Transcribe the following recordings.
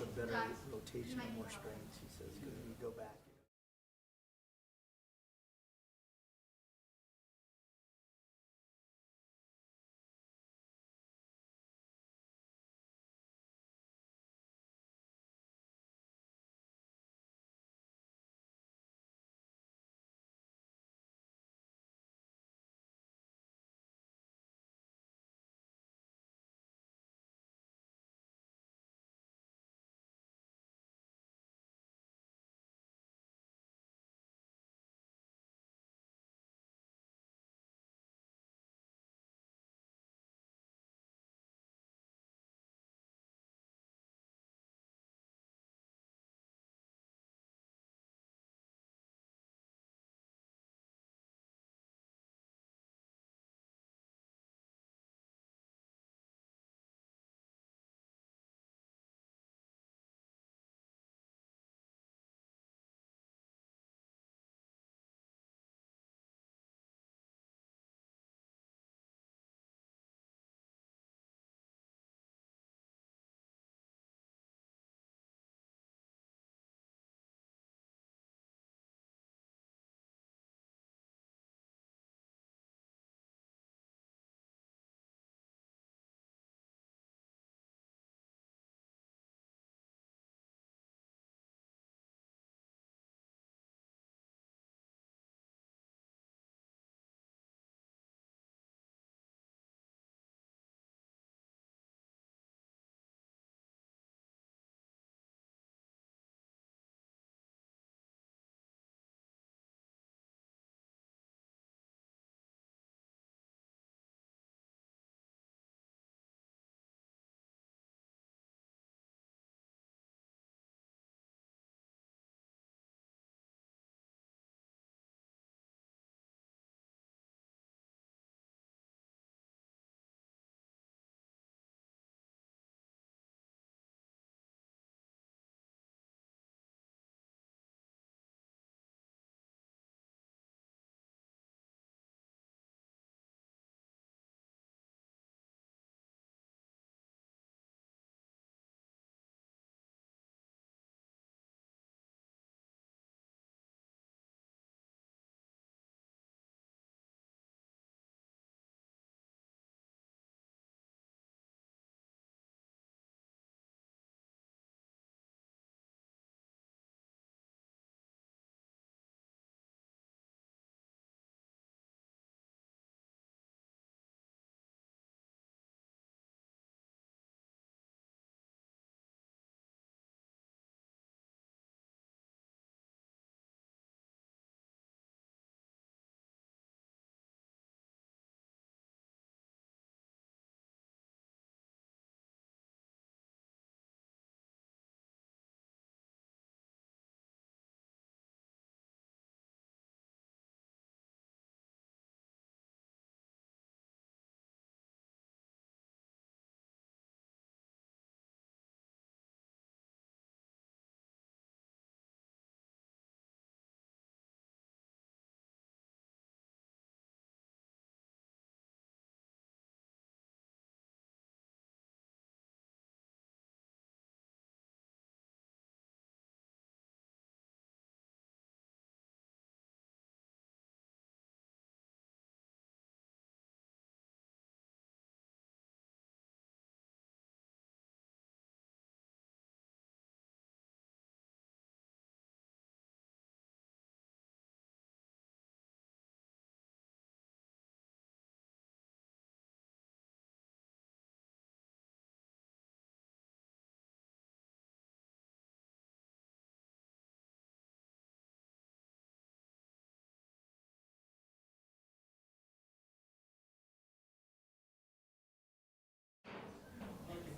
a better rotation and more strength, she says, because when you go back.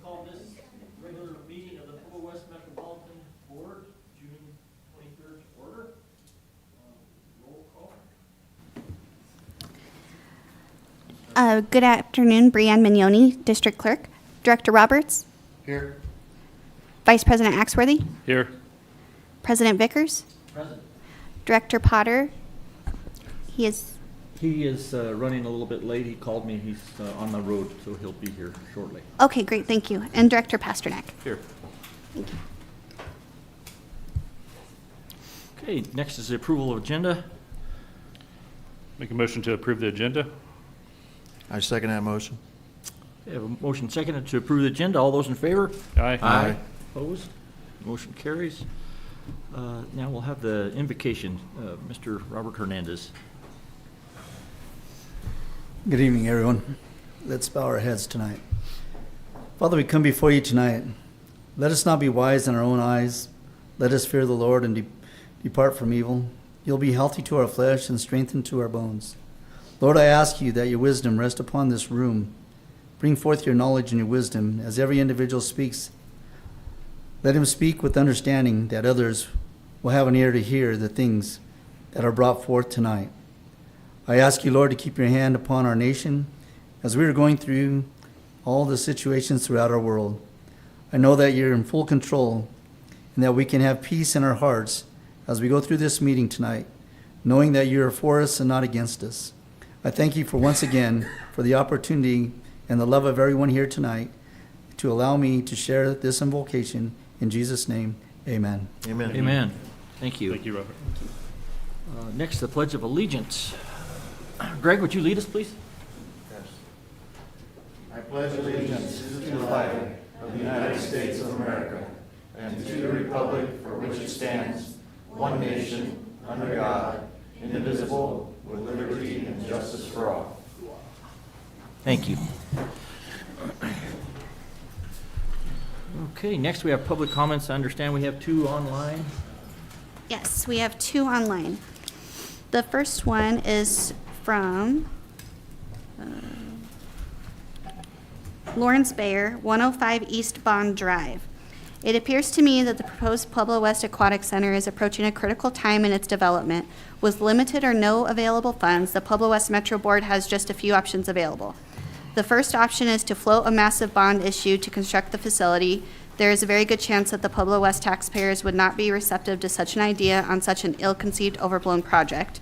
Call this regular meeting of the Pueblo West Metropolitan Board, June 23rd, to order. Roll call. Good afternoon, Brianne Mignoni, District Clerk. Director Roberts, Here. Vice President Axworthy, Here. President Vickers, Present. Director Potter. He is Running a little bit late. He called me. He's on the road, so he'll be here shortly. okay. Great, thank you. And Director Pasternak. Here. Thank you. Okay, next is the approval of agenda. Make a motion to approve the agenda? I second that motion. We have a motion seconded to approve the agenda. All those in favor? Aye. Opposed? Motion carries. Now we'll have the invocation. Mr. Robert Hernandez. Good evening, everyone. Let's bow our heads tonight. Father, we come before you tonight. Let us not be wise in our own eyes. Let us fear the Lord and depart from evil. You'll be healthy to our flesh and strengthened to our bones. Lord, I ask you that your wisdom rest upon this room. Bring forth your knowledge and your wisdom as every individual speaks. Let him speak with understanding that others will have an ear to hear the things that are brought forth tonight. I ask you, Lord, to keep your hand upon our nation as we are going through all the situations throughout our world. I know that you're in full control and that we can have peace in our hearts as we go through this meeting tonight, knowing that you are for us and not against us. I thank you for once again for the opportunity and the love of everyone here tonight to allow me to share this invocation. In Jesus' name, amen. Amen. Amen. Thank you. Thank you, Robert. Next, the Pledge of Allegiance. Greg, would you lead us, please? I pledge allegiance to the flag of the United States of America and to the republic for which it stands, one nation, under God, indivisible, with liberty and justice for all. Thank you. Okay, next we have public comments. I understand we have 2 online. Yes, we have 2 online. The first one is from Lawrence Bayer, 105 East Bond Drive. It appears to me that the proposed Pueblo West Aquatic Center is approaching a critical time in its development. With limited or no available funds, the Pueblo West Metro Board has just a few options available. The first option is to float a massive bond issue to construct the facility. There is a very good chance that the Pueblo West taxpayers would not be receptive to such an idea on such an ill-conceived, overblown project.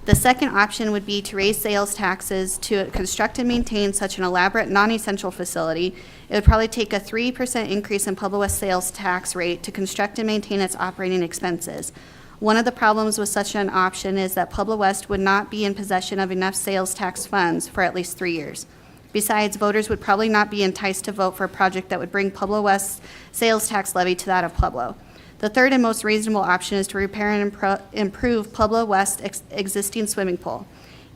The second option would be to raise sales taxes to construct and maintain such an elaborate, non-essential facility. It would probably take a 3% increase in Pueblo West sales tax rate to construct and maintain its operating expenses. One of the problems with such an option is that Pueblo West would not be in possession of enough sales tax funds for at least 3 years. Besides, voters would probably not be enticed to vote for a project that would bring Pueblo West's sales tax levy to that of Pueblo. The third and most reasonable option is to repair and improve Pueblo West's existing swimming pool.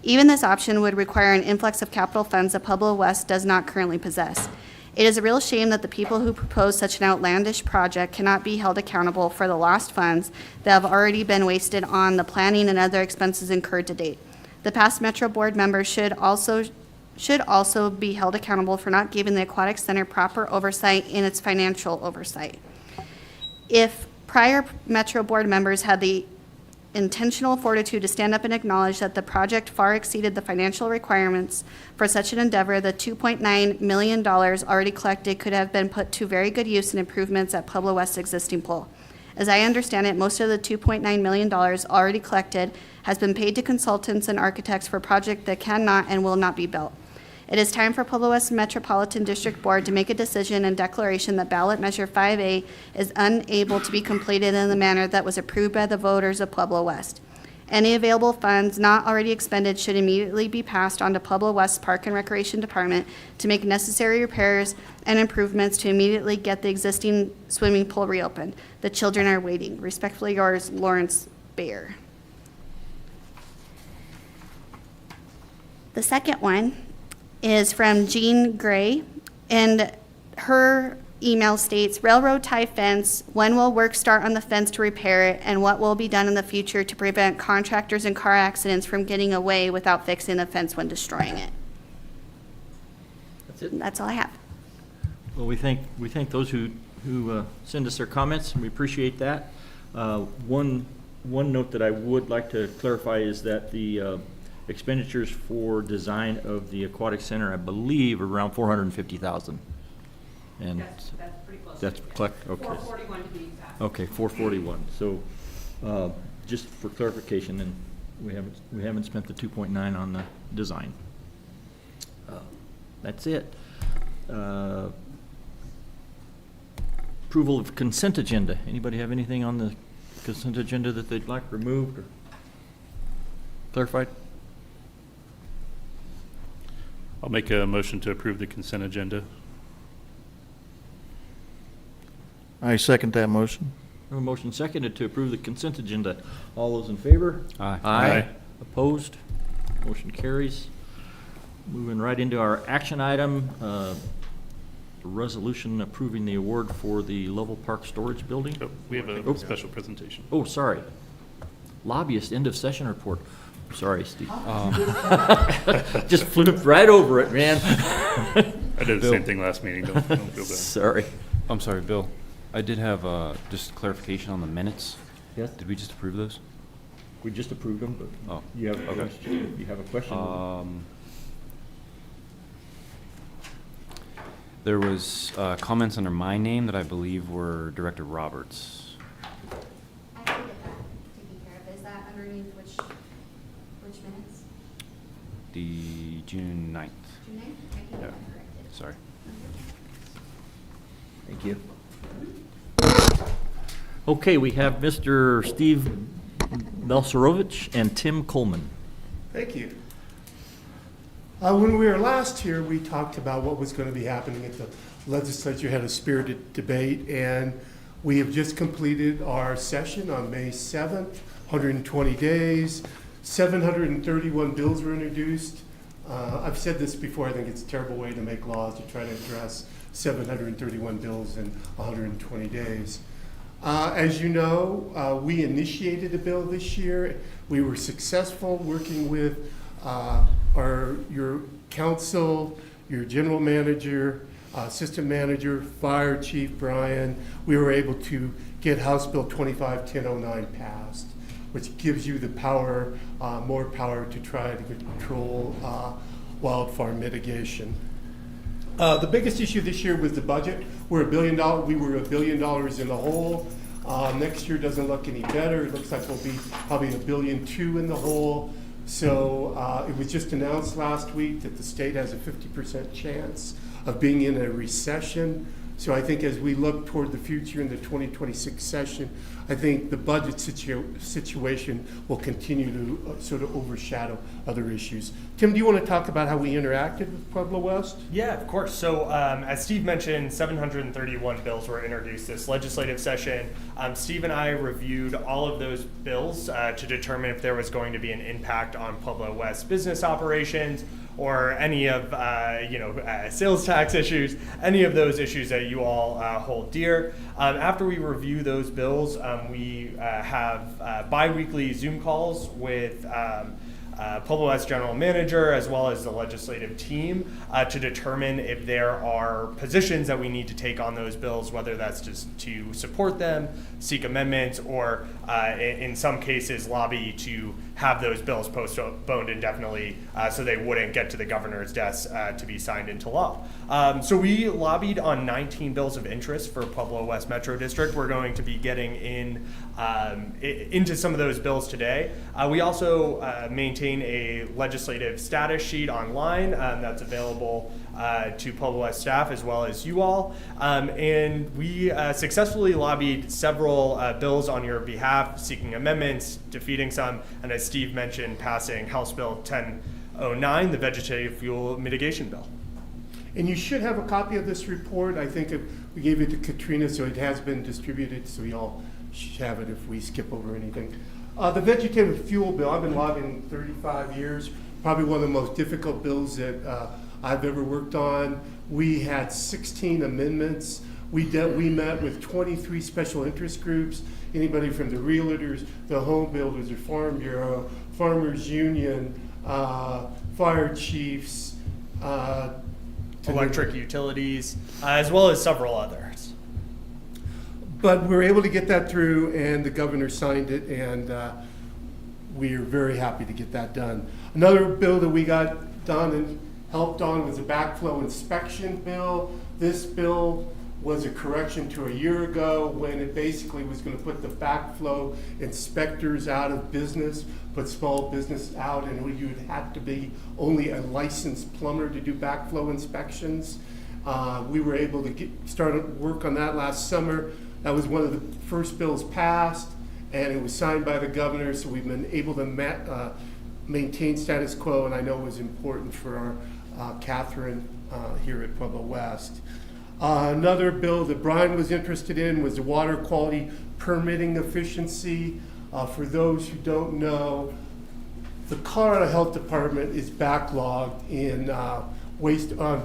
Even this option would require an influx of capital funds that Pueblo West does not currently possess. It is a real shame that the people who propose such an outlandish project cannot be held accountable for the lost funds that have already been wasted on the planning and other expenses incurred to date. The past Metro Board members should also be held accountable for not giving the Aquatic Center proper oversight in its financial oversight. If prior Metro Board members had the intentional fortitude to stand up and acknowledge that the project far exceeded the financial requirements for such an endeavor, the $2.9 million already collected could have been put to very good use in improvements at Pueblo West's existing pool. As I understand it, most of the $2.9 million already collected has been paid to consultants and architects for a project that cannot and will not be built. It is time for Pueblo West Metropolitan District Board to make a decision and declaration that ballot measure 5A is unable to be completed in the manner that was approved by the voters of Pueblo West. Any available funds not already expended should immediately be passed on to Pueblo West Park and Recreation Department to make necessary repairs and improvements to immediately get the existing swimming pool reopened. The children are waiting. Respectfully yours, Lawrence Bayer. The second one is from Jean Gray, and her email states, railroad tie fence, when will work start on the fence to repair it, and what will be done in the future to prevent contractors and car accidents from getting away without fixing the fence when destroying it? That's it. That's all I have. Well, we thank those who send us their comments, and we appreciate that. One note that I would like to clarify is that the expenditures for design of the aquatic center, I believe, are around $450,000. And That's pretty close. that's okay. 441 to be exact. Okay, 441. So, just for clarification, and we haven't spent the 2.9 on the design. That's it. Approval of consent agenda. Anybody have anything on the consent agenda that they'd like removed or clarified? I'll make a motion to approve the consent agenda. I second that motion. A motion seconded to approve the consent agenda. All those in favor? Aye. Opposed? Motion carries. Moving right into our action item, resolution approving the award for the Lovell Park Storage Building. Oh, we have a special presentation. Oh, sorry. Lobbyist end of session report. Sorry, Steve. Just flipped right over it, man. I did the Bill. same thing last meeting. Don't feel bad. Sorry. I'm sorry, Bill. I did have just clarification on the minutes. Yes, Did we just approve those? we just approved them, but Oh, you have a okay. question? You have a question? There was comments under my name that I believe were Director Roberts. I can get that taken care of. Is that underneath which minutes? The June 9th. June 9th? I can get Yeah. that corrected. Sorry. Thank you. Okay, we have Mr. Steve Belsarovich and Tim Coleman. Thank you. When we were last here, we talked about what was going to be happening at the legislature, had a spirited debate, and we have just completed our session on May 7th, 120 days. 731 bills were introduced. I've said this before, I think it's a terrible way to make laws to try to address 731 bills in 120 days. As you know, we initiated a bill this year. We were successful working with your council, your general manager, assistant manager, fire chief Brian. We were able to get House Bill 25-1009 passed, which gives you the power, more power to try to control wildfire mitigation. The biggest issue this year was the budget. We were $1 billion in the hole. Next year doesn't look any better. It looks like we'll be probably $1.2 billion in the hole. So it was just announced last week that the state has a 50% chance of being in a recession. So I think as we look toward the future in the 2026 session, I think the budget situation will continue to sort of overshadow other issues. Tim, do you want to talk about how we interacted with Pueblo West? Yeah, of course. So as Steve mentioned, 731 bills were introduced this legislative session. Steve and I reviewed all of those bills to determine if there was going to be an impact on Pueblo West business operations or any of sales tax issues, any of those issues that you all hold dear. After we review those bills, we have bi-weekly Zoom calls with Pueblo West General Manager as well as the legislative team to determine if there are positions that we need to take on those bills, whether that's just to support them, seek amendments, or in some cases lobby to have those bills postponed indefinitely so they wouldn't get to the governor's desk to be signed into law. So we lobbied on 19 bills of interest for Pueblo West Metro District. We're going to be getting into some of those bills today. We also maintain a legislative status sheet online that's available to Pueblo West staff as well as you all. And we successfully lobbied several bills on your behalf, seeking amendments, defeating some, and as Steve mentioned, passing House Bill 1009, the Vegetative Fuel Mitigation Bill. And you should have a copy of this report. I think we gave it to Katrina, so it has been distributed, so you all should have it if we skip over anything. The vegetative fuel bill, I've been lobbying 35 years, probably one of the most difficult bills that I've ever worked on. We had 16 amendments. We met with 23 special interest groups, anybody from the realtors, the home builders, the Farm Bureau, Farmers Union, fire chiefs, electric utilities, as well as several others. But we were able to get that through, and the governor signed it, and we are very happy to get that done. Another bill that we got done and helped on was a backflow inspection bill. This bill was a correction to a year ago when it basically was going to put the backflow inspectors out of business, put small business out, and you would have to be only a licensed plumber to do backflow inspections. We were able to start work on that last summer. That was one of the first bills passed, and it was signed by the governor, so we've been able to maintain status quo, and I know it was important for our Catherine here at Pueblo West. Another bill that Brian was interested in was the water quality permitting efficiency. For those who don't know, the Colorado Health Department is backlogged in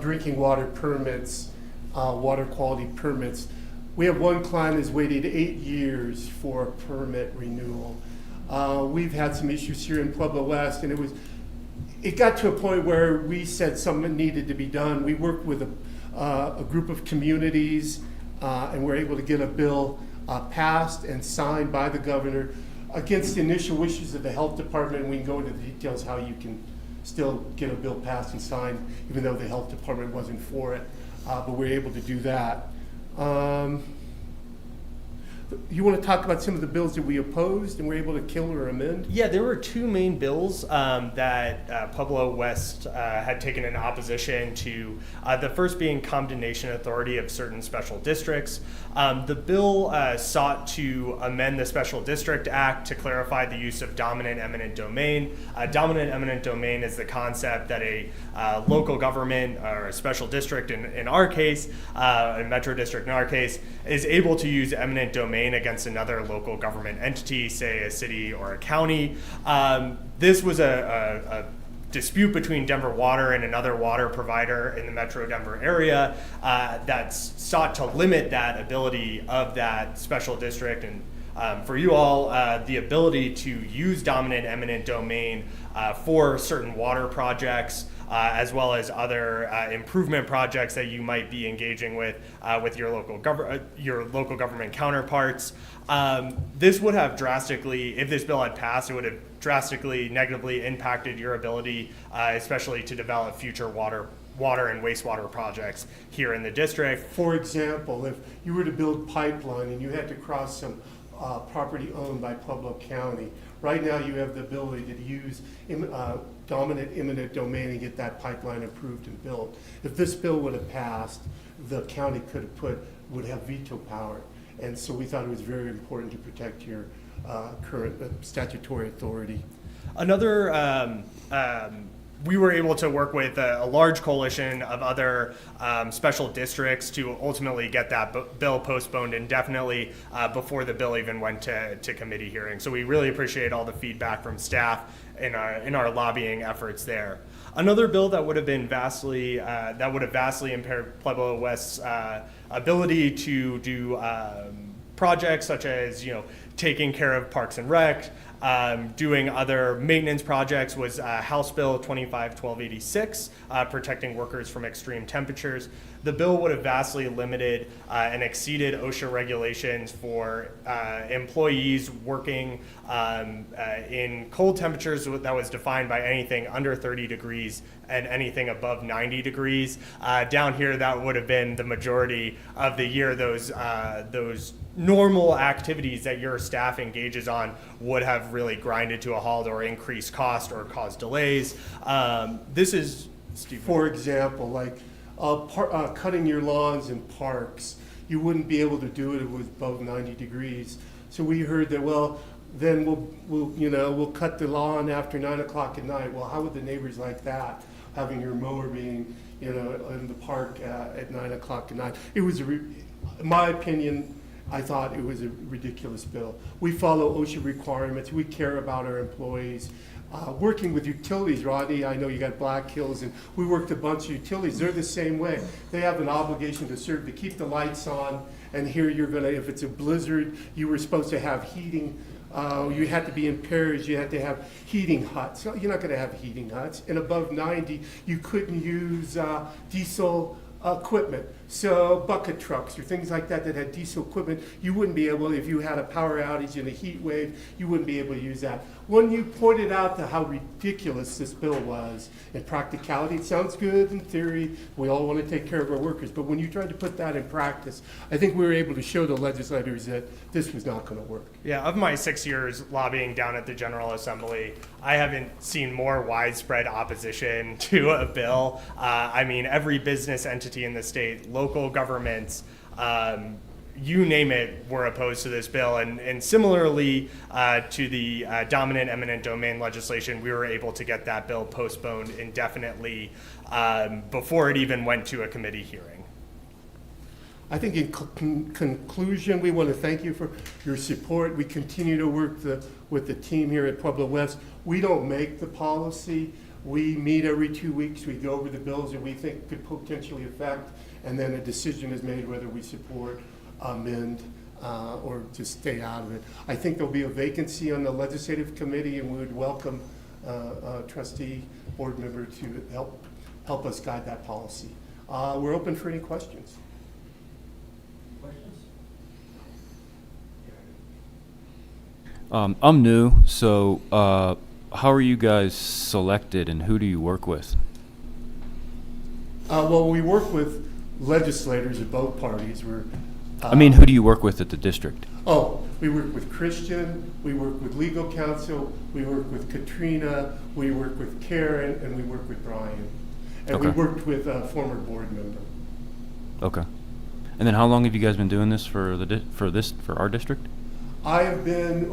drinking water permits, water quality permits. We have one client that's waited 8 years for a permit renewal. We've had some issues here in Pueblo West, and it got to a point where we said something needed to be done. We worked with a group of communities, and we're able to get a bill passed and signed by the governor against the initial wishes of the health department. We can go into the details how you can still get a bill passed and signed, even though the health department wasn't for it. But we're able to do that. You want to talk about some of the bills that we opposed and were able to kill or amend? Yeah, there were two main bills that Pueblo West had taken in opposition to. The first being condemnation authority of certain special districts. The bill sought to amend the Special District Act to clarify the use of dominant eminent domain. Dominant eminent domain is the concept that a local government or a special district in our case, a metro district in our case, is able to use eminent domain against another local government entity, say a city or a county. This was a dispute between Denver Water and another water provider in the Metro Denver area that sought to limit that ability of that special district. And for you all, the ability to use dominant eminent domain for certain water projects, as well as other improvement projects that you might be engaging with your local government counterparts. This would have drastically, if this bill had passed, it would have drastically negatively impacted your ability, especially to develop future water and wastewater projects here in the district. For example, if you were to build pipeline and you had to cross some property owned by Pueblo County, right now you have the ability to use dominant eminent domain and get that pipeline approved and built. If this bill would have passed, the county would have veto power. And so we thought it was very important to protect your current statutory authority. Another, we were able to work with a large coalition of other special districts to ultimately get that bill postponed indefinitely before the bill even went to committee hearing. So we really appreciate all the feedback from staff in our lobbying efforts there. Another bill that would have been vastly impaired Pueblo West's ability to do projects such as taking care of Parks and Rec, doing other maintenance projects was House Bill 251286, protecting workers from extreme temperatures. The bill would have vastly limited and exceeded OSHA regulations for employees working in cold temperatures that was defined by anything under 30 degrees and anything above 90 degrees. Down here, that would have been the majority of the year. Those normal activities that your staff engages on would have really grinded to a halt or increased cost or caused delays. This is, Steve. For example, like cutting your lawns in parks, you wouldn't be able to do it if it was above 90 degrees. So we heard that, well, then we'll cut the lawn after 9 o'clock at night. Well, how would the neighbors like that, having your mower being, in the park at 9 o'clock at night? It was, in my opinion, I thought it was a ridiculous bill. We follow OSHA requirements. We care about our employees. Working with utilities, Rodney, I know you got Black Hills, and we worked a bunch of utilities. They're the same way. They have an obligation to keep the lights on, and here you're gonna, if it's a blizzard, you were supposed to have heating. You had to be in pairs, you had to have heating huts. So you're not gonna have heating huts. And above 90, you couldn't use diesel equipment. So bucket trucks or things like that had diesel equipment, you wouldn't be able, if you had a power outage and a heat wave, you wouldn't be able to use that. When you pointed out to how ridiculous this bill was in practicality, it sounds good in theory, we all want to take care of our workers, but when you tried to put that in practice, I think we were able to show the legislators that this was not going to work. Yeah, of my 6 years lobbying down at the General Assembly, I haven't seen more widespread opposition to a bill. I mean, every business entity in the state, local governments, you name it, were opposed to this bill. And similarly to the dominant eminent domain legislation, we were able to get that bill postponed indefinitely before it even went to a committee hearing. I think in conclusion, we want to thank you for your support. We continue to work with the team here at Pueblo West. We don't make the policy. We meet every 2 weeks. We go over the bills that we think could potentially affect, and then a decision is made whether we support, amend, or just stay out of it. I think there'll be a vacancy on the legislative committee, and we would welcome a trustee board member to help us guide that policy. We're open for any questions. Questions? I'm new, so how are you guys selected and who do you work with? Well, we work with legislators of both parties. I mean, who do you work with at the district? Oh, we work with Christian, we work with legal counsel, we work with Katrina, we work with Karen, and we work with Brian. And we Okay. worked with a former board member. Okay. And then how long have you guys been doing this for our district? I have been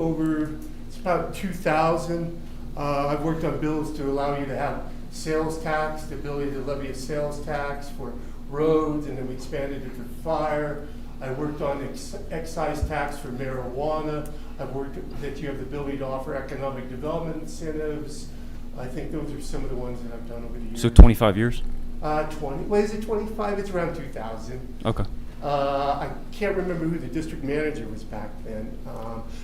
it's about 2000. I've worked on bills to allow you to have sales tax, the ability to levy a sales tax for roads, and then we expanded it to fire. I worked on excise tax for marijuana. I've worked that you have the ability to offer economic development incentives. I think those are some of the ones that I've done over the years. So 25 years? 20. What is it, 25? It's around 2000. Okay. I can't remember who the district manager was back then.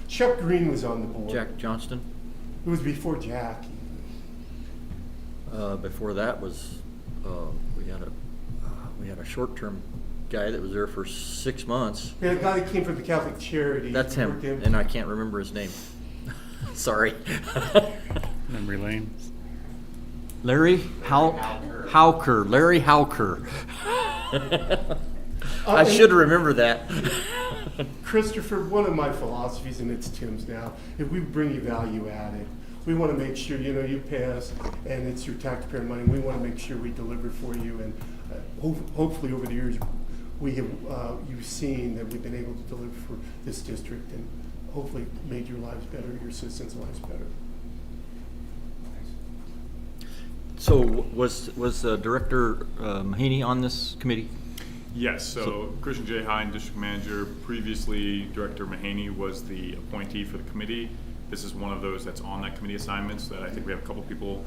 Chuck Green was on the board. Jack Johnston. It was before Jack. Before that was, we had a short-term guy that was there for 6 months. Yeah, the guy that came from the Catholic Charities. That's him, and I can't remember his name. Sorry. Memory lane. Larry Hauker. Larry Hauker. I should remember that. Christopher, one of my philosophies, and it's Tim's now, if we bring you value added, we want to make sure, you pay us, and it's your taxpayer money. We want to make sure we deliver for you, and hopefully over the years, we have, you've seen that we've been able to deliver for this district, and hopefully made your lives better, your citizens' lives better. So was Director Mahaney on this committee? Yes, so Christian J. Hine, District Manager. Previously, Director Mahaney was the appointee for the committee. This is one of those that's on that committee assignments that I think we have a couple people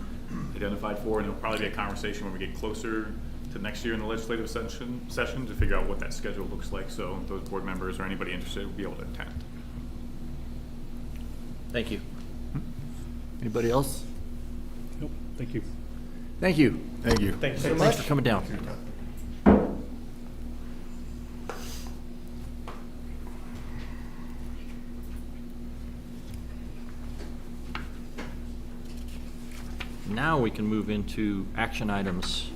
identified for, and it'll probably be a conversation when we get closer to next year in the legislative session to figure out what that schedule looks like, so those board members or anybody interested will be able to attend. Thank you. Anybody else? Nope, thank you. Thank you. Thank you. Thank you so Thanks much. for coming down. Now we can move into action items.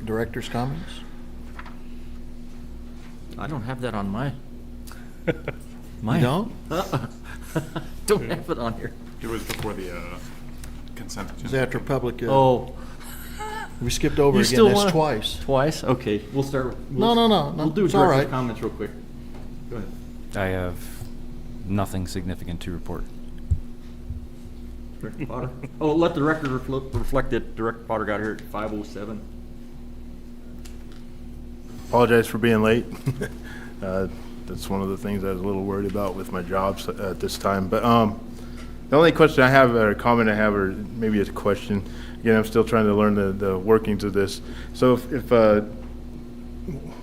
Director's comments? I don't have that on my. You don't? Don't have it on here. It was before the consent agenda. It's after public, Oh, we skipped over you again, still that's want twice. Twice? Okay, we'll start. No, We'll do it's all director's right. comments real quick. Go ahead. I have nothing significant to report. Director Potter. Oh, let the record reflect that Director Potter got here at 5:07. Apologize for being late. That's one of the things I was a little worried about with my jobs at this time. But the only question I have, or comment I have, or maybe it's a question, again, I'm still trying to learn the workings of this. So if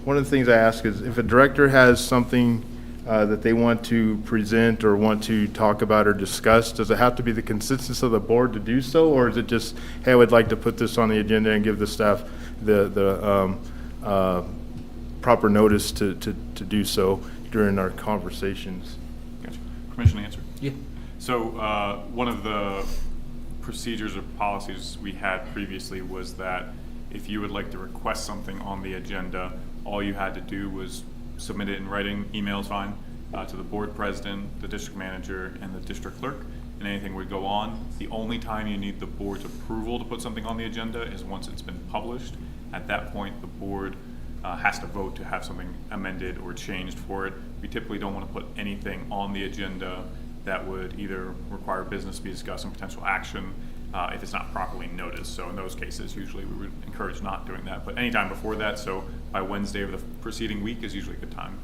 one of the things I ask is if a director has something that they want to present or want to talk about or discuss, does it have to be the consensus of the board to do so, or is it just, hey, I would like to put this on the agenda and give the staff the proper notice to do so during our conversations? Gotcha. Permission to answer? Yeah. So one of the procedures or policies we had previously was that if you would like to request something on the agenda, all you had to do was submit it in writing, email's fine, to the board president, the district manager, and the district clerk, and anything would go on. The only time you need the board's approval to put something on the agenda is once it's been published. At that point, the board has to vote to have something amended or changed for it. We typically don't want to put anything on the agenda that would either require business to be discussed and potential action if it's not properly noticed. So in those cases, usually we would encourage not doing that. But anytime before that, so by Wednesday of the preceding week is usually a good time.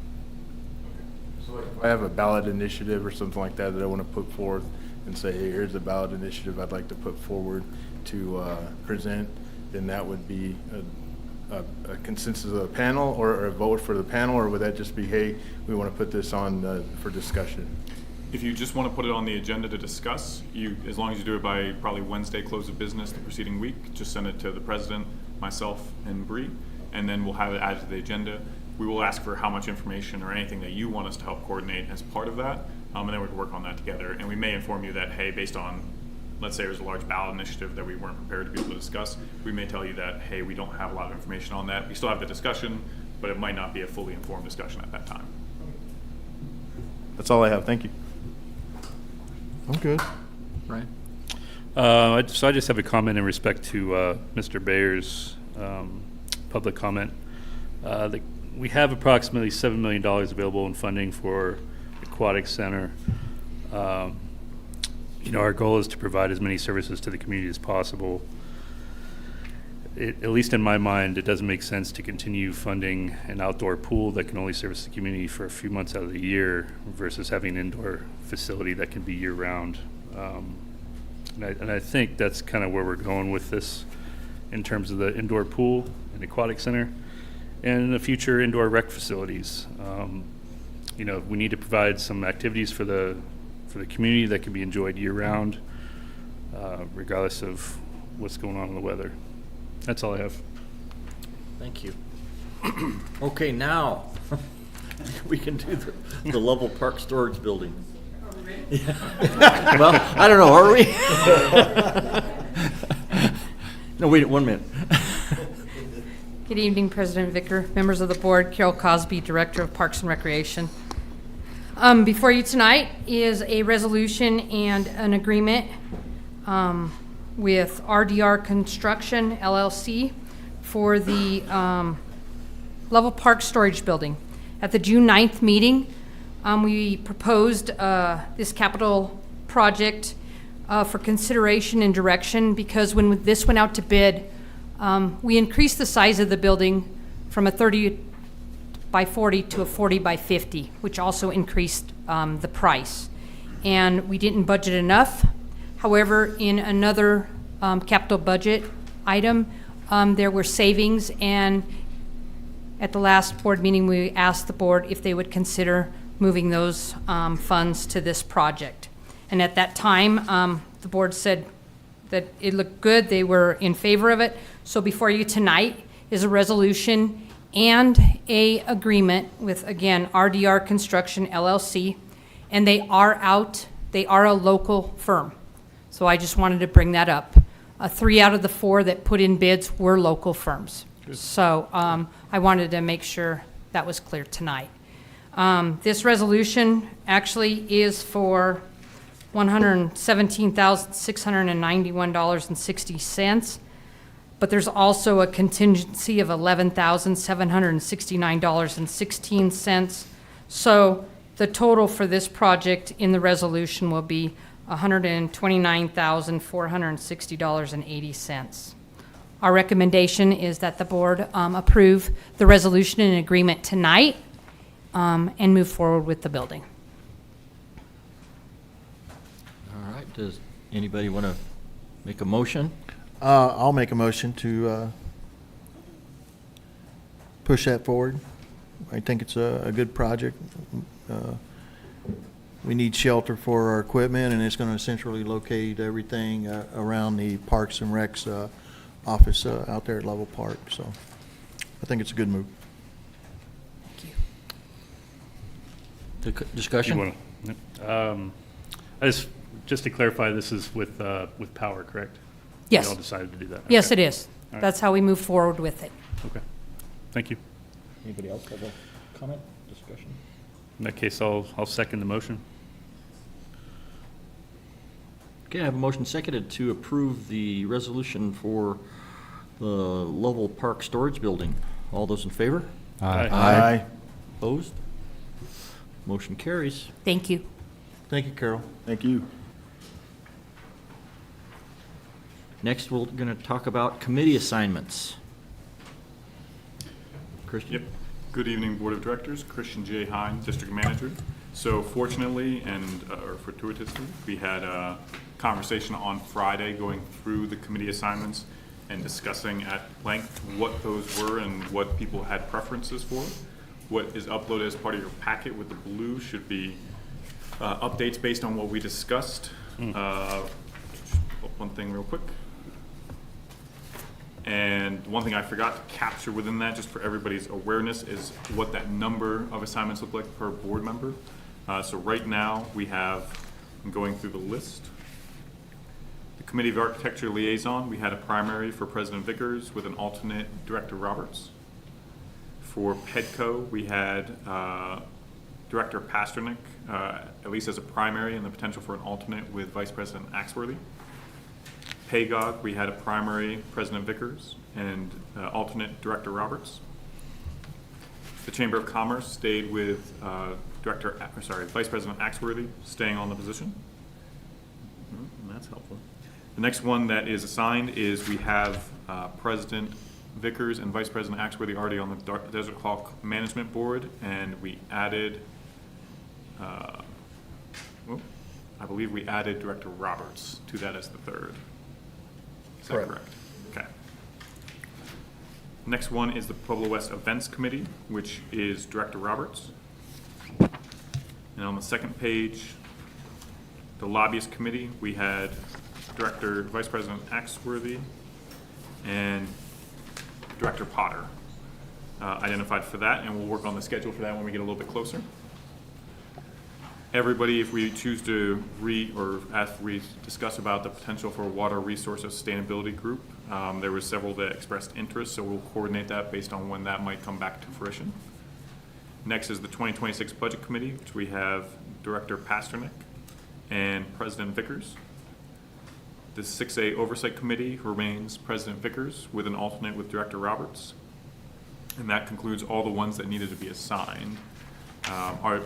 So if I have a ballot initiative or something like that I want to put forth and say, hey, here's a ballot initiative I'd like to put forward to present, then that would be a consensus of the panel or a vote for the panel, or would that just be, hey, we want to put this on for discussion? If you just want to put it on the agenda to discuss, as long as you do it by probably Wednesday close of business the preceding week, just send it to the president, myself, and Bree, and then we'll have it added to the agenda. We will ask for how much information or anything that you want us to help coordinate as part of that, and then we can work on that together. And we may inform you that, hey, based on, let's say there's a large ballot initiative that we weren't prepared to be able to discuss, we may tell you that, hey, we don't have a lot of information on that. We still have the discussion, but it might not be a fully informed discussion at that time. That's all I have. Thank you. I'm good. Right. So I just have a comment in respect to Mr. Bayer's public comment. We have approximately $7 million available in funding for Aquatic Center. Our goal is to provide as many services to the community as possible. At least in my mind, it doesn't make sense to continue funding an outdoor pool that can only service the community for a few months out of the year versus having an indoor facility that can be year-round. And I think that's kind of where we're going with this in terms of the indoor pool and aquatic center and the future indoor rec facilities. We need to provide some activities for the community that can be enjoyed year-round, regardless of what's going on in the weather. That's all I have. Thank you. Okay, now we can do the Lovell Park Storage Building. Yeah. Well, I don't know, are we? No, wait 1 minute. Good evening, President Vicker, members of the board, Carol Cosby, Director of Parks and Recreation. Before you tonight is a resolution and an agreement with RDR Construction, LLC, for the Lovell Park Storage Building. At the June 9th meeting, we proposed this capital project for consideration and direction because when this went out to bid, we increased the size of the building from a 30 by 40 to a 40 by 50, which also increased the price. And we didn't budget enough. However, in another capital budget item, there were savings, and at the last board meeting, we asked the board if they would consider moving those funds to this project. And at that time, the board said that it looked good, they were in favor of it. So before you tonight is a resolution and a agreement with, again, RDR Construction LLC, and they are a local firm. So I just wanted to bring that up. 3 out of the 4 that put in bids were local firms. Good. So I wanted to make sure that was clear tonight. This resolution actually is for $117,691.60, but there's also a contingency of $11,769.16. So the total for this project in the resolution will be $129,460.80. Our recommendation is that the board approve the resolution and agreement tonight and move forward with the building. All right, does anybody want to make a motion? I'll make a motion to push that forward. I think it's a good project. We need shelter for our equipment, and it's going to essentially locate everything around the Parks and Recs office out there at Lovell Park. So I think it's a good move. The discussion? Just to clarify, this is with power, correct? Yes. We all decided to do that? Yes, Okay. it is. All right. That's how we move forward with it. Okay. Thank you. Anybody else have a comment, discussion? In that case, I'll second the motion. Okay, I have a motion seconded to approve the resolution for the Lovell Park Storage Building. All those in favor? Aye. Opposed? Motion carries. Thank you. Thank you, Carol. Thank you. Next, we're going to talk about committee assignments. Christian? Yep. Good evening, Board of Directors. Christian J. Hine, District Manager. So fortunately and or fortuitously, we had a conversation on Friday going through the committee assignments and discussing at length what those were and what people had preferences for. What is uploaded as part of your packet with the blue should be updates based on what we discussed. One thing real quick. And one thing I forgot to capture within that, just for everybody's awareness, is what that number of assignments look like per board member. So right now, we have, I'm going through the list. The Committee of Architecture Liaison, we had a primary for President Vickers with an alternate Director Roberts. For PEDCO, we had Director Pasternak, at least as a primary, and the potential for an alternate with Vice President Axworthy. PAGOG, we had a primary, President Vickers, and alternate Director Roberts. The Chamber of Commerce stayed with Vice President Axworthy, staying on the position. And that's helpful. The next one that is assigned is we have President Vickers and Vice President Axworthy already on the Desert Hawk Management Board, and we added, I believe we added Director Roberts to that as the third. Is that correct? Okay. Next one is the Pueblo West Events Committee, which is Director Roberts. And on the second page, the Lobbyist Committee, we had Vice President Axworthy and Director Potter identified for that, and we'll work on the schedule for that when we get a little bit closer. Everybody, if we choose to discuss about the potential for a water resource sustainability group, there were several that expressed interest, so we'll coordinate that based on when that might come back to fruition. Next is the 2026 Budget Committee, which we have Director Pasternak and President Vickers. The 6A Oversight Committee remains President Vickers with an alternate with Director Roberts. And that concludes all the ones that needed to be assigned.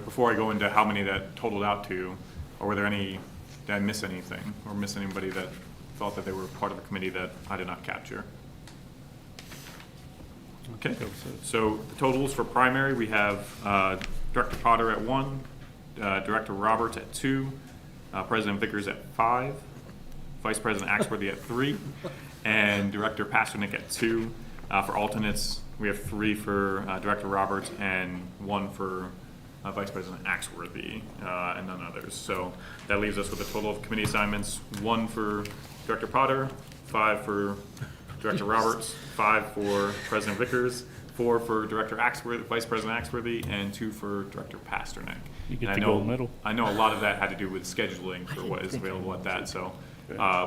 Before I go into how many that totaled out to, or were there any, did I miss anything? Or miss anybody that thought that they were part of the committee that I did not capture? Okay, so the totals for primary, we have Director Potter at 1, Director Roberts at 2, President Vickers at 5, Vice President Axworthy at 3, and Director Pasternak at 2. For alternates, we have 3 for Director Roberts and 1 for Vice President Axworthy, and none others. So that leaves us with a total of committee assignments: 1 for Director Potter, 5 for Director Roberts, 5 for President Vickers, 4 for Director Axworthy, Vice President Axworthy, and 2 for Director Pasternak. You get And the gold medal. I know a lot of that had to do with scheduling for what is available at that. So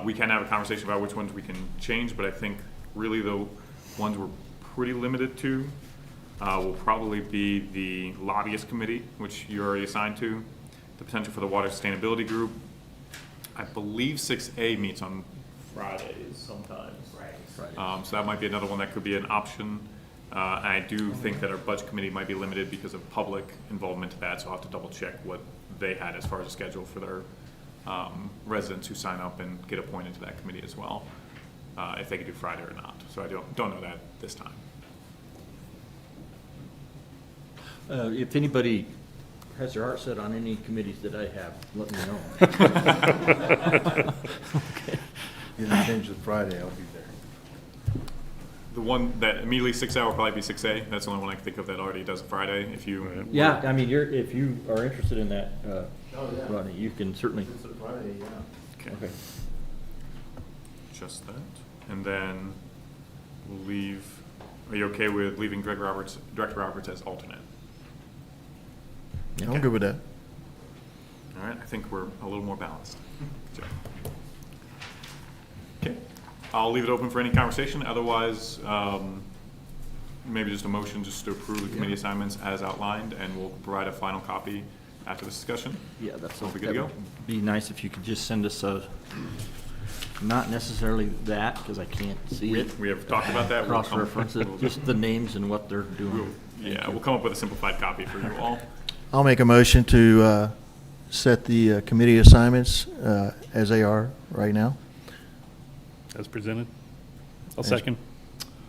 we can have a conversation about which ones we can change, but I think really the ones we're pretty limited to will probably be the Lobbyist Committee, which you're already assigned to, the potential for the Water Sustainability Group. I believe 6A meets on Fridays sometimes. Right. So that might be another one that could be an option. I do think that our Budget Committee might be limited because of public involvement to that, so I'll have to double check what they had as far as a schedule for their residents who sign up and get appointed to that committee as well, if they could do Friday or not. So I don't know that this time. If anybody has their heart set on any committees that I have, let me know. Okay. You can change the Friday, I'll be there. The one that immediately 6A will probably be 6A. That's the only one I can think of that already does a Friday. If you Yeah, I mean, if you are interested in that, Rodney, you can certainly. It's a Friday, yeah. okay. Just that, and then we'll leave. Are you okay with leaving Director Roberts as alternate? I'm good with that. All right, I think we're a little more balanced. Okay, I'll leave it open for any conversation. Otherwise, maybe just a motion just to approve the committee assignments as outlined, and we'll provide a final copy after this discussion. Yeah, that's We'll be good to go. Be nice if you could just send us a Not necessarily that, because I can't see it. We have talked about that. We'll Cross-reference it, just the names and what they're doing. We'll come up with a simplified copy for you all. I'll make a motion to set the committee assignments as they are right now. As presented. I'll second.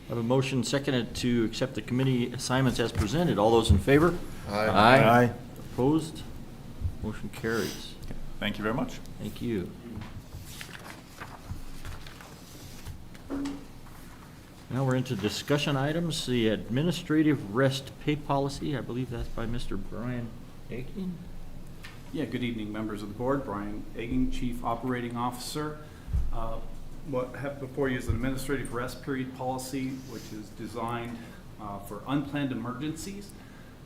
I have a motion seconded to accept the committee assignments as presented. All those in favor? Aye. Opposed? Motion carries. Thank you very much. Thank you. Now we're into discussion items. The administrative rest pay policy, I believe that's by Mr. Brian Aiken. Yeah, good evening, members of the board. Brian Egging, Chief Operating Officer. What I have before you is an administrative rest period policy, which is designed for unplanned emergencies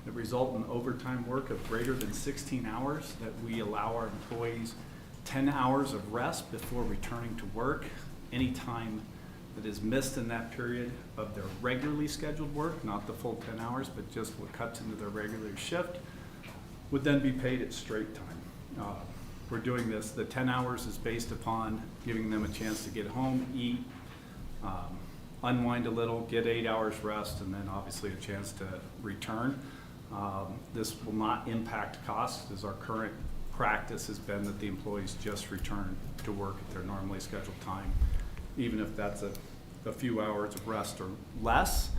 that result in overtime work of greater than 16 hours, that we allow our employees 10 hours of rest before returning to work. Any time that is missed in that period of their regularly scheduled work, not the full 10 hours, but just what cuts into their regular shift, would then be paid at straight time. We're doing this, the 10 hours is based upon giving them a chance to get home, eat, unwind a little, get 8 hours rest, and then obviously a chance to return. This will not impact costs, as our current practice has been that the employees just return to work at their normally scheduled time, even if that's a few hours of rest or less.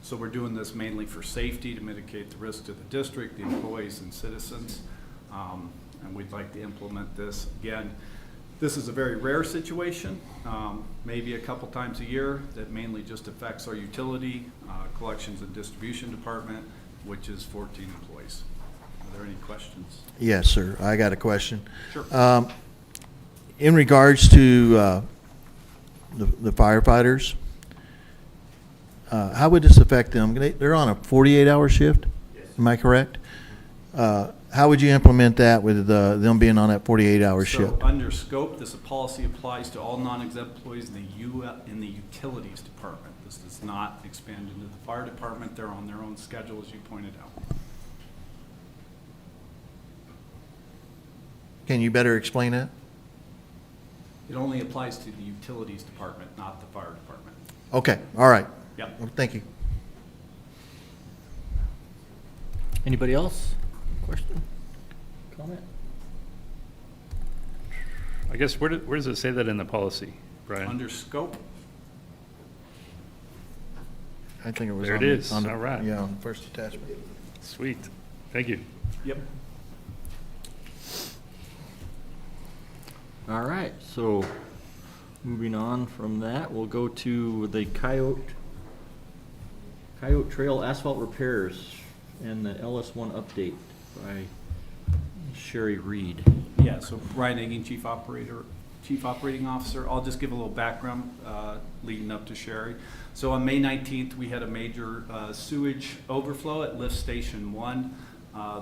So we're doing this mainly for safety, to mitigate the risk to the district, the employees and citizens. And we'd like to implement this. Again, this is a very rare situation, maybe a couple times a year, that mainly just affects our utility, collections and distribution department, which is 14 employees. Are there any questions? Yes, sir. I got a question. Sure. In regards to the firefighters, how would this affect them? They're on a 48-hour shift? Yes. Am I correct? How would you implement that with them being on that 48-hour shift? So under scope, this policy applies to all non-exempt employees in the utilities department. This does not expand into the fire department. They're on their own schedule, as you pointed out. Can you better explain that? It only applies to the utilities department, not the fire department. Okay, all right. Yep. Well, thank you. Anybody else? Question? Comment? I guess where does it say that in the policy, Brian? Under scope, I think it was There on it the- is. on the- All right. Yeah, on the first attachment. Sweet. Thank you. yep. All right, so moving on from that, we'll go to the Coyote Trail asphalt repairs and the LS1 update by Sherry Reed. Yeah, so Brian Egging, Chief Operating Officer. I'll just give a little background leading up to Sherry. So on May 19th, we had a major sewage overflow at Lift Station 1.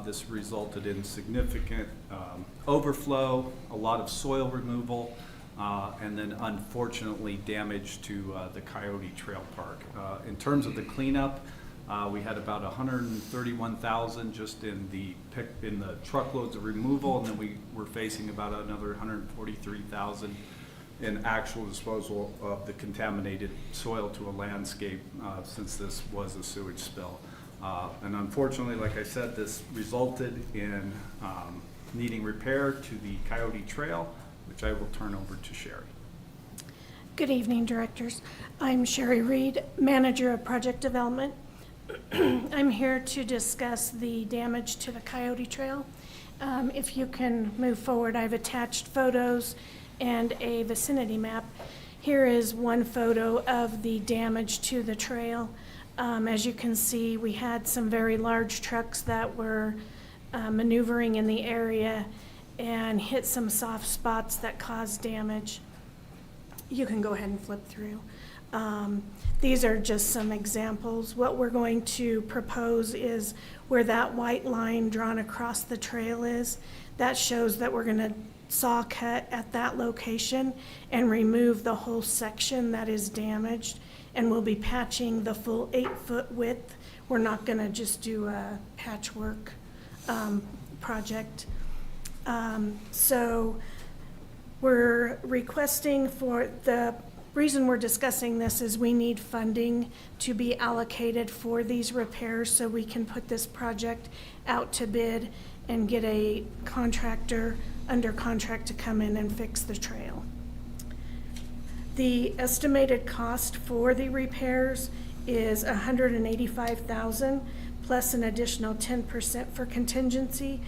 This resulted in significant overflow, a lot of soil removal, and then unfortunately damage to the Coyote Trail Park. In terms of the cleanup, we had about 131,000 just in the truckloads of removal, and then we were facing about another 143,000 in actual disposal of the contaminated soil to a landscape, since this was a sewage spill. And unfortunately, like I said, this resulted in needing repair to the Coyote Trail, which I will turn over to Sherry. Good evening, directors. I'm Sherry Reed, Manager of Project Development. I'm here to discuss the damage to the Coyote Trail. If you can move forward, I've attached photos and a vicinity map. Here is one photo of the damage to the trail. As you can see, we had some very large trucks that were maneuvering in the area and hit some soft spots that caused damage. You can go ahead and flip through. These are just some examples. What we're going to propose is where that white line drawn across the trail is. That shows that we're going to saw cut at that location and remove the whole section that is damaged. And we'll be patching the full 8-foot width. We're not going to just do a patchwork project. So We're requesting for, the reason we're discussing this is we need funding to be allocated for these repairs so we can put this project out to bid and get a contractor under contract to come in and fix the trail. The estimated cost for the repairs is $185,000 plus an additional 10% for contingency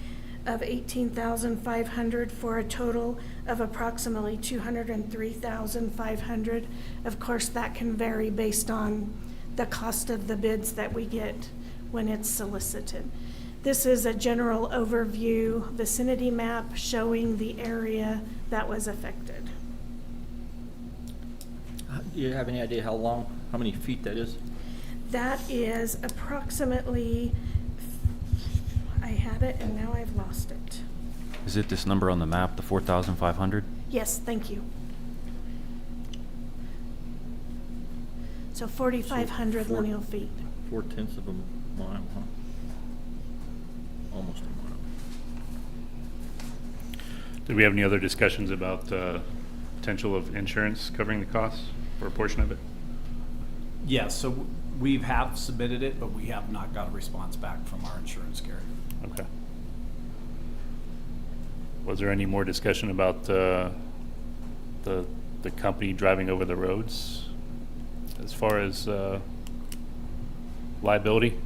of $18,500 for a total of approximately $203,500. Of course, that can vary based on the cost of the bids that we get when it's solicited. This is a general overview vicinity map showing the area that was affected. Do you have any idea how many feet that is? That is approximately, I had it and now I've lost it. Is it this number on the map, the 4,500? Yes, thank you. So 4,500 lineal feet. 4/10 of a mile, huh? Almost a mile. Did we have any other discussions about potential of insurance covering the costs for a portion of it? Yes, so we have submitted it, but we have not got a response back from our insurance carrier. Okay. Was there any more discussion about the company driving over the roads as far as liability?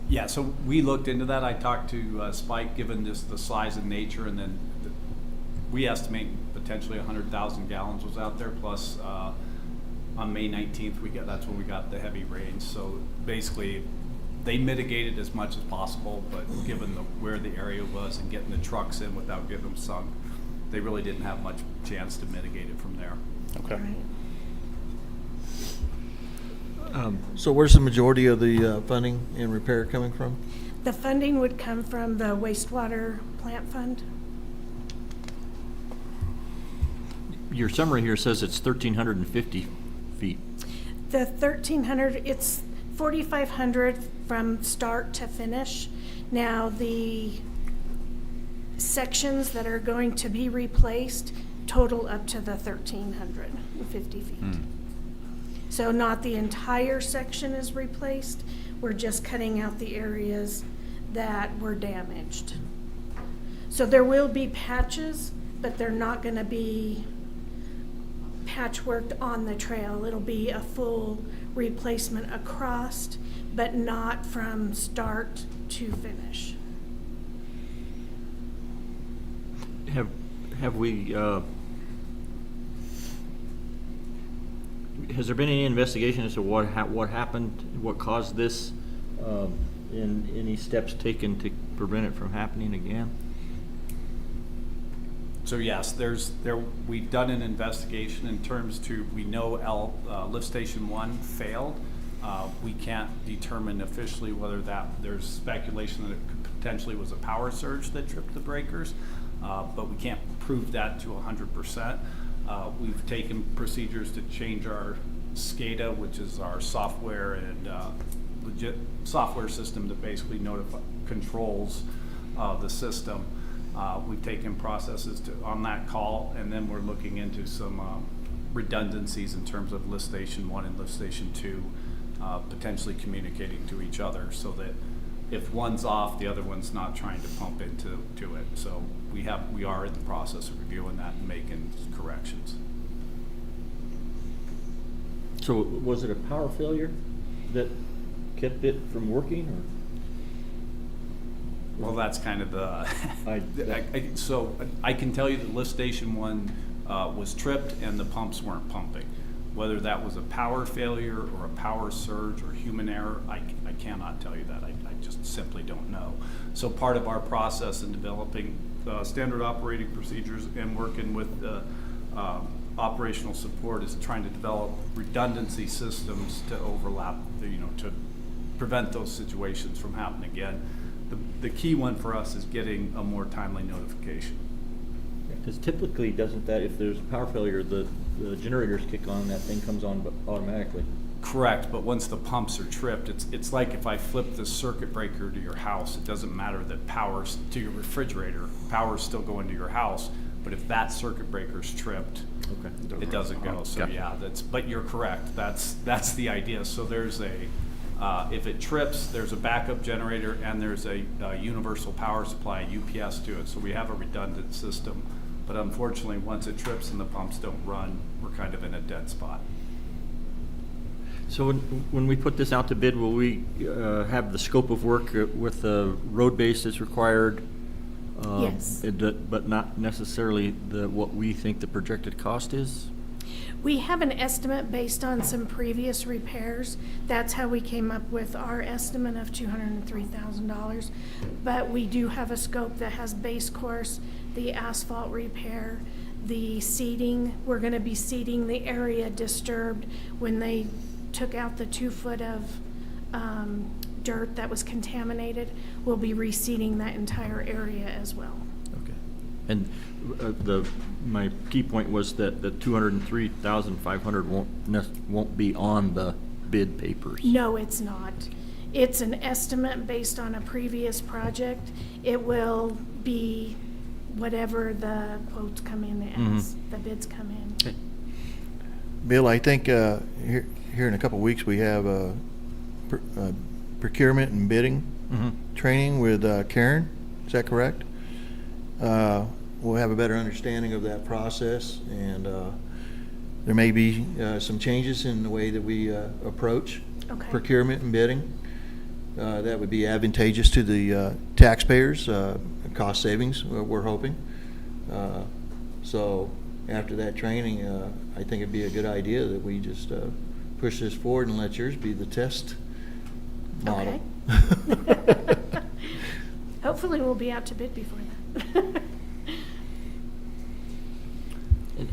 Yeah, so we looked into that. I talked to Spike, given this the size and nature, and then we estimate potentially 100,000 gallons was out there. Plus, on May 19th, that's when we got the heavy rains. So basically, they mitigated as much as possible, but given where the area was and getting the trucks in without getting them sunk, they really didn't have much chance to mitigate it from there. Okay. Right. So where's the majority of the funding and repair coming from? The funding would come from the wastewater plant fund. Your summary here says it's 1,350 feet. The 1,300, it's 4,500 from start to finish. Now, the sections that are going to be replaced total up to the 1,350 feet. So not the entire section is replaced. We're just cutting out the areas that were damaged. So there will be patches, but they're not going to be patchworked on the trail. It'll be a full replacement across, but not from start to finish. Have we, has there been any investigation as to what happened, what caused this, and any steps taken to prevent it from happening again? So yes, we've done an investigation in terms to, we know lift station 1 failed. We can't determine officially whether there's speculation that it potentially was a power surge that tripped the breakers, but we can't prove that to 100%. We've taken procedures to change our SCADA, which is our software and legit software system that basically controls the system. We've taken processes on that call, and then we're looking into some redundancies in terms of lift station 1 and lift station 2 potentially communicating to each other, so that if one's off, the other one's not trying to pump into it. So we are in the process of reviewing that and making corrections. So was it a power failure that kept it from working, or? Well, that's kind of the, so I can tell you that lift station 1 was tripped and the pumps weren't pumping. Whether that was a power failure or a power surge or human error, I cannot tell you that. I just simply don't know. So part of our process in developing standard operating procedures and working with the operational support is trying to develop redundancy systems to overlap, to prevent those situations from happening again. The key one for us is getting a more timely notification. Because typically, doesn't that, if there's a power failure, the generators kick on, that thing comes on automatically? Correct, but once the pumps are tripped, it's like if I flip the circuit breaker to your house, it doesn't matter that power's to your refrigerator, power's still going to your house. But if that circuit breaker's tripped, Okay. it doesn't go. So Gotcha. yeah, but you're correct. That's the idea. So there's if it trips, there's a backup generator and there's a universal power supply, UPS to it. So we have a redundant system. But unfortunately, once it trips and the pumps don't run, we're kind of in a dead spot. So when we put this out to bid, will we have the scope of work with the road base that's required? Yes. But not necessarily what we think the projected cost is? We have an estimate based on some previous repairs. That's how we came up with our estimate of $203,000. But we do have a scope that has base course, the asphalt repair, the seeding. We're going to be seeding the area disturbed when they took out the 2 foot of dirt that was contaminated. We'll be reseeding that entire area as well. Okay. And my key point was that the $203,500 won't be on the bid papers. No, it's not. It's an estimate based on a previous project. It will be whatever the quotes come in as, the bids come in. Okay. Bill, I think here in a couple of weeks, we have procurement and bidding training with Karen. Is that correct? We'll have a better understanding of that process, and there may be some changes in the way that we approach procurement and bidding. That would be advantageous to the taxpayers, cost savings, we're hoping. So after that training, I think it'd be a good idea that we just push this forward and let yours be the test model. Okay. Hopefully we'll be out to bid before that.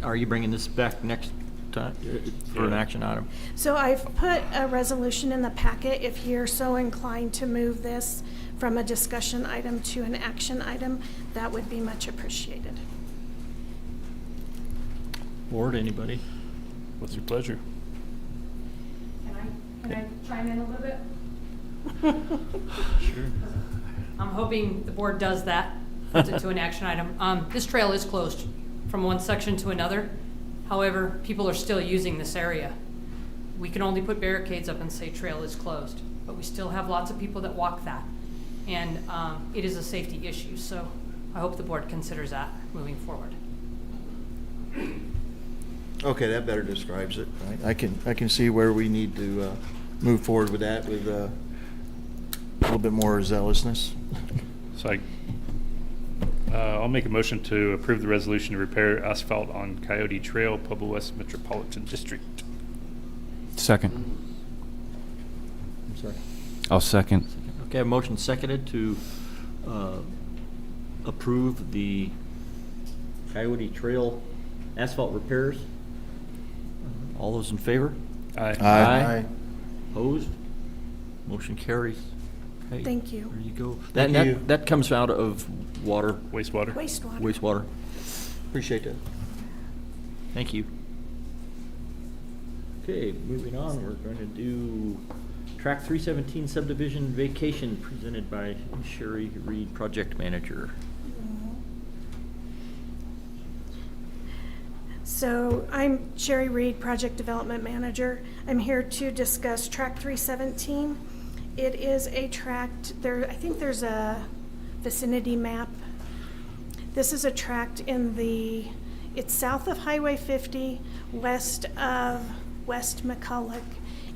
Are you bringing this back next time for an action item? So I've put a resolution in the packet. If you're so inclined to move this from a discussion item to an action item, that would be much appreciated. Board, anybody? What's your pleasure? Can I chime in a little bit? Sure. I'm hoping the board does that, puts it to an action item. This trail is closed from one section to another. However, people are still using this area. We can only put barricades up and say trail is closed, but we still have lots of people that walk that. And it is a safety issue, so I hope the board considers that moving forward. Okay, that better describes it. I can see where we need to move forward with that with a little bit more zealousness. So I'll make a motion to approve the resolution to repair asphalt on Coyote Trail, Pueblo West Metropolitan District. Second. I'm sorry. I'll second. Okay, a motion seconded to approve the Coyote Trail asphalt repairs. All those in favor? Aye. Opposed? Motion carries. Okay, Thank you. There you go. Thank you. That comes out of water, Wastewater. Wastewater. wastewater. Appreciate that. Thank you. Okay, moving on, we're going to do Track 317 subdivision vacation presented by Sherry Reed, project manager. So I'm Sherry Reed, Project Development Manager. I'm here to discuss Track 317. It is a tract, I think there's a vicinity map. This is a tract it's south of Highway 50, west of West McCulloch.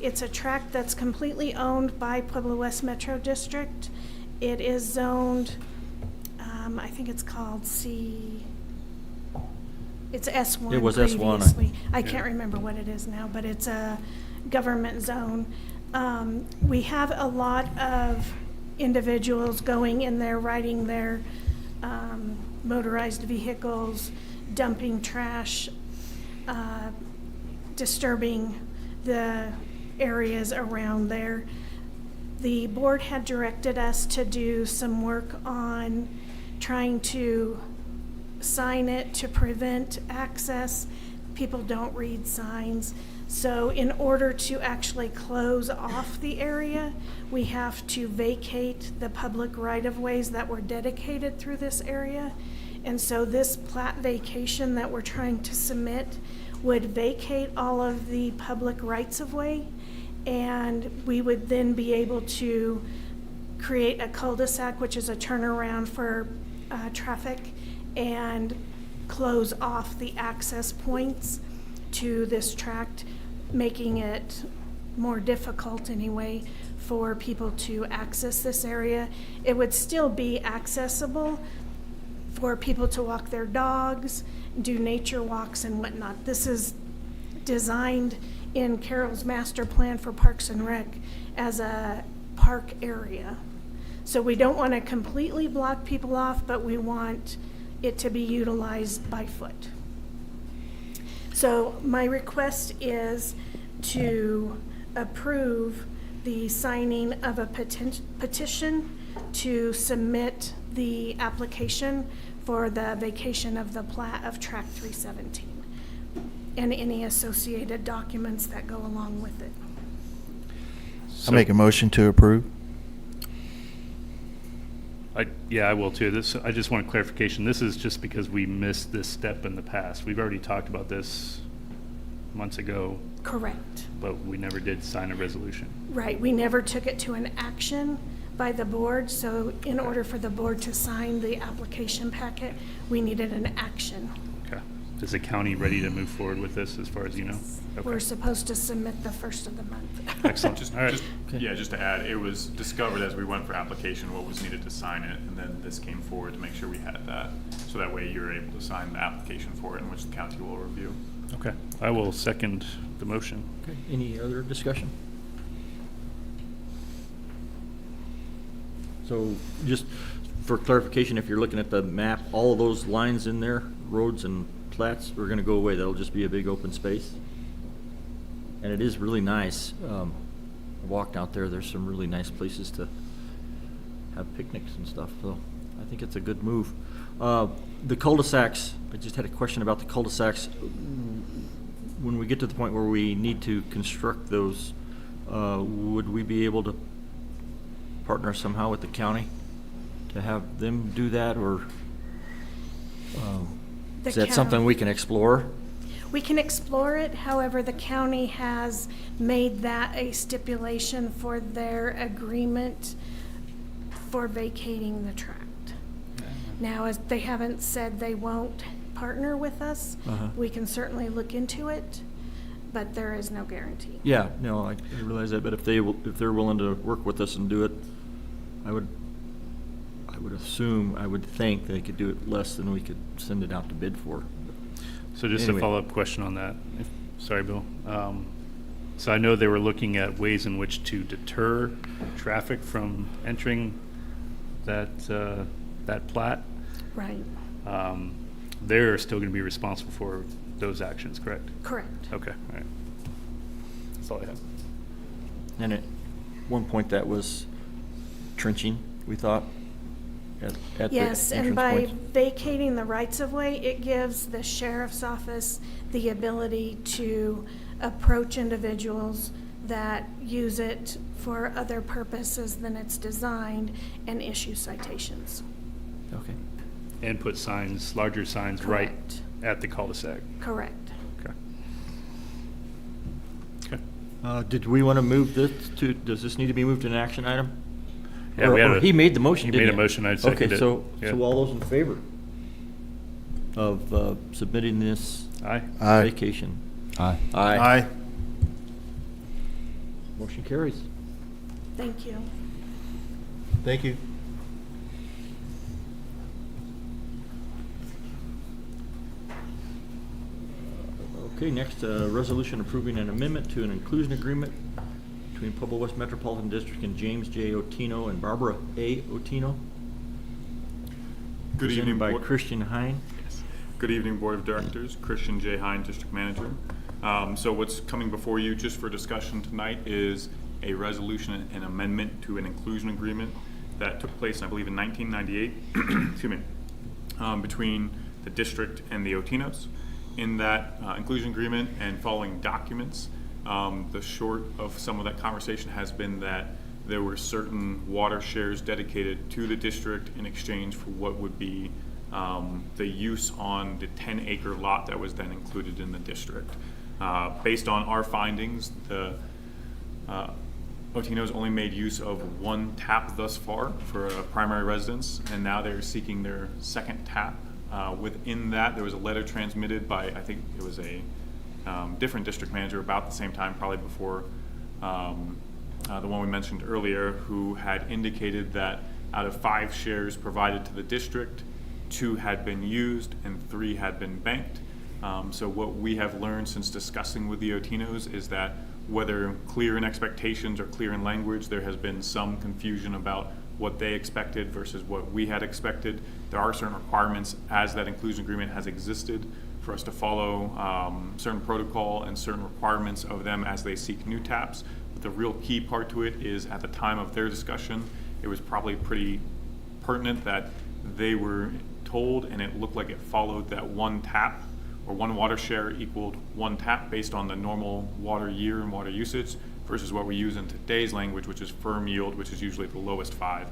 It's a tract that's completely owned by Pueblo West Metro District. It is zoned, I think it's called it's S1 It was S1, previously. I can't remember what it is now, but it's a government zone. We have a lot of individuals going in there, riding their motorized vehicles, dumping trash, disturbing the areas around there. The board had directed us to do some work on trying to sign it to prevent access. People don't read signs. So in order to actually close off the area, we have to vacate the public right-of-ways that were dedicated through this area. And so this plat vacation that we're trying to submit would vacate all of the public rights-of-way, and we would then be able to create a cul-de-sac, which is a turnaround for traffic, and close off the access points to this tract, making it more difficult anyway for people to access this area. It would still be accessible for people to walk their dogs, do nature walks and whatnot. This is designed in Carroll's master plan for Parks and Rec as a park area. So we don't want to completely block people off, but we want it to be utilized by foot. So my request is to approve the signing of a petition to submit the application for the vacation of the plat of Tract 317 and any associated documents that go along with it. I'll make a motion to approve. Yeah, I will too. I just want clarification. This is just because we missed this step in the past. We've already talked about this months ago. Correct. But we never did sign a resolution. Right, we never took it to an action by the board, so in order for the board to sign the application packet, we needed an action. Okay. Is the county ready to move forward with this as far as you know? Okay. We're supposed to submit the first of the month. Excellent. All right. Just to add, it was discovered as we went for application what was needed to sign it, and then this came forward to make sure we had that. So that way you're able to sign the application for it, in which the county will review. Okay. I will second the motion. Okay, any other discussion? So just for clarification, if you're looking at the map, all of those lines in there, roads and plats, are gonna go away. That'll just be a big open space. And it is really nice. I walked out there, there's some really nice places to have picnics and stuff, so I think it's a good move. The cul-de-sacs, I just had a question about the cul-de-sacs. When we get to the point where we need to construct those, would we be able to partner somehow with the county to have them do that, or is that something we can explore? We can explore it, however, the county has made that a stipulation for their agreement for vacating the tract. Now, as they haven't said they won't partner with us, we can certainly look into it, but there is no guarantee. Yeah, no, I realize that, but if they're willing to work with us and do it, I would assume, I would think they could do it less than we could send it out to bid for. So just a follow-up question on that. Sorry, Bill. So I know they were looking at ways in which to deter traffic from entering that plat. Right. They're still going to be responsible for those actions, correct? Correct. Okay, all right. That's all I have. And at one point that was trenching, we thought, at Yes, the and entrance by points. vacating the rights-of-way, it gives the sheriff's office the ability to approach individuals that use it for other purposes than it's designed and issue citations. Okay. And put signs, larger signs right at the cul-de-sac. Correct. Okay. Did we want to move this to, does this need to be moved to an action item? Yeah, Or he made the motion, He didn't made a motion, I'd second Okay, it. so Yeah. all those in favor of submitting this Aye. Aye. vacation? Aye. Aye. Motion carries. Thank you. Thank you. Okay, next, resolution approving an amendment to an inclusion agreement between Pueblo West Metropolitan District and James J. Otino and Barbara A. Otino. Good Presented evening, by Board. Christian Hine. Good evening, Board of Directors. Christian J. Hine, District Manager. So what's coming before you just for discussion tonight is a resolution and amendment to an inclusion agreement that took place, I believe, in 1998, excuse me, between the district and the Otinos. In that inclusion agreement and following documents, the short of some of that conversation has been that there were certain water shares dedicated to the district in exchange for what would be the use on the 10-acre lot that was then included in the district. Based on our findings, the Otinos only made use of one tap thus far for a primary residence, and now they're seeking their second tap. Within that, there was a letter transmitted by, I think it was a different district manager about the same time, probably before the one we mentioned earlier, who had indicated that out of 5 shares provided to the district, 2 had been used and 3 had been banked. So what we have learned since discussing with the Otinos is that whether clear in expectations or clear in language, there has been some confusion about what they expected versus what we had expected. There are certain requirements as that inclusion agreement has existed for us to follow certain protocol and certain requirements of them as they seek new taps. But the real key part to it is at the time of their discussion, it was probably pretty pertinent that they were told, and it looked like it followed, that one tap or one water share equaled one tap based on the normal water year and water usage versus what we use in today's language, which is firm yield, which is usually the lowest 5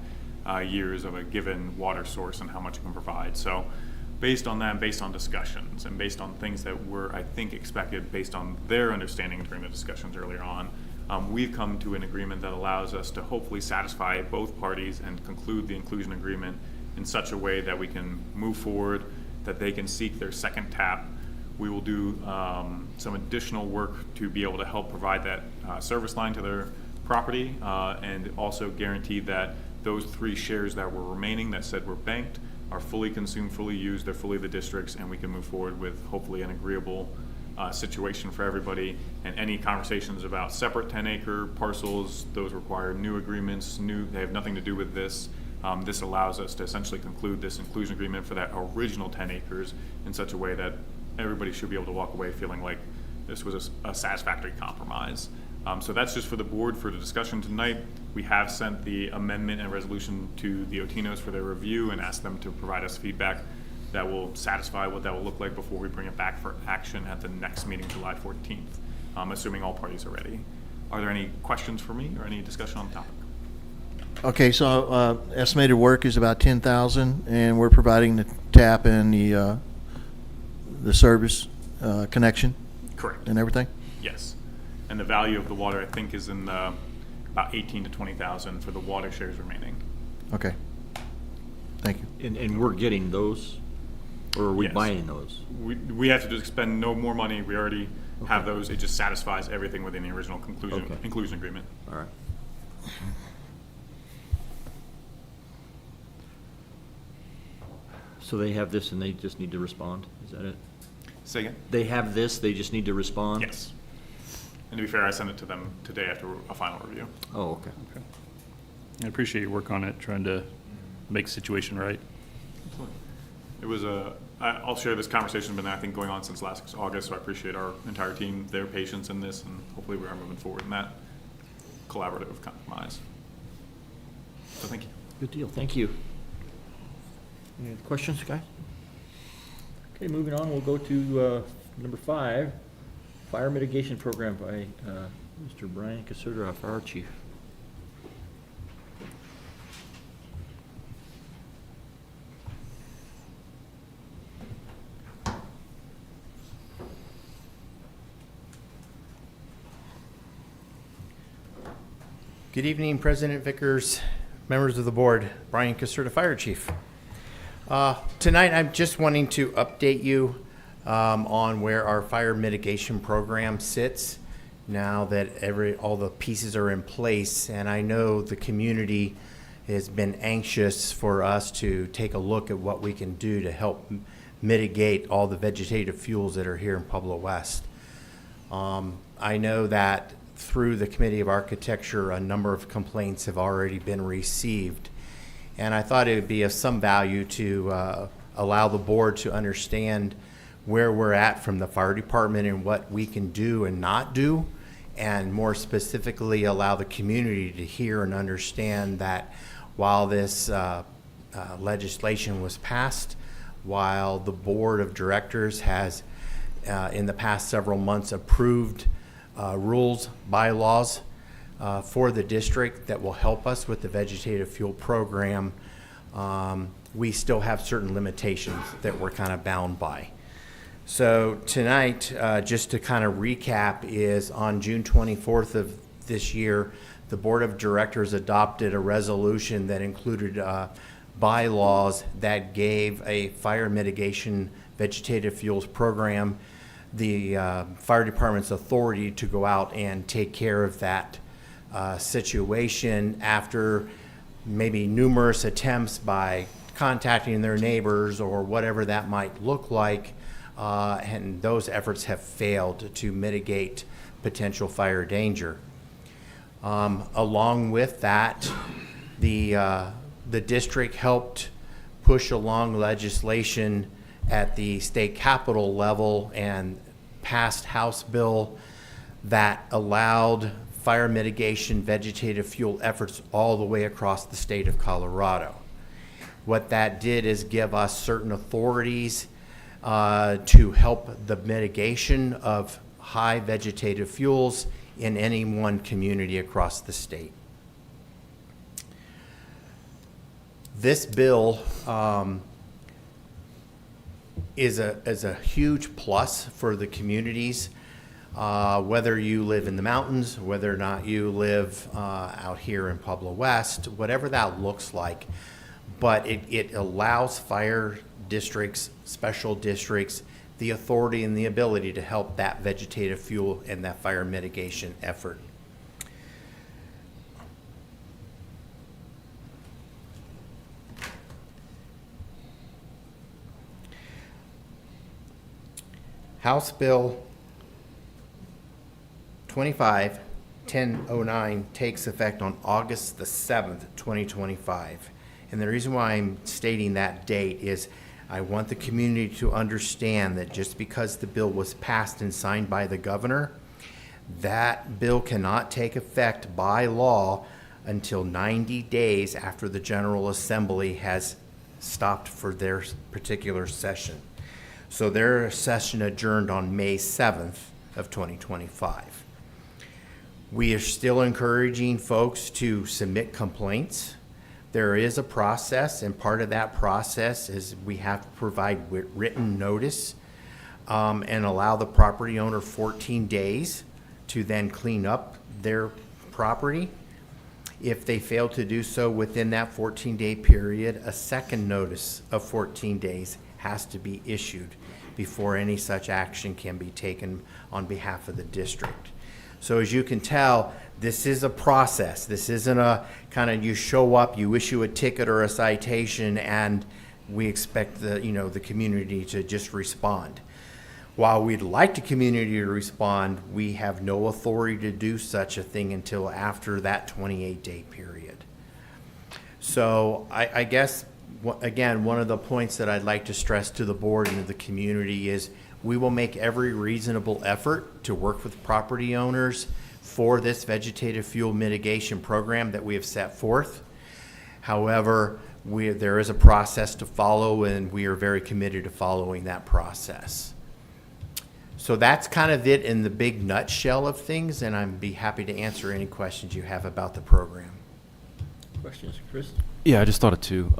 years of a given water source and how much it can provide. So based on that, based on discussions, and based on things that were, I think, expected based on their understanding during the discussions earlier on, we've come to an agreement that allows us to hopefully satisfy both parties and conclude the inclusion agreement in such a way that we can move forward, that they can seek their second tap. We will do some additional work to be able to help provide that service line to their property, and also guarantee that those 3 shares that were remaining that said were banked are fully consumed, fully used, they're fully the district's, and we can move forward with hopefully an agreeable situation for everybody. And any conversations about separate 10-acre parcels, those require new agreements, they have nothing to do with this. This allows us to essentially conclude this inclusion agreement for that original 10 acres in such a way that everybody should be able to walk away feeling like this was a satisfactory compromise. So that's just for the board for the discussion tonight. We have sent the amendment and resolution to the Otinos for their review and asked them to provide us feedback that will satisfy what that will look like before we bring it back for action at the next meeting, July 14th, assuming all parties are ready. Are there any questions for me or any discussion on the topic? Okay, so estimated work is about 10,000, and we're providing the tap and the service connection. Correct. And everything. Yes, and the value of the water I think is in the about 18 to 20,000 for the water shares remaining. Okay. Thank you. And we're getting those, or are we Yes. buying those? We have to just spend no more money. We already have those. It just satisfies everything within the original inclusion agreement. All right. So they have this and they just need to respond? Is that it? Say again? They have this, they just need to respond? Yes. And to be fair, I sent it to them today after a final review. Oh, okay. I appreciate your work on it, trying to make the situation right. It was I'll share this conversation, but I think going on since last August, so I appreciate our entire team, their patience in this, and hopefully we are moving forward in that collaborative compromise. So thank you. Good deal, thank you. Any other questions, guys? Okay, moving on, we'll go to number 5, Fire Mitigation Program by Mr. Brian Caserta, Fire Chief. Good evening, President Vickers, members of the board, Brian Caserta, Fire Chief. Tonight, I'm just wanting to update you on where our fire mitigation program sits now that all the pieces are in place. And I know the community has been anxious for us to take a look at what we can do to help mitigate all the vegetative fuels that are here in Pueblo West. I know that through the Committee of Architecture, a number of complaints have already been received. And I thought it would be of some value to allow the board to understand where we're at from the fire department and what we can do and not do, and more specifically allow the community to hear and understand that while this legislation was passed, while the board of directors has in the past several months approved rules, bylaws for the district that will help us with the vegetative fuel program. we still have certain limitations that we're kind of bound by. So tonight, just to kind of recap, is on June 24th of this year, the Board of Directors adopted a resolution that included bylaws that gave a fire mitigation vegetative fuels program the fire department's authority to go out and take care of that situation after maybe numerous attempts by contacting their neighbors or whatever that might look like, and those efforts have failed to mitigate potential fire danger. Along with that, the district helped push along legislation at the state capitol level and passed House bill that allowed fire mitigation vegetative fuel efforts all the way across the state of Colorado. What that did is give us certain authorities to help the mitigation of high vegetative fuels in any one community across the state. This bill is a huge plus for the communities, whether you live in the mountains, whether or not you live out here in Pueblo West, whatever that looks like. But it allows fire districts, special districts, the authority and the ability to help that vegetative fuel and that fire mitigation effort. House Bill 25-1009 takes effect on August the 7th, 2025. And the reason why I'm stating that date is I want the community to understand that just because the bill was passed and signed by the governor, that bill cannot take effect by law until 90 days after the General Assembly has stopped for their particular session. So their session adjourned on May 7th of 2025. We are still encouraging folks to submit complaints. There is a process, and part of that process is we have to provide written notice and allow the property owner 14 days to then clean up their property. If they fail to do so within that 14-day period, a second notice of 14 days has to be issued before any such action can be taken on behalf of the district. So as you can tell, this is a process. This isn't a kind of you show up, you issue a ticket or a citation, and we expect the community to just respond. While we'd like the community to respond, we have no authority to do such a thing until after that 28-day period. So I guess, again, one of the points that I'd like to stress to the board and to the community is we will make every reasonable effort to work with property owners for this vegetative fuel mitigation program that we have set forth. However, there is a process to follow, and we are very committed to following that process. So that's kind of it in the big nutshell of things, and I'd be happy to answer any questions you have about the program. Questions, Chris? Yeah, I just thought of two.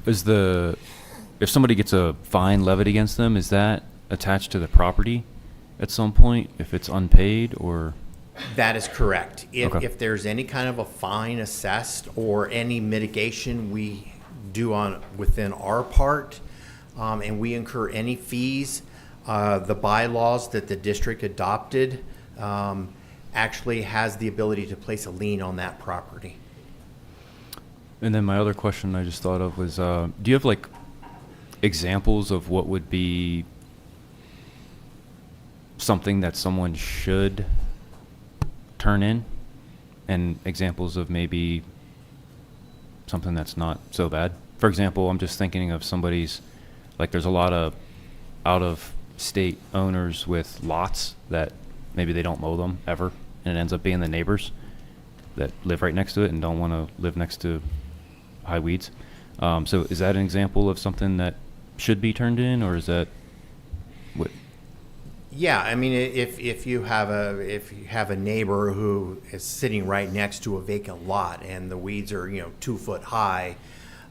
If somebody gets a fine levied against them, is that attached to the property at some point if it's unpaid, or? That is correct. Okay. If there's any kind of a fine assessed or any mitigation we do within our part, and we incur any fees, the bylaws that the district adopted actually has the ability to place a lien on that property. And then my other question I just thought of was, do you have like examples of what would be something that someone should turn in, and examples of maybe something that's not so bad? For example, I'm just thinking of somebody's, like there's a lot of out-of-state owners with lots that maybe they don't mow them ever, and it ends up being the neighbors that live right next to it and don't want to live next to high weeds. So is that an example of something that should be turned in, or is that what? Yeah, I mean, if you have a neighbor who is sitting right next to a vacant lot and the weeds are 2 foot high,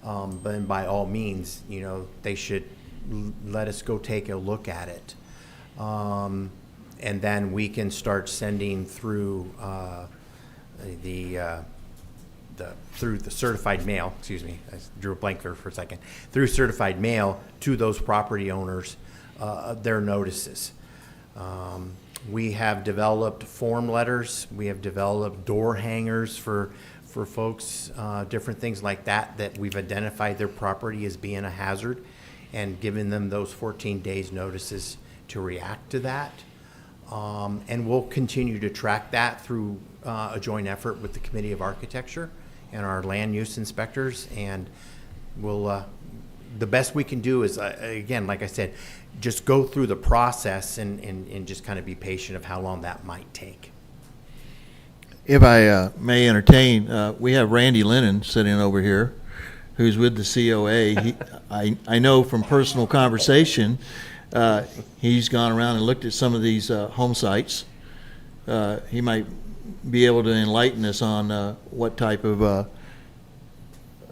then by all means, they should let us go take a look at it. And then we can start sending through through the certified mail, excuse me, I drew a blank there for a second, through certified mail to those property owners, their notices. We have developed form letters. We have developed door hangers for folks, different things like that we've identified their property as being a hazard and given them those 14 days notices to react to that. And we'll continue to track that through a joint effort with the Committee of Architecture and our land use inspectors. And we'll, the best we can do is, again, like I said, just go through the process and just kind of be patient of how long that might take. If I may entertain, we have Randy Lennon sitting over here, who's with the COA. I know from personal conversation, he's gone around and looked at some of these home sites. He might be able to enlighten us on what type of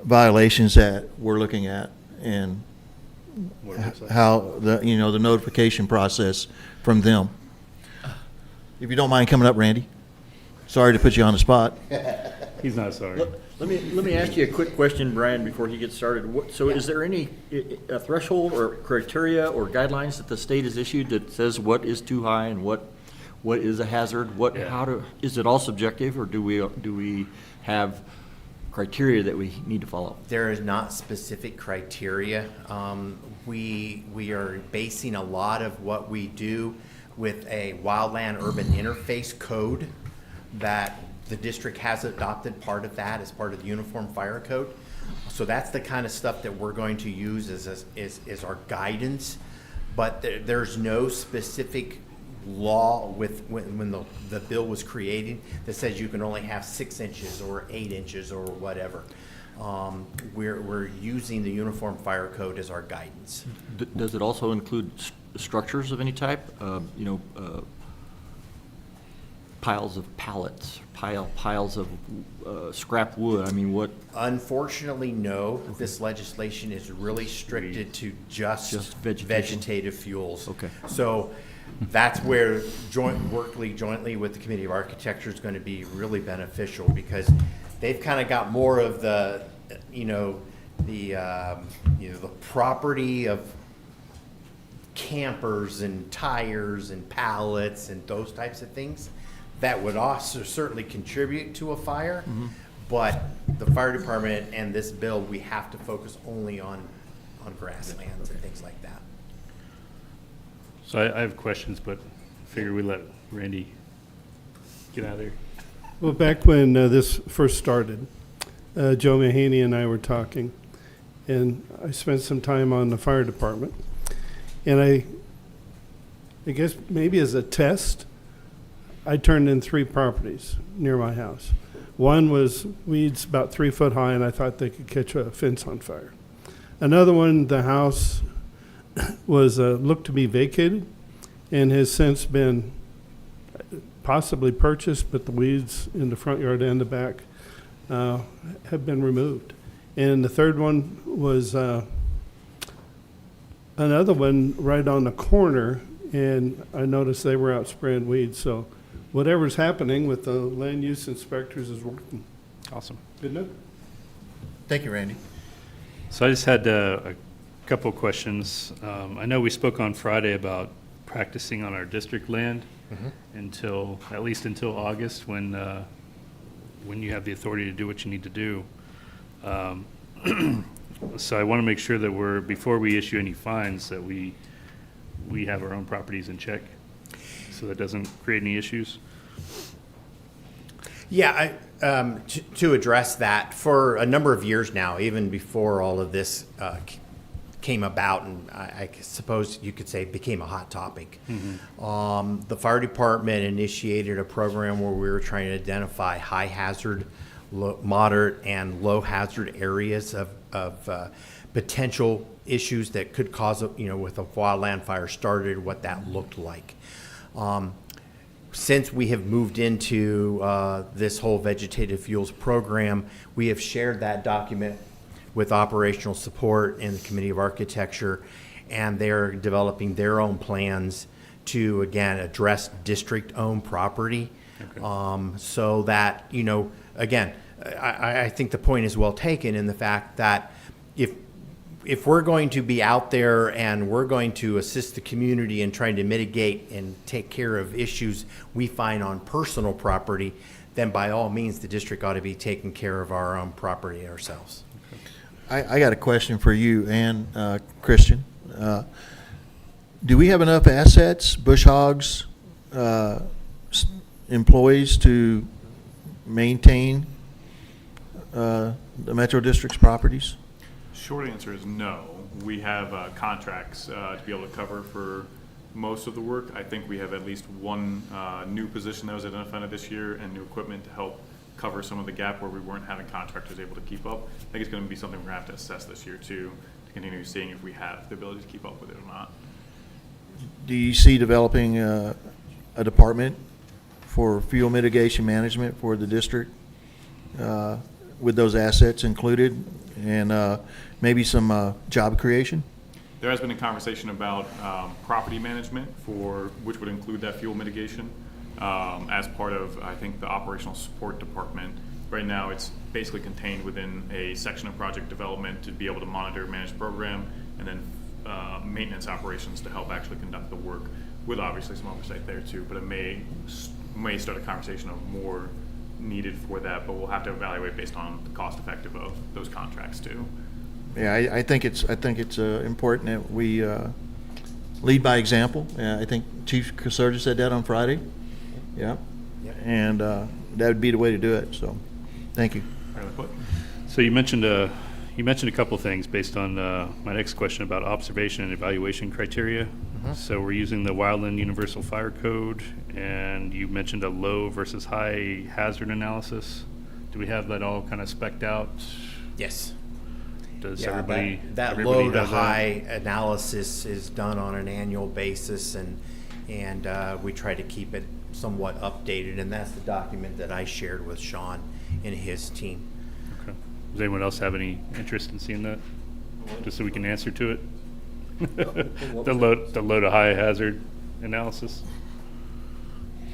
violations that we're looking at and how the the notification process from them. If you don't mind coming up, Randy. Sorry to put you on the spot. He's not sorry. Let me ask you a quick question, Brian, before he gets started. So is there any a threshold or criteria or guidelines that the state has issued that says what is too high and what is a hazard? Is it all subjective, or do we have criteria that we need to follow? There is not specific criteria. We are basing a lot of what we do with a wildland urban interface code that the district has adopted part of that as part of the Uniform Fire Code. So that's the kind of stuff that we're going to use as our guidance. But there's no specific law when the bill was created that says you can only have 6 inches or 8 inches or whatever. We're using the Uniform Fire Code as our guidance. Does it also include structures of any type? Piles of pallets, piles of scrap wood. I mean, what? Unfortunately, no. Okay. This legislation is really restricted to just vegetative fuels. Okay. So that's where jointly with the Committee of Architecture is going to be really beneficial, because they've kind of got more of the property of campers and tires and pallets and those types of things that would also certainly contribute to a fire. Mm-hmm. But the fire department and this bill, we have to focus only on grasslands and things like that. So I have questions, but I figure we let Randy get out of there. Well, back when this first started, Joe Mahaney and I were talking, and I spent some time on the fire department. And I guess maybe as a test, I turned in 3 properties near my house. One was weeds about 3 foot high, and I thought they could catch a fence on fire. Another one, the house was looked to be vacated and has since been possibly purchased, but the weeds in the front yard and the back have been removed. And the third one was another one right on the corner, and I noticed they were out spraying weeds. So whatever's happening with the land use inspectors is working. Awesome. Good enough. Thank you, Randy. So I just had a couple of questions. I know we spoke on Friday about practicing on our district land at least until August, when you have the authority to do what you need to do. So I want to make sure that before we issue any fines, that we have our own properties in check, so that doesn't create any issues. Yeah, to address that, for a number of years now, even before all of this came about, and I suppose you could say became a hot topic, the fire department initiated a program where we were trying to identify high hazard, moderate, and low hazard areas of potential issues that could cause, with a wildland fire started, what that looked like. Since we have moved into this whole vegetative fuels program, we have shared that document with operational support in the Committee of Architecture, and they're developing their own plans to, again, address district-owned property. So that, you know, again, I think the point is well taken in the fact that if we're going to be out there and we're going to assist the community in trying to mitigate and take care of issues we find on personal property, then by all means, the district ought to be taking care of our own property ourselves. I got a question for you and Christian. Do we have enough assets, bush hogs, employees to maintain the Metro District's properties? Short answer is no. We have contracts to be able to cover for most of the work. I think we have at least one new position that was identified this year and new equipment to help cover some of the gap where we weren't having contractors able to keep up. I think it's going to be something we're going to have to assess this year too, to continue seeing if we have the ability to keep up with it or not. Do you see developing a department for fuel mitigation management for the district with those assets included, and maybe some job creation? There has been a conversation about property management which would include that fuel mitigation as part of, I think, the operational support department. Right now, it's basically contained within a section of project development to be able to monitor, manage program, and then maintenance operations to help actually conduct the work, with obviously some oversight there too. But it may start a conversation of more needed for that, but we'll have to evaluate based on the cost effective of those contracts too. Yeah, I think it's important that we lead by example. I think Chief Caserta said that on Friday. Yeah, and that would be the way to do it. So, thank you. So you mentioned a couple things based on my next question about observation and evaluation criteria. So we're using the Wildland Universal Fire Code, and you mentioned a low versus high hazard analysis. Do we have that all kind of spec'd out? Yes. Does Yeah, everybody that low to high analysis is done on an annual basis, and we try to keep it somewhat updated, and that's the document that I shared with Sean and his team. Okay. Does anyone else have any interest in seeing that? Just so we can answer to it? The low to high hazard analysis?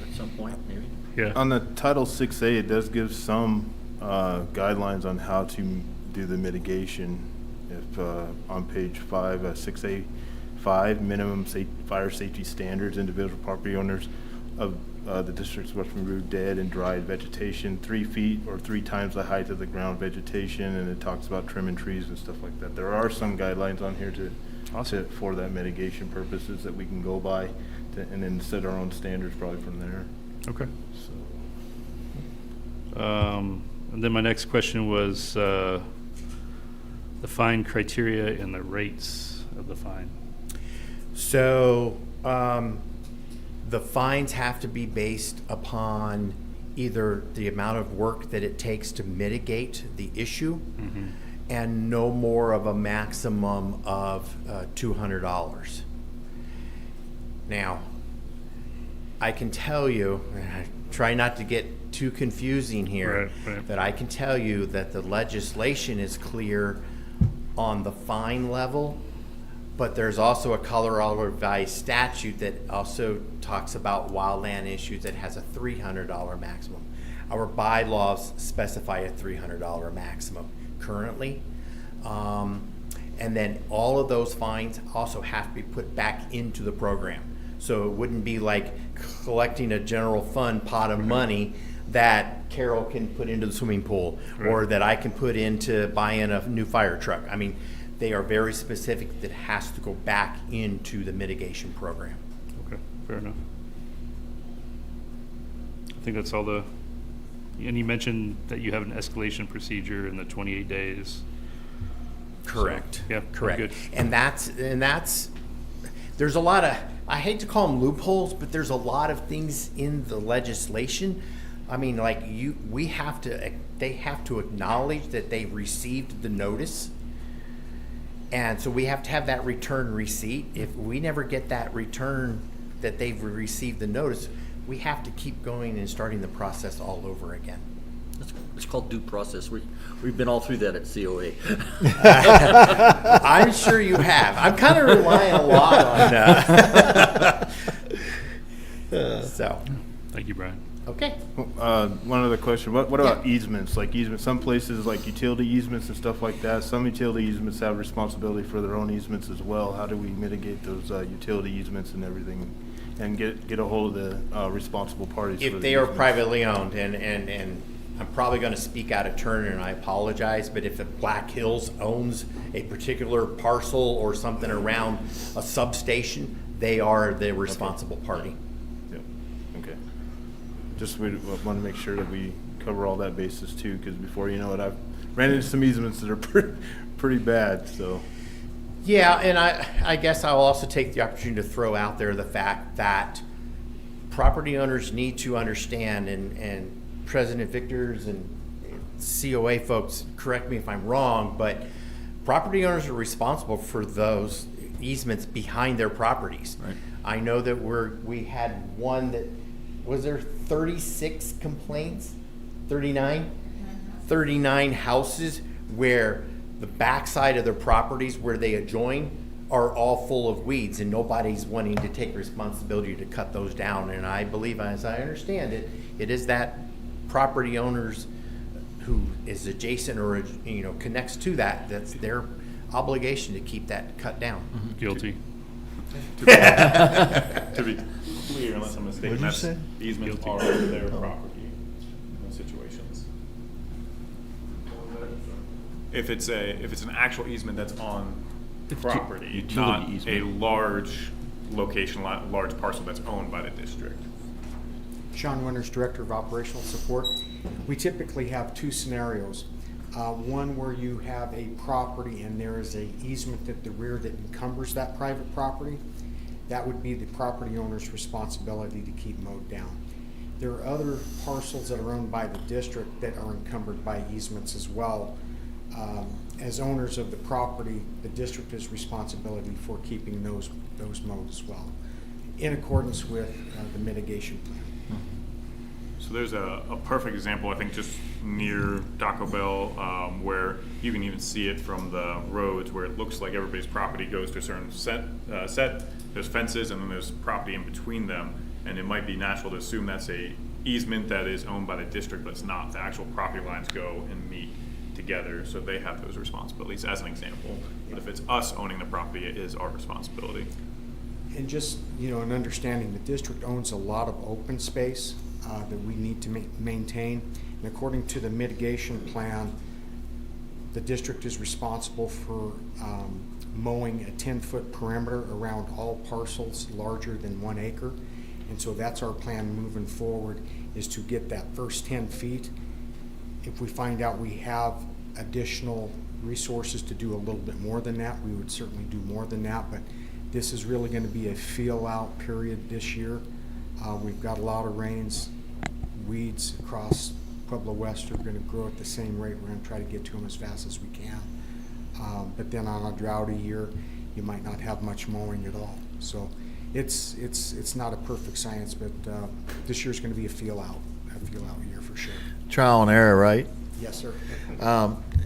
At some point, maybe. Yeah. On the Title 6A, it does give some guidelines on how to do the mitigation. If on page 5, 6A5, minimum fire safety standards, individual property owners of the districts must remove dead and dried vegetation 3 feet or 3 times the height of the ground vegetation, and it talks about trimming trees and stuff like that. There are some guidelines on here for that mitigation purposes that we can go by, and then set our own standards probably from there. Okay. And then my next question was the fine criteria and the rates of the fine. So the fines have to be based upon either the amount of work that it takes to mitigate the issue, and no more of a maximum of $200. Now, I can tell you, and I try not to get too confusing here, that I can tell you that the legislation is clear on the fine level, but there's also a Colorado revised statute that also talks about wildland issues that has a $300 maximum. Our bylaws specify a $300 maximum currently. And then all of those fines also have to be put back into the program. So it wouldn't be like collecting a general fund pot of money that Carol can put into the swimming pool, or that I can put into buying a new fire truck. I mean, they are very specific that has to go back into the mitigation program. Okay, fair enough. I think that's all and you mentioned that you have an escalation procedure in the 28 days. Correct. So, yeah, correct. Good. And that's there's a lot of, I hate to call them loopholes, but there's a lot of things in the legislation. I mean, like they have to acknowledge that they received the notice. And so we have to have that return receipt. If we never get that return that they've received the notice, we have to keep going and starting the process all over again. It's called due process. We've been all through that at COA. I'm sure you have. I'm kind of relying a lot on that. So, Thank you, Brian. okay. One other question. What about easements? Like easements, some places like utility easements and stuff like that. Some utility easements have responsibility for their own easements as well. How do we mitigate those utility easements and everything, and get a hold of the responsible parties? for If the they are easements? privately owned, and I'm probably going to speak out of turn, and I apologize, but if Black Hills owns a particular parcel or something around a substation, they are the responsible party. Yeah. Okay. Just we want to make sure that we cover all that basis too, because before you know it, I've ran into some easements that are pretty bad. So. Yeah, and I guess I'll also take the opportunity to throw out there the fact that property owners need to understand, and President Vickers and COA folks, correct me if I'm wrong, but property owners are responsible for those easements behind their properties. Right. I know that we had one that, was there 36 complaints? 39? 39 houses where the backside of their properties where they adjoin are all full of weeds, and nobody's wanting to take responsibility to cut those down. And I believe, as I understand it, it is that property owners who is adjacent or connects to that's their obligation to keep that cut down. Guilty. To be clear, unless I'm mistaken, What'd you that's say? easements are their property in those situations. If it's an actual easement that's on property, utility not easement. a large location, large parcel that's owned by the district. Sean Winters, Director of Operational Support. We typically have two scenarios. One where you have a property and there is a easement at the rear that encumbers that private property. That would be the property owner's responsibility to keep mowed down. There are other parcels that are owned by the district that are encumbered by easements as well. As owners of the property, the district has responsibility for keeping those mowed as well, in accordance with the mitigation plan. So there's a perfect example, I think, just near Taco Bell, where you can even see it from the roads, where it looks like everybody's property goes to a certain set. There's fences, and then there's property in between them, and it might be natural to assume that's a easement that is owned by the district, but it's not. The actual property lines go and meet together, so they have those responsibilities, as an example. But if it's us owning the property, it is our responsibility. And just, an understanding, the district owns a lot of open space that we need to maintain. And according to the mitigation plan, the district is responsible for mowing a 10-foot perimeter around all parcels larger than 1 acre. And so that's our plan moving forward, is to get that first 10 feet. If we find out we have additional resources to do a little bit more than that, we would certainly do more than that. But this is really going to be a feel-out period this year. We've got a lot of rains. Weeds across Pueblo West are going to grow at the same rate. We're going to try to get to them as fast as we can. But then on a droughty year, you might not have much mowing at all. So it's not a perfect science, but this year's going to be a feel-out year for sure. Trial and error, right? Yes, sir.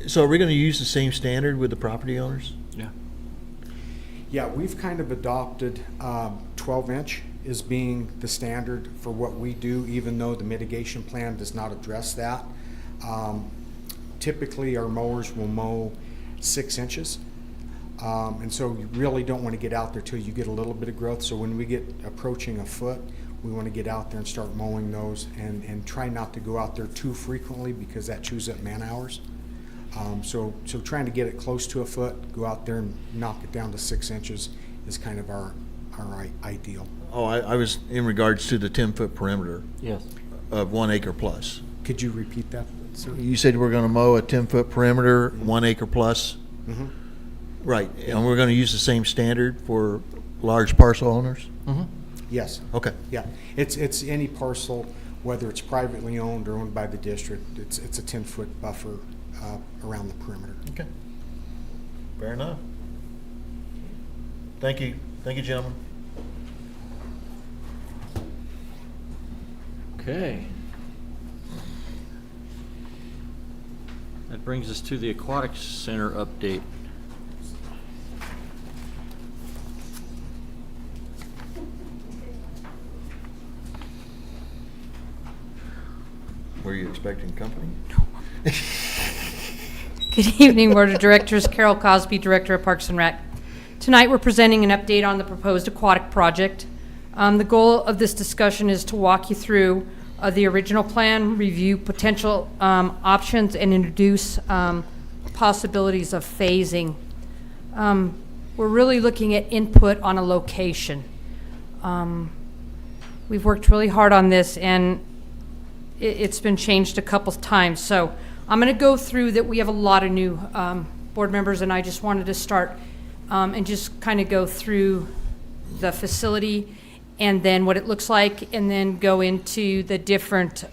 So are we going to use the same standard with the property owners? Yeah. Yeah, we've kind of adopted 12-inch as being the standard for what we do, even though the mitigation plan does not address that. Typically, our mowers will mow 6 inches. And so you really don't want to get out there till you get a little bit of growth. So when we get approaching a foot, we want to get out there and start mowing those, and try not to go out there too frequently, because that chews up man hours. So trying to get it close to a foot, go out there and knock it down to 6 inches is kind of our ideal. Oh, I was in regards to the 10-foot perimeter Yes. of 1 acre plus. Could you repeat that, sir? You said we're going to mow a 10-foot perimeter, 1 acre plus? Mm-hmm. Right, and we're going to use the same standard for large parcel owners? Mm-hmm. Yes. Okay. Yeah, it's any parcel, whether it's privately owned or owned by the district, it's a 10-foot buffer around the perimeter. Okay. Fair enough. Thank you, gentlemen. Okay. That brings us to the Aquatic Center update. Were you expecting company? Good evening, Board of Directors. Carol Cosby, Director of Parks and Rec. Tonight, we're presenting an update on the proposed aquatic project. The goal of this discussion is to walk you through the original plan, review potential options, and introduce possibilities of phasing. We're really looking at input on a location. We've worked really hard on this, and it's been changed a couple times. So I'm going to go through that. We have a lot of new board members, and I just wanted to start and just kind of go through the facility and then what it looks like, and then go into the different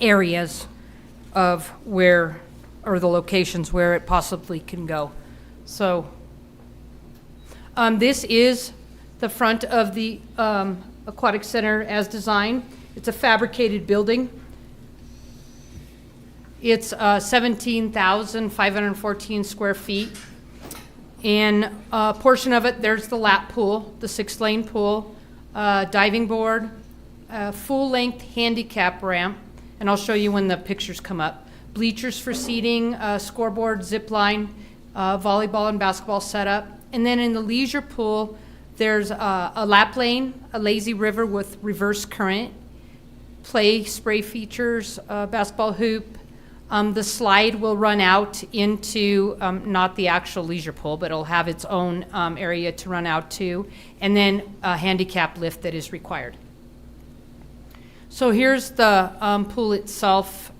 areas of where, or the locations where it possibly can go. So this is the front of the Aquatic Center as designed. It's a fabricated building. It's 17,514 square feet. And a portion of it, there's the lap pool, the 6-lane pool, diving board, full-length handicap ramp, and I'll show you when the pictures come up. Bleachers for seating, scoreboard, zip line, volleyball and basketball setup. And then in the leisure pool, there's a lap lane, a lazy river with reverse current, play spray features, basketball hoop. The slide will run out into not the actual leisure pool, but it'll have its own area to run out to, and then a handicap lift that is required. So here's the pool itself,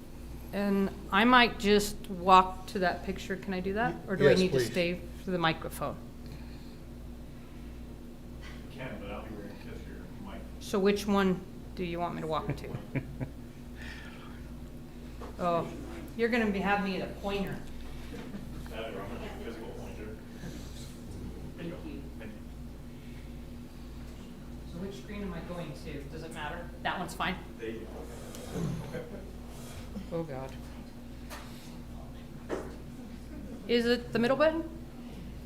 and I might just walk to that picture. Can I do that? Or do Yes, I need please. to stay for the microphone? You can, but I'll be wearing kiss your mic. So which one do you want me to walk to? Oh, you're going to have me at a pointer. Physical pointer. Thank you. So which screen am I going to? Does it matter? That one's fine? There you go. Oh, God. Is it the middle button?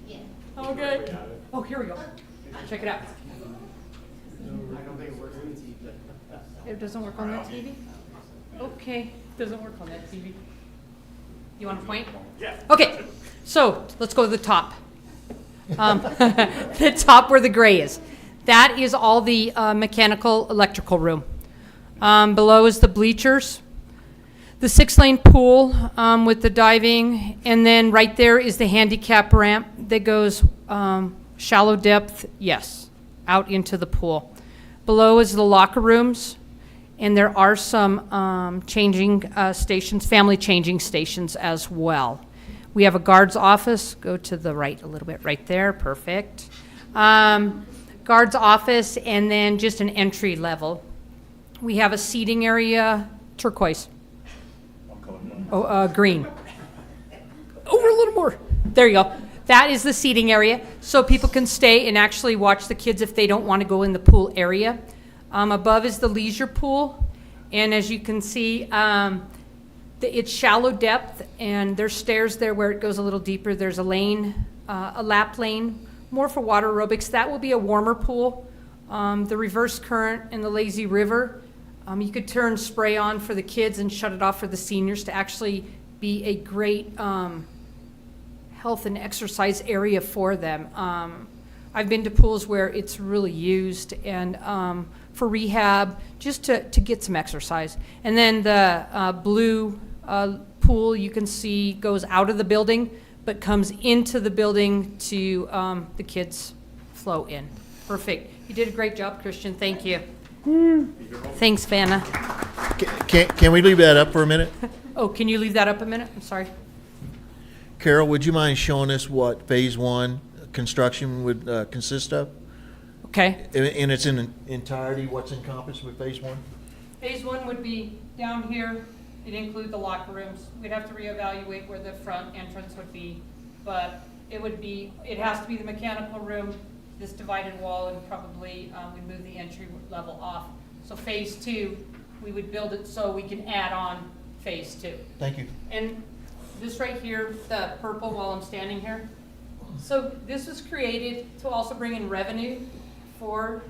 Yeah. Okay. Oh, here we go. Check it out. It doesn't work on that TV? Okay, doesn't work on that TV. You want to point? Yeah. Okay, so let's go to the top. The top where the gray is. That is all the mechanical, electrical room. Below is the bleachers, the 6-lane pool with the diving, and then right there is the handicap ramp that goes shallow depth, yes, out into the pool. Below is the locker rooms, and there are some changing stations, family changing stations as well. We have a guard's office. Go to the right a little bit, right there, perfect. Guard's office, and then just an entry level. We have a seating area, turquoise. Oh, green. Over a little more. There you go. That is the seating area, so people can stay and actually watch the kids if they don't want to go in the pool area. Above is the leisure pool, and as you can see, it's shallow depth, and there's stairs there where it goes a little deeper. There's a lane, a lap lane, more for water aerobics. That will be a warmer pool. The reverse current and the lazy river, you could turn spray on for the kids and shut it off for the seniors to actually be a great health and exercise area for them. I've been to pools where it's really used, and for rehab, just to get some exercise. And then the blue pool, you can see, goes out of the building, but comes into the building to the kids flow in. Perfect. You did a great job, Christian. Thank you. Thanks, Vanna. Can we leave that up for a minute? Oh, can you leave that up a minute? I'm sorry. Carol, would you mind showing us what phase 1 construction would consist of? Okay. In its entirety, what's encompassed with phase 1? Phase 1 would be down here. It'd include the locker rooms. We'd have to reevaluate where the front entrance would be, but it has to be the mechanical room, this divided wall, and probably we'd move the entry level off. So phase 2, we would build it so we can add on phase 2. Thank you. And this right here, the purple while I'm standing here. So this was created to also bring in revenue for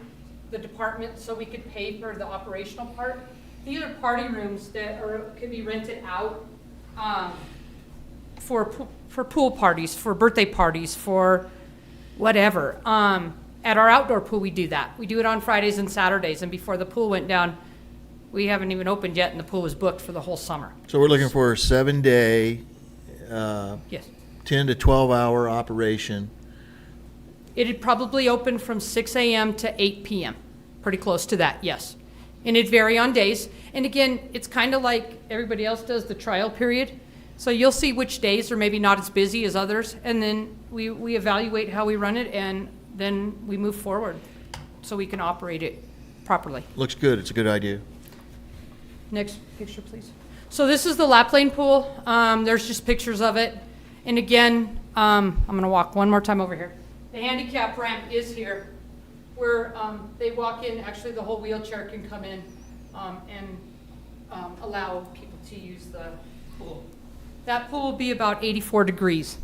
the department so we could pay for the operational part. These are party rooms that could be rented out for pool parties, for birthday parties, for whatever. At our outdoor pool, we do that. We do it on Fridays and Saturdays, and before the pool went down, we haven't even opened yet, and the pool was booked for the whole summer. So we're looking for a 7-day, Yes. 10 to 12-hour operation. It'd probably open from 6 a.m. to 8 p.m., pretty close to that, yes. And it'd vary on days. And again, it's kind of like everybody else does the trial period. So you'll see which days are maybe not as busy as others, and then we evaluate how we run it, and then we move forward so we can operate it properly. Looks good. It's a good idea. Next picture, please. So this is the lap lane pool. There's just pictures of it. And again, I'm going to walk one more time over here. The handicap ramp is here where they walk in. Actually, the whole wheelchair can come in and allow people to use the pool. That pool will be about 84 degrees.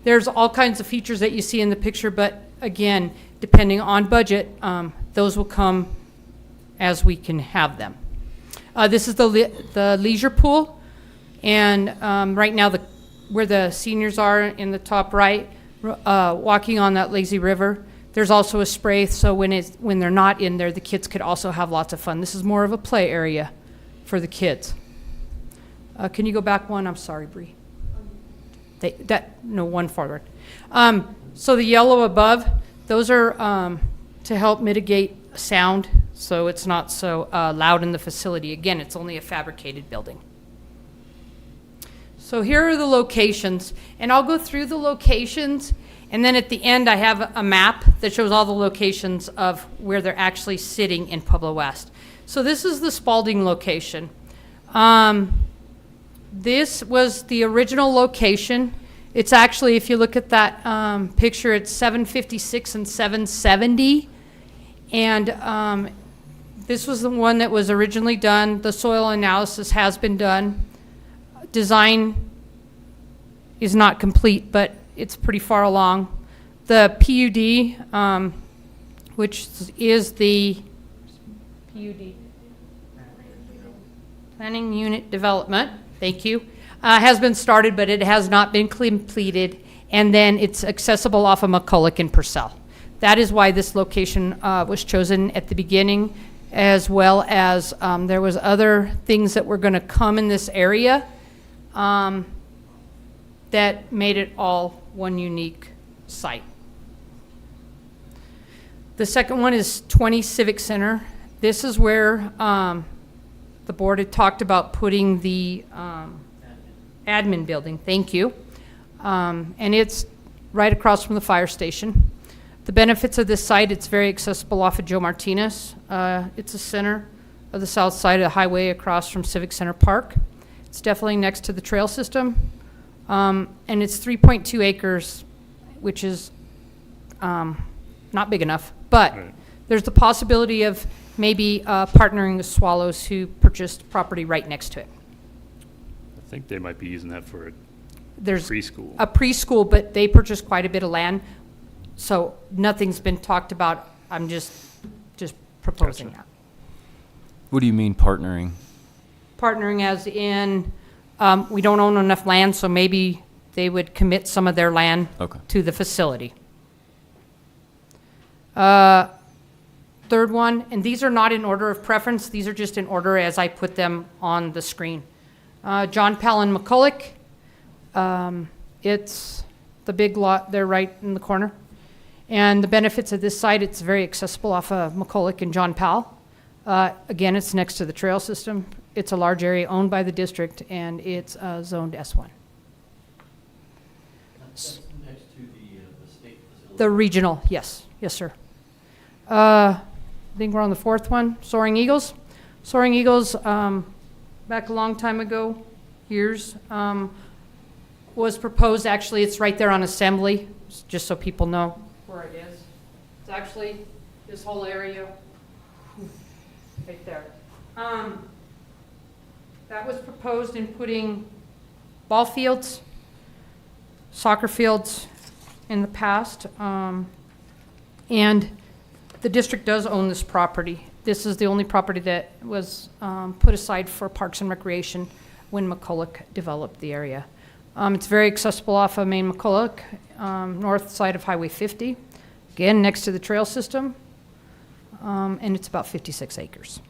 There's all kinds of features that you see in the picture, but again, depending on budget, those will come as we can have them. This is the leisure pool, and right now where the seniors are in the top right, walking on that lazy river. There's also a spray, so when they're not in there, the kids could also have lots of fun. This is more of a play area for the kids. Can you go back one? I'm sorry, Bree. No, one forward. So the yellow above, those are to help mitigate sound, so it's not so loud in the facility. Again, it's only a fabricated building. So here are the locations, and I'll go through the locations, and then at the end I have a map that shows all the locations of where they're actually sitting in Pueblo West. So this is the Spalding location. This was the original location. It's actually, if you look at that picture, it's 756 and 770. And this was the one that was originally done. The soil analysis has been done. Design is not complete, but it's pretty far along. The PUD, which is the PUD, Planning Unit Development, thank you, has been started, but it has not been completed. And then it's accessible off of McCulloch and Purcell. That is why this location was chosen at the beginning, as well as there was other things that were going to come in this area that made it all one unique site. The second one is 20 Civic Center. This is where the board had talked about putting the admin building. Thank you. And it's right across from the fire station. The benefits of this site, it's very accessible off of Joe Martinez. It's the center of the south side of the highway across from Civic Center Park. It's definitely next to the trail system. And it's 3.2 acres, which is not big enough. But there's the possibility of maybe partnering with Swallows, who purchased property right next to it. I think they might be using that for There's preschool. a preschool, but they purchased quite a bit of land. So nothing's been talked about. I'm just proposing that. What do you mean partnering? Partnering as in, we don't own enough land, so maybe they would commit some of their land to the facility. Third one, and these are not in order of preference, these are just in order as I put them on the screen. John Powell and McCulloch. It's the big lot there right in the corner. And the benefits of this site, it's very accessible off of McCulloch and John Powell. Again, it's next to the trail system. It's a large area owned by the district, and it's zoned S1. That's next to the state facility. The regional, yes. Yes, sir. I think we're on the fourth one, Soaring Eagles. Soaring Eagles, back a long time ago, years, was proposed. Actually, it's right there on Assembly, just so people know where it is. It's actually this whole area right there. That was proposed in putting ball fields soccer fields in the past. And the district does own this property. This is the only property that was put aside for Parks and Recreation when McCulloch developed the area. It's very accessible off of Main McCulloch, north side of Highway 50, again, next to the trail system, and it's about 56 acres.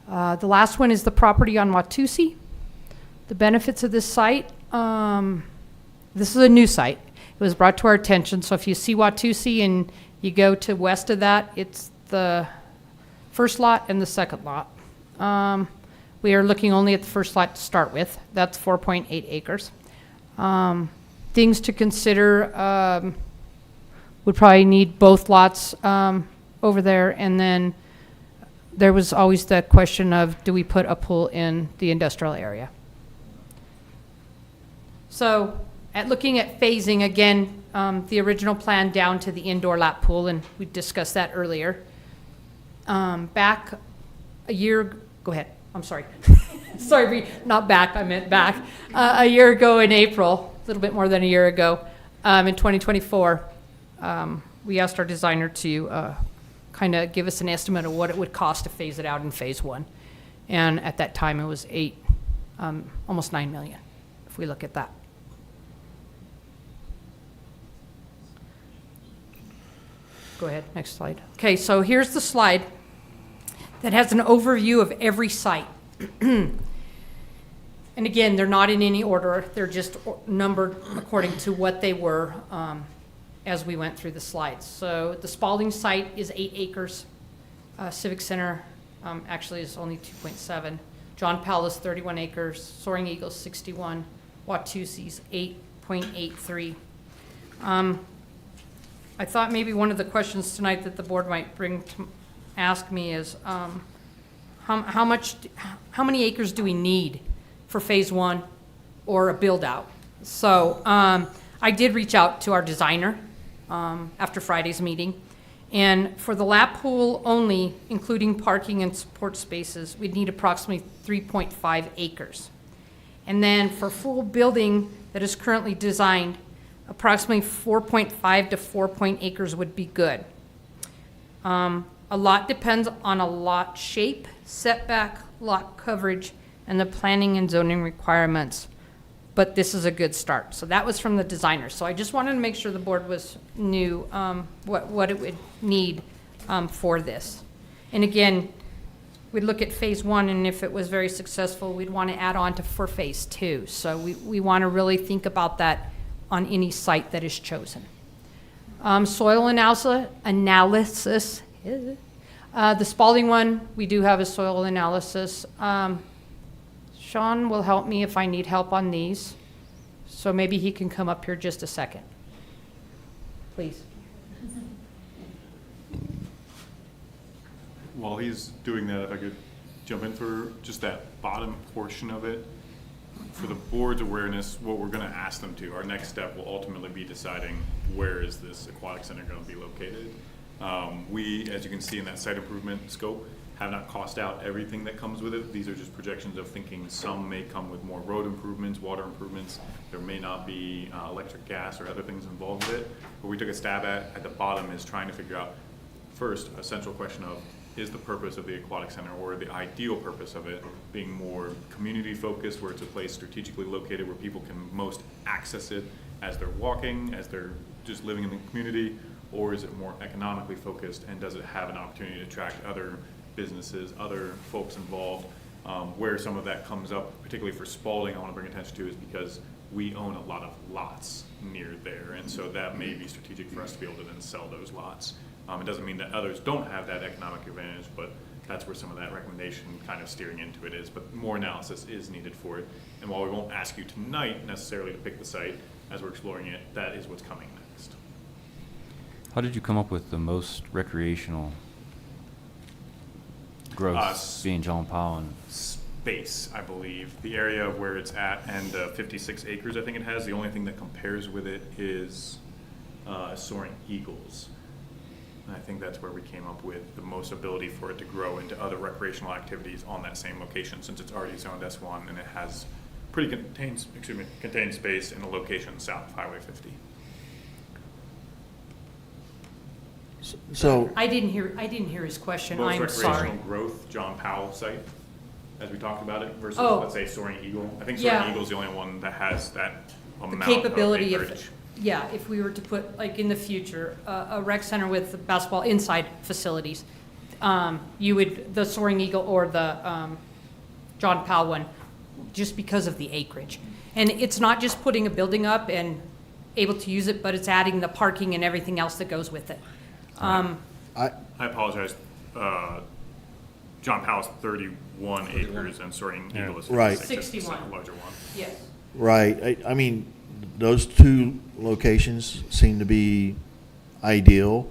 The last one is the property on Watusi. The benefits of this site, this is a new site. It was brought to our attention, so if you see Watusi and you go to west of that, it's the first lot and the second lot. We are looking only at the first lot to start with. That's 4.8 acres. Things to consider, would probably need both lots over there, and then there was always the question of, do we put a pool in the industrial area? So, looking at phasing, again, the original plan down to the indoor lap pool, and we discussed that earlier. Back a year, go ahead, I'm sorry. Sorry, not back, I meant back. A year ago in April, a little bit more than a year ago, in 2024, we asked our designer to kind of give us an estimate of what it would cost to phase it out in phase one. And at that time, it was almost $9 million, if we look at that. Go ahead, next slide. Okay, so here's the slide that has an overview of every site. And again, they're not in any order. They're just numbered according to what they were as we went through the slides. So the Spalding site is 8 acres. Civic Center actually is only 2.7. John Powell is 31 acres. Soaring Eagle's 61. Watusi's 8.83. I thought maybe one of the questions tonight that the board might ask me is, how many acres do we need for phase one or a build out? So I did reach out to our designer after Friday's meeting, and for the lap pool only, including parking and support spaces, we'd need approximately 3.5 acres. And then for full building that is currently designed, approximately 4.5 to 4 acres would be good. A lot depends on a lot shape, setback, lot coverage, and the planning and zoning requirements. But this is a good start. So that was from the designer. So I just wanted to make sure the board knew what it would need for this. And again, we'd look at phase one, and if it was very successful, we'd want to add on for phase two. So we want to really think about that on any site that is chosen. Soil analysis. The Spalding one, we do have a soil analysis. Sean will help me if I need help on these. So maybe he can come up here just a second. Please. While he's doing that, if I could jump in for just that bottom portion of it. For the board's awareness, what we're going to ask them to, our next step will ultimately be deciding where is this aquatic center going to be located. We, as you can see in that site improvement scope, have not cost out everything that comes with it. These are just projections of thinking some may come with more road improvements, water improvements. There may not be electric, gas, or other things involved with it. What we took a stab at the bottom is trying to figure out, first, a central question of, is the purpose of the aquatic center, or the ideal purpose of it, being more community focused, where it's a place strategically located where people can most access it as they're walking, as they're just living in the community, or is it more economically focused, and does it have an opportunity to attract other businesses, other folks involved? Where some of that comes up, particularly for Spalding, I want to bring attention to is because we own a lot of lots near there, and so that may be strategic for us to be able to then sell those lots. It doesn't mean that others don't have that economic advantage, but that's where some of that recommendation kind of steering into it is. But more analysis is needed for it. And while we won't ask you tonight necessarily to pick the site as we're exploring it, that is what's coming next. How did you come up with the most recreational growth being John Powell? And Space, I believe. The area where it's at, and 56 acres I think it has. The only thing that compares with it is Soaring Eagles. And I think that's where we came up with the most ability for it to grow into other recreational activities on that same location, since it's already zoned S1 and it has pretty contained space in a location south of Highway 50. So, I didn't hear his question. Most I'm sorry. recreational growth, John Powell site, as we talked about it, versus, Oh. let's say, Soaring Eagle. I think Yeah. Soaring Eagle's the only one that has that The amount capability of of, acreage. yeah, if we were to put, like, in the future, a rec center with basketball inside facilities, you would, the Soaring Eagle or the John Powell one, just because of the acreage. And it's not just putting a building up and able to use it, but it's adding the parking and everything else that goes with it. I apologize. John Powell's 31 acres and Soaring Eagle is Right. 56. It's 61. a larger one. Yes. right, I mean, those two locations seem to be ideal.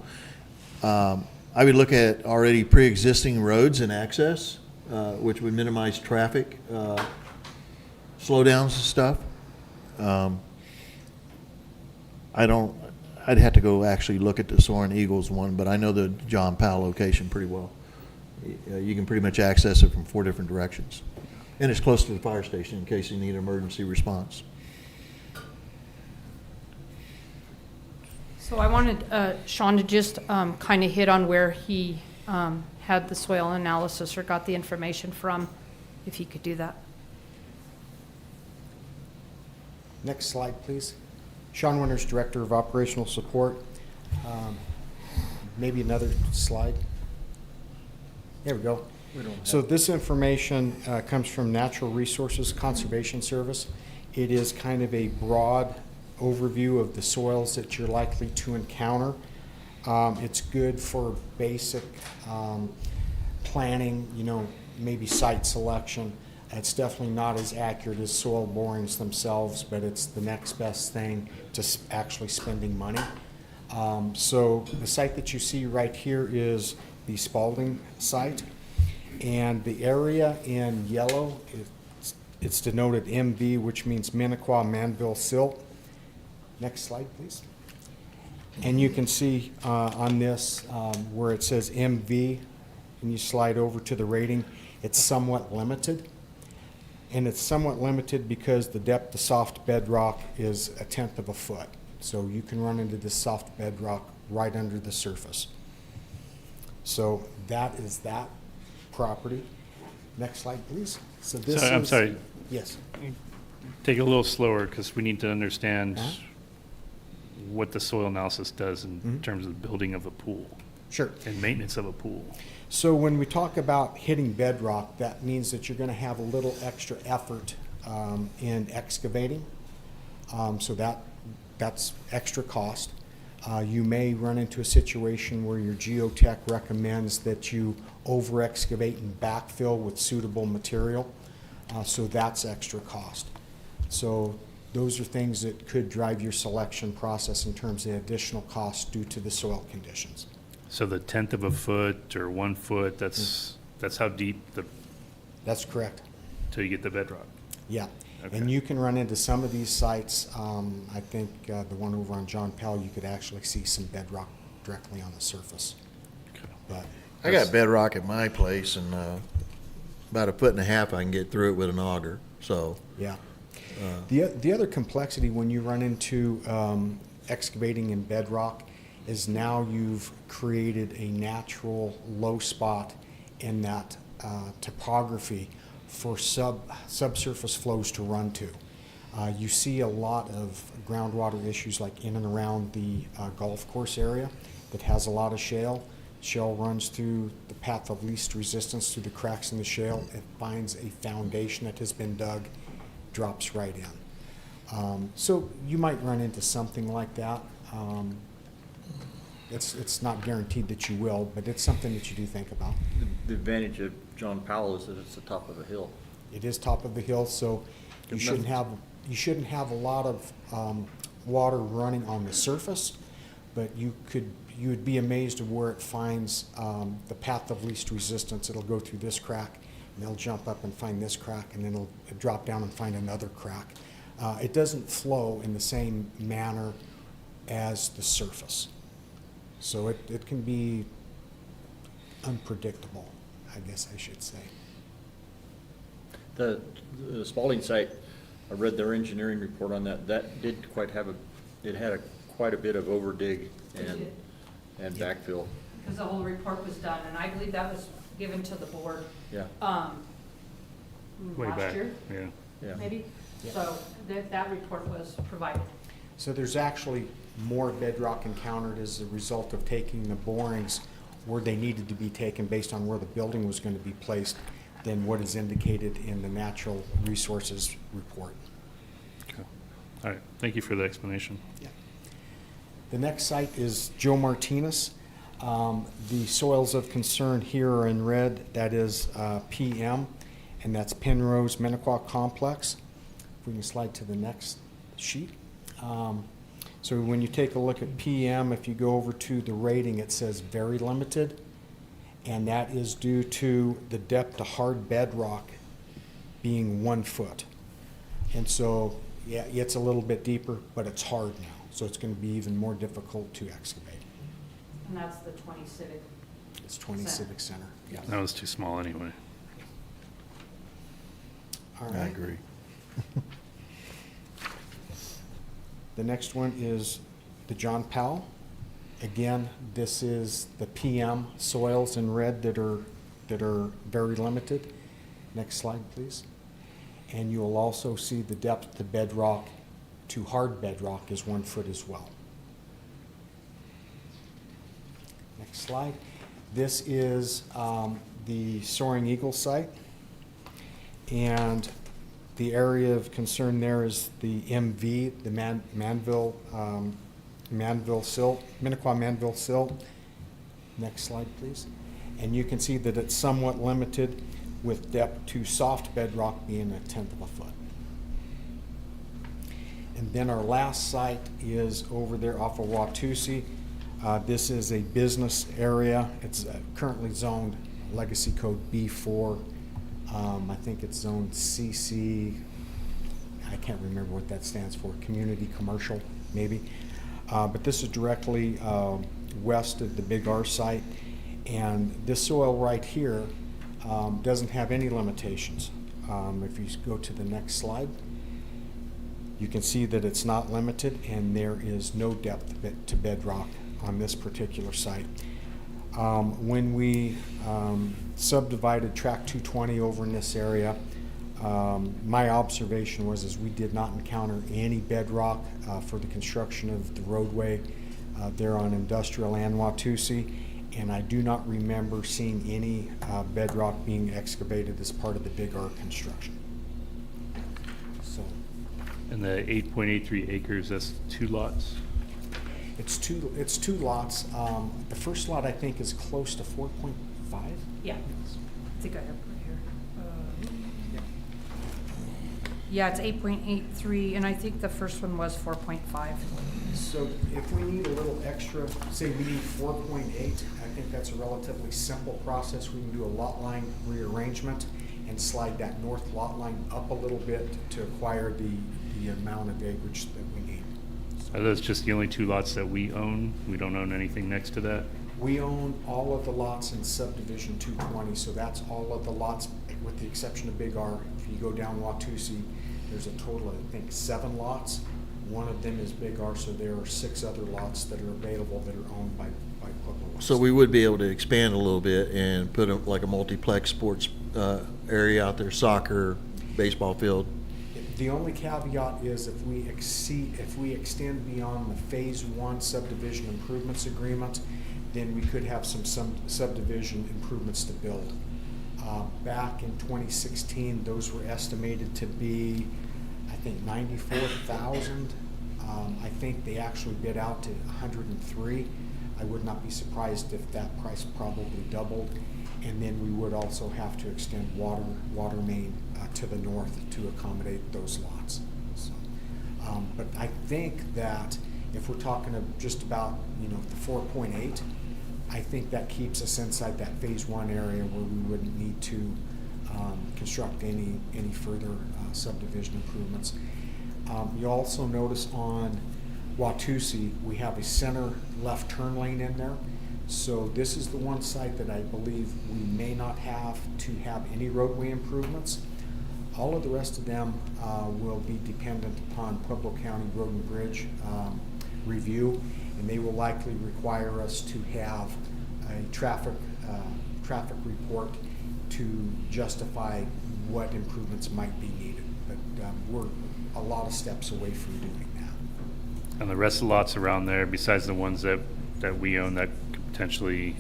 I would look at already pre-existing roads and access, which would minimize traffic, slowdowns and stuff. I'd have to go actually look at the Soaring Eagles one, but I know the John Powell location pretty well. You can pretty much access it from 4 different directions. And it's close to the fire station in case you need emergency response. So I wanted Sean to just kind of hit on where he had the soil analysis or got the information from, if he could do that. Next slide, please. Sean Winters, Director of Operational Support. Maybe another slide. There we go. So this information comes from Natural Resources Conservation Service. It is kind of a broad overview of the soils that you're likely to encounter. It's good for basic planning, maybe site selection. It's definitely not as accurate as soil borings themselves, but it's the next best thing to actually spending money. So the site that you see right here is the Spalding site. And the area in yellow, it's denoted MV, which means Minnequaw Manville Silt. Next slide, please. And you can see on this where it says MV, and you slide over to the rating, it's somewhat limited. And it's somewhat limited because the depth of soft bedrock is 1/10 of a foot. So you can run into this soft bedrock right under the surface. So that is that property. Next slide, please. So this I'm is- sorry. Yes. Take it a little slower because we need to understand Uh-huh. what the soil analysis does in Mhm. terms of the building of a pool. Sure. And maintenance of a pool. So when we talk about hitting bedrock, that means that you're going to have a little extra effort in excavating. So that's extra cost. You may run into a situation where your geotech recommends that you over-excavate and backfill with suitable material. So that's extra cost. So those are things that could drive your selection process in terms of additional costs due to the soil conditions. So the 1/10 of a foot or 1 foot, that's how deep That's correct. till you get the bedrock. Yeah, Okay. and you can run into some of these sites. I think the one over on John Powell, you could actually see some bedrock directly on the surface. But I got bedrock at my place, and about 1.5 foot I can get through it with an auger, so. yeah, the other complexity when you run into excavating in bedrock is now you've created a natural low spot in that topography for subsurface flows to run to. You see a lot of groundwater issues like in and around the golf course area that has a lot of shale. Shale runs through the path of least resistance through the cracks in the shale. It finds a foundation that has been dug, drops right in. So you might run into something like that. It's not guaranteed that you will, but it's something that you do think about. The advantage of John Powell is that it's the top of a hill. It is top of the hill, so you shouldn't have a lot of water running on the surface, but you would be amazed of where it finds the path of least resistance. It'll go through this crack, and it'll jump up and find this crack, and then it'll drop down and find another crack. It doesn't flow in the same manner as the surface. So it can be unpredictable, I guess I should say. The Spalding site, I read their engineering report on that. That did quite have it had quite a bit of overdig and backfill. Because the whole report was done, and I believe that was given to the board. Yeah. Way Last back, year, yeah. maybe? Yeah. So that report was provided. So there's actually more bedrock encountered as a result of taking the borings where they needed to be taken based on where the building was going to be placed than what is indicated in the natural resources report. Okay. All right, thank you for the explanation. Yeah. The next site is Joe Martinez. The soils of concern here are in red. That is PM, and that's Penrose Minnequaw Complex. If we can slide to the next sheet. So when you take a look at PM, if you go over to the rating, it says very limited, and that is due to the depth to hard bedrock being 1 foot. And so, yeah, it's a little bit deeper, but it's hard now, so it's going to be even more difficult to excavate. And that's the 20 Civic. It's 20 Civic Center, yeah. That was too small anyway. All I right. agree. The next one is the John Powell. Again, this is the PM soils in red that are very limited. Next slide, please. And you will also see the depth to bedrock to hard bedrock is 1 foot as well. Next slide. This is the Soaring Eagle site. And the area of concern there is the MV, the Manville Silt, Minnequaw Manville Silt. Next slide, please. And you can see that it's somewhat limited with depth to soft bedrock being 1/10 of a foot. And then our last site is over there off of Watusi. This is a business area. It's currently zoned Legacy Code B4. I think it's zone CC. I can't remember what that stands for. Community commercial, maybe. But this is directly west of the Big R site. And this soil right here doesn't have any limitations. If you go to the next slide, you can see that it's not limited and there is no depth to bedrock on this particular site. When we subdivided track 220 over in this area, my observation was we did not encounter any bedrock for the construction of the roadway there on Industrial and Watusi, and I do not remember seeing any bedrock being excavated as part of the Big R construction. So, And the 8.83 acres, that's 2 lots? it's two lots. The first lot I think is close to 4.5. Yeah. I think I have it right here. Yeah, it's 8.83, and I think the first one was 4.5. So if we need a little extra, say we need 4.8, I think that's a relatively simple process. We can do a lot line rearrangement and slide that north lot line up a little bit to acquire the amount of acreage that we need. Are those just the only 2 lots that we own? We don't own anything next to that? We own all of the lots in subdivision 220, so that's all of the lots with the exception of Big R. If you go down Watusi, there's a total of, I think, 7 lots. One of them is Big R, so there are 6 other lots that are available that are owned by Pueblo West. So we would be able to expand a little bit and put like a multiplex sports area out there, soccer, baseball field. The only caveat is if we extend beyond the Phase 1 subdivision improvements agreement, then we could have some subdivision improvements to build. Back in 2016, those were estimated to be, I think, 94,000. I think they actually bid out to 103. I would not be surprised if that price probably doubled. And then we would also have to extend water main to the north to accommodate those lots. So, but I think that if we're talking just about the 4.8, I think that keeps us inside that Phase 1 area where we wouldn't need to construct any further subdivision improvements. You also notice on Watusi we have a center left turn lane in there. So this is the one site that I believe we may not have to have any roadway improvements. All of the rest of them will be dependent upon Pueblo County Road and Bridge review, and they will likely require us to have a traffic report to justify what improvements might be needed. But we're a lot of steps away from doing that. And the rest of the lots around there, besides the ones that we own that could potentially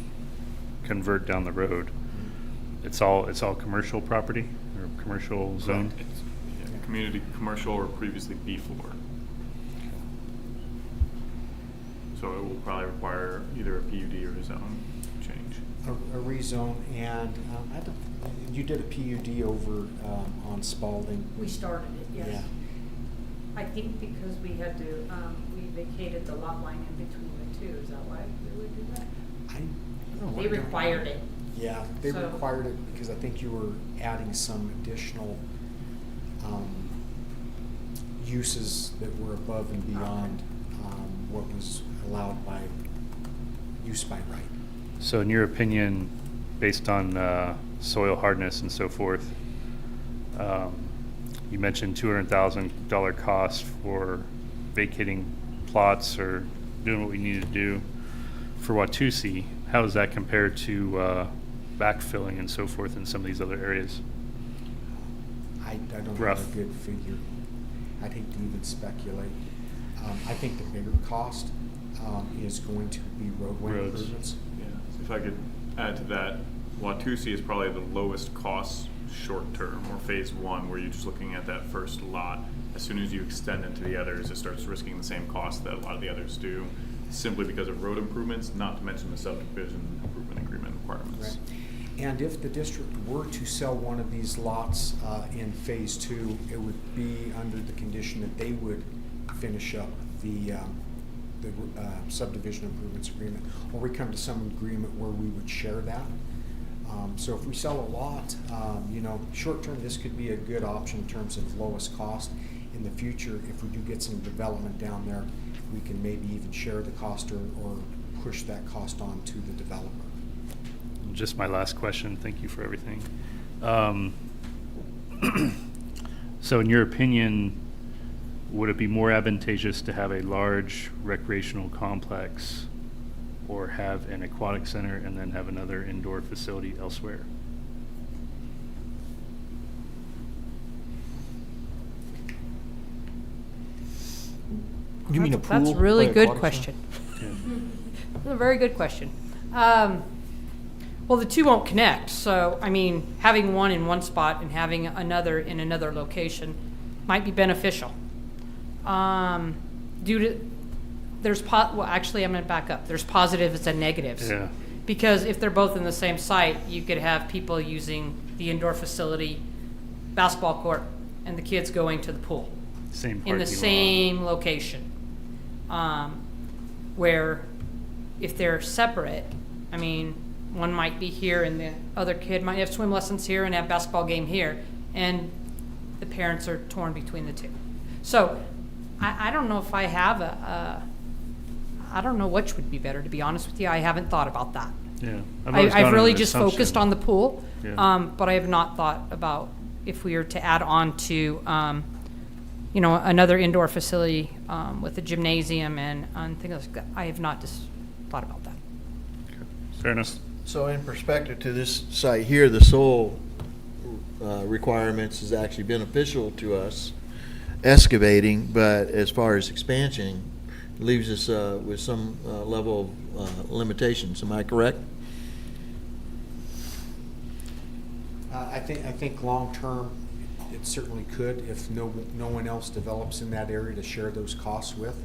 convert down the road, it's all commercial property or commercial zone? It's, community commercial or previously B4. So it will probably require either a PUD or a zone change. A rezone, and you did a PUD over on Spalding. We started it, yes. Yeah. I think because we had to, we vacated the lot line in between the two. Is that why we would do that? They required it. Yeah, they So- required it because I think you were adding some additional uses that were above and beyond what was allowed by use by right. So in your opinion, based on soil hardness and so forth, you mentioned $200,000 cost for vacating plots or doing what we need to do for Watusi. How does that compare to backfilling and so forth in some of these other areas? I don't Rough. have a good figure. I'd hate to even speculate. I think the bigger cost is going to be roadway Roads. improvements. Yeah. So if I could add to that, Watusi is probably the lowest cost short term, or phase one, where you're just looking at that first lot. As soon as you extend into the others, it starts risking the same cost that a lot of the others do, simply because of road improvements, not to mention the subdivision improvement agreement requirements. Right. And if the district were to sell one of these lots in phase two, it would be under the condition that they would finish up the subdivision improvements agreement, or we come to some agreement where we would share that. So if we sell a lot, short term, this could be a good option in terms of lowest cost. In the future, if we do get some development down there, we can maybe even share the cost or push that cost on to the developer. Just my last question. Thank you for everything. So in your opinion, would it be more advantageous to have a large recreational complex or have an aquatic center and then have another indoor facility elsewhere? You mean a pool? That's a really by good aquatic question. Yeah. That's a very good question. Well, the two won't connect, so, I mean, having one in one spot and having another in another location might be beneficial. Actually, I'm gonna back up. There's positives and negatives. Yeah. Because if they're both in the same site, you could have people using the indoor facility, basketball court, and the kids going to the pool. Same In parking the lot. same location. Where if they're separate, I mean, one might be here and the other kid might have swim lessons here and have basketball game here, and the parents are torn between the two. So I don't know if I have I don't know which would be better, to be honest with you. I haven't thought about that. Yeah. always gone I've on really an just assumption. focused on the pool, Yeah. but I have not thought about if we were to add on to, another indoor facility with a gymnasium and things like that. I have not just thought about that. Fair enough. So in perspective to this site here, the soil requirements is actually beneficial to us excavating, but as far as expansion, it leaves us with some level of limitations. Am I correct? I think long-term, it certainly could if no one else develops in that area to share those costs with.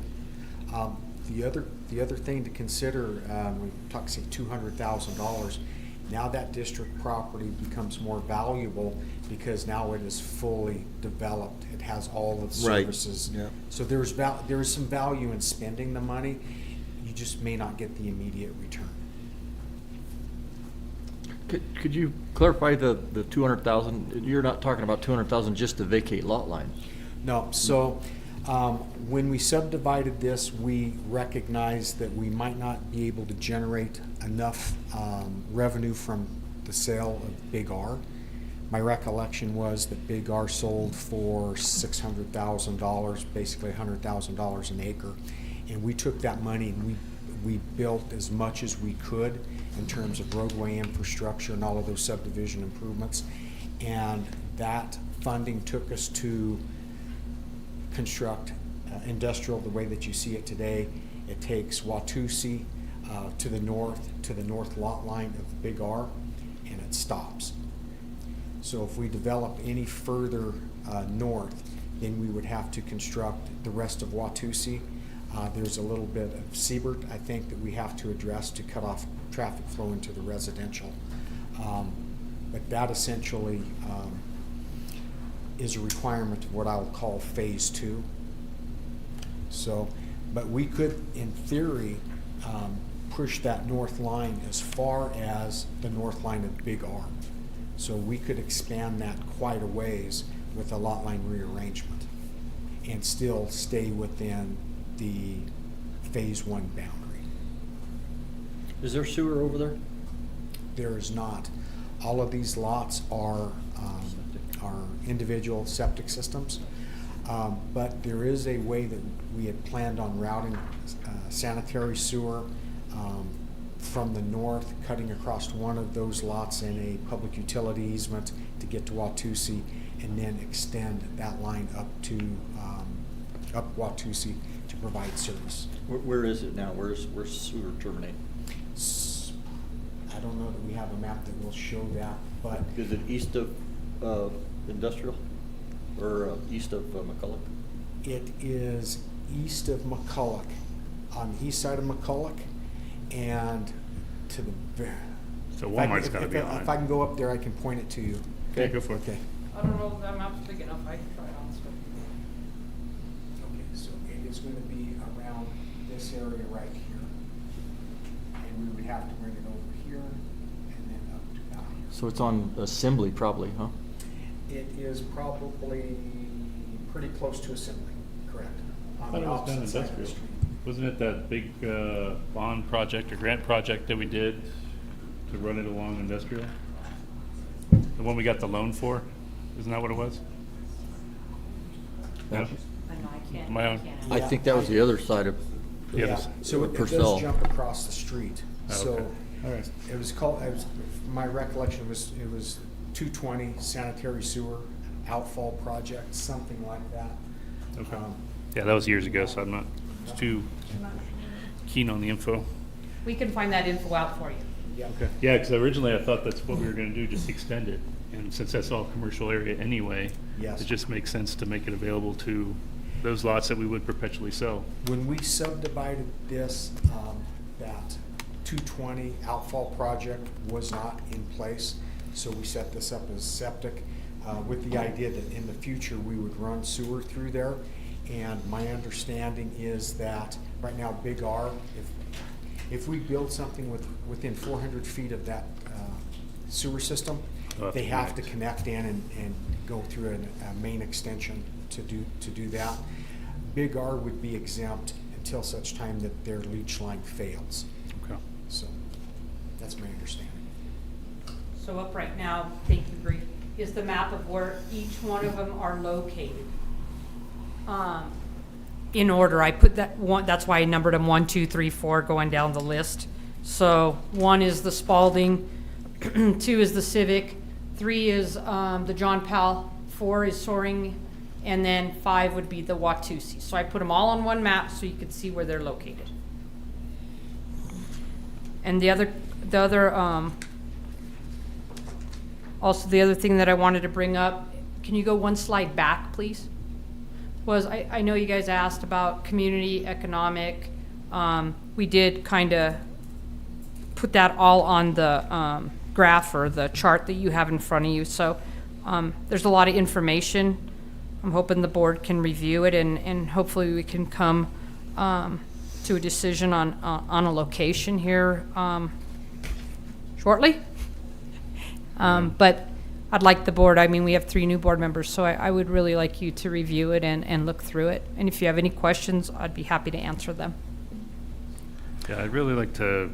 The other thing to consider, we talk, say, $200,000. Now that district property becomes more valuable because now it is fully developed. It has all of the Right. services. Yeah. So there is some value in spending the money. You just may not get the immediate return. Could you clarify the 200,000? You're not talking about 200,000 just to vacate lot lines. No, so when we subdivided this, we recognized that we might not be able to generate enough revenue from the sale of Big R. My recollection was that Big R sold for $600,000, basically $100,000 an acre. And we took that money and we built as much as we could in terms of roadway infrastructure and all of those subdivision improvements. And that funding took us to construct industrial the way that you see it today. It takes Watusi to the north lot line of the Big R, and it stops. So if we develop any further north, then we would have to construct the rest of Watusi. There's a little bit of Siebert, I think, that we have to address to cut off traffic flow into the residential. But that essentially is a requirement of what I'll call phase 2. So, but we could, in theory, push that north line as far as the north line of Big R. So we could expand that quite a ways with a lot line rearrangement and still stay within the phase 1 boundary. Is there sewer over there? There is not. All of these lots are individual septic systems, but there is a way that we had planned on routing sanitary sewer from the north, cutting across one of those lots in a public utility easement to get to Watusi, and then extend that line up to up Watusi to provide service. Where is it now? Where's sewer terminate? I don't know that we have a map that will show that, but Is it east of industrial or east of McCulloch? it is east of McCulloch, on the east side of McCulloch, and to the So if I- Walmart's if- got to if- be on If it. I can go up there, I can point it to you. Okay, go for it. Okay. I don't know if that map's big enough, I can try it on stuff. Okay, so it is going to be around this area right here. And we would have to bring it over here and then up to about here. So it's on Assembly probably, huh? It is probably pretty close to Assembly, correct? I On thought the it was done opposite side of the industrial. street. Wasn't it that big bond project or grant project that we did to run it along industrial? The one we got the loan for? Isn't that what it was? Yeah. No? I know, I can't. My own. I think that was the other side of Yeah, Yeah, this- so it Purcell. does jump across the street. Oh, So okay. All right. it was called, my recollection was, it was 220 sanitary sewer outfall project, something like that. Okay. Yeah, that was years ago, so I'm not too keen on the info. We can find that info out for you. Yeah. Okay. Yeah, because originally I thought that's what we were going to do, just extend it. And since that's all commercial area anyway, Yes. it just makes sense to make it available to those lots that we would perpetually sell. When we subdivided this, that 220 outfall project was not in place, so we set this up as septic with the idea that in the future we would run sewer through there. And my understanding is that right now Big R, if we build something within 400 feet of that sewer system, they have to connect in and go through a main extension to do that. Big R would be exempt until such time that their leach line fails. Okay. So that's my understanding. So up right now, thank you, Bree, is the map of where each one of them are located. In order, I put that one, that's why I numbered them 1, 2, 3, 4, going down the list. So 1 is the Spalding, 2 is the Civic, 3 is the John Powell, 4 is Soaring, and then 5 would be the Watusi. So I put them all on one map so you could see where they're located. And the other also the other thing that I wanted to bring up, can you go one slide back, please? Was I know you guys asked about community, economic. We did kind of put that all on the graph or the chart that you have in front of you. So there's a lot of information. I'm hoping the board can review it and hopefully we can come to a decision on a location here shortly. But I'd like the board, I mean, we have 3 new board members, so I would really like you to review it and look through it. And if you have any questions, I'd be happy to answer them. Yeah, I'd really like to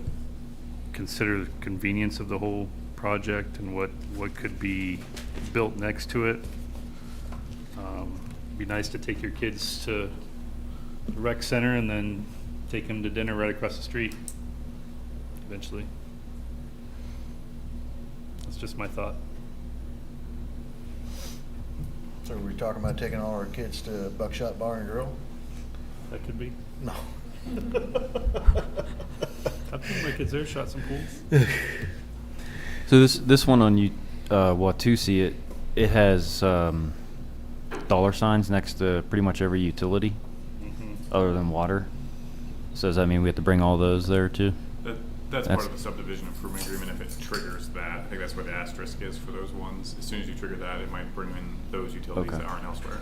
consider the convenience of the whole project and what could be built next to it. Be nice to take your kids to the rec center and then take them to dinner right across the street eventually. That's just my thought. So are we talking about taking all our kids to Buckshot Bar and Grill? That could be. No. I've put my kids there, shot some pools. So this one on Watusi, it has dollar signs next to pretty much every utility other than water. So does that mean we have to bring all those there too? That's part of the subdivision improvement agreement if it triggers that. I think that's where the asterisk is for those ones. As soon as you trigger that, it might bring in those utilities that aren't elsewhere.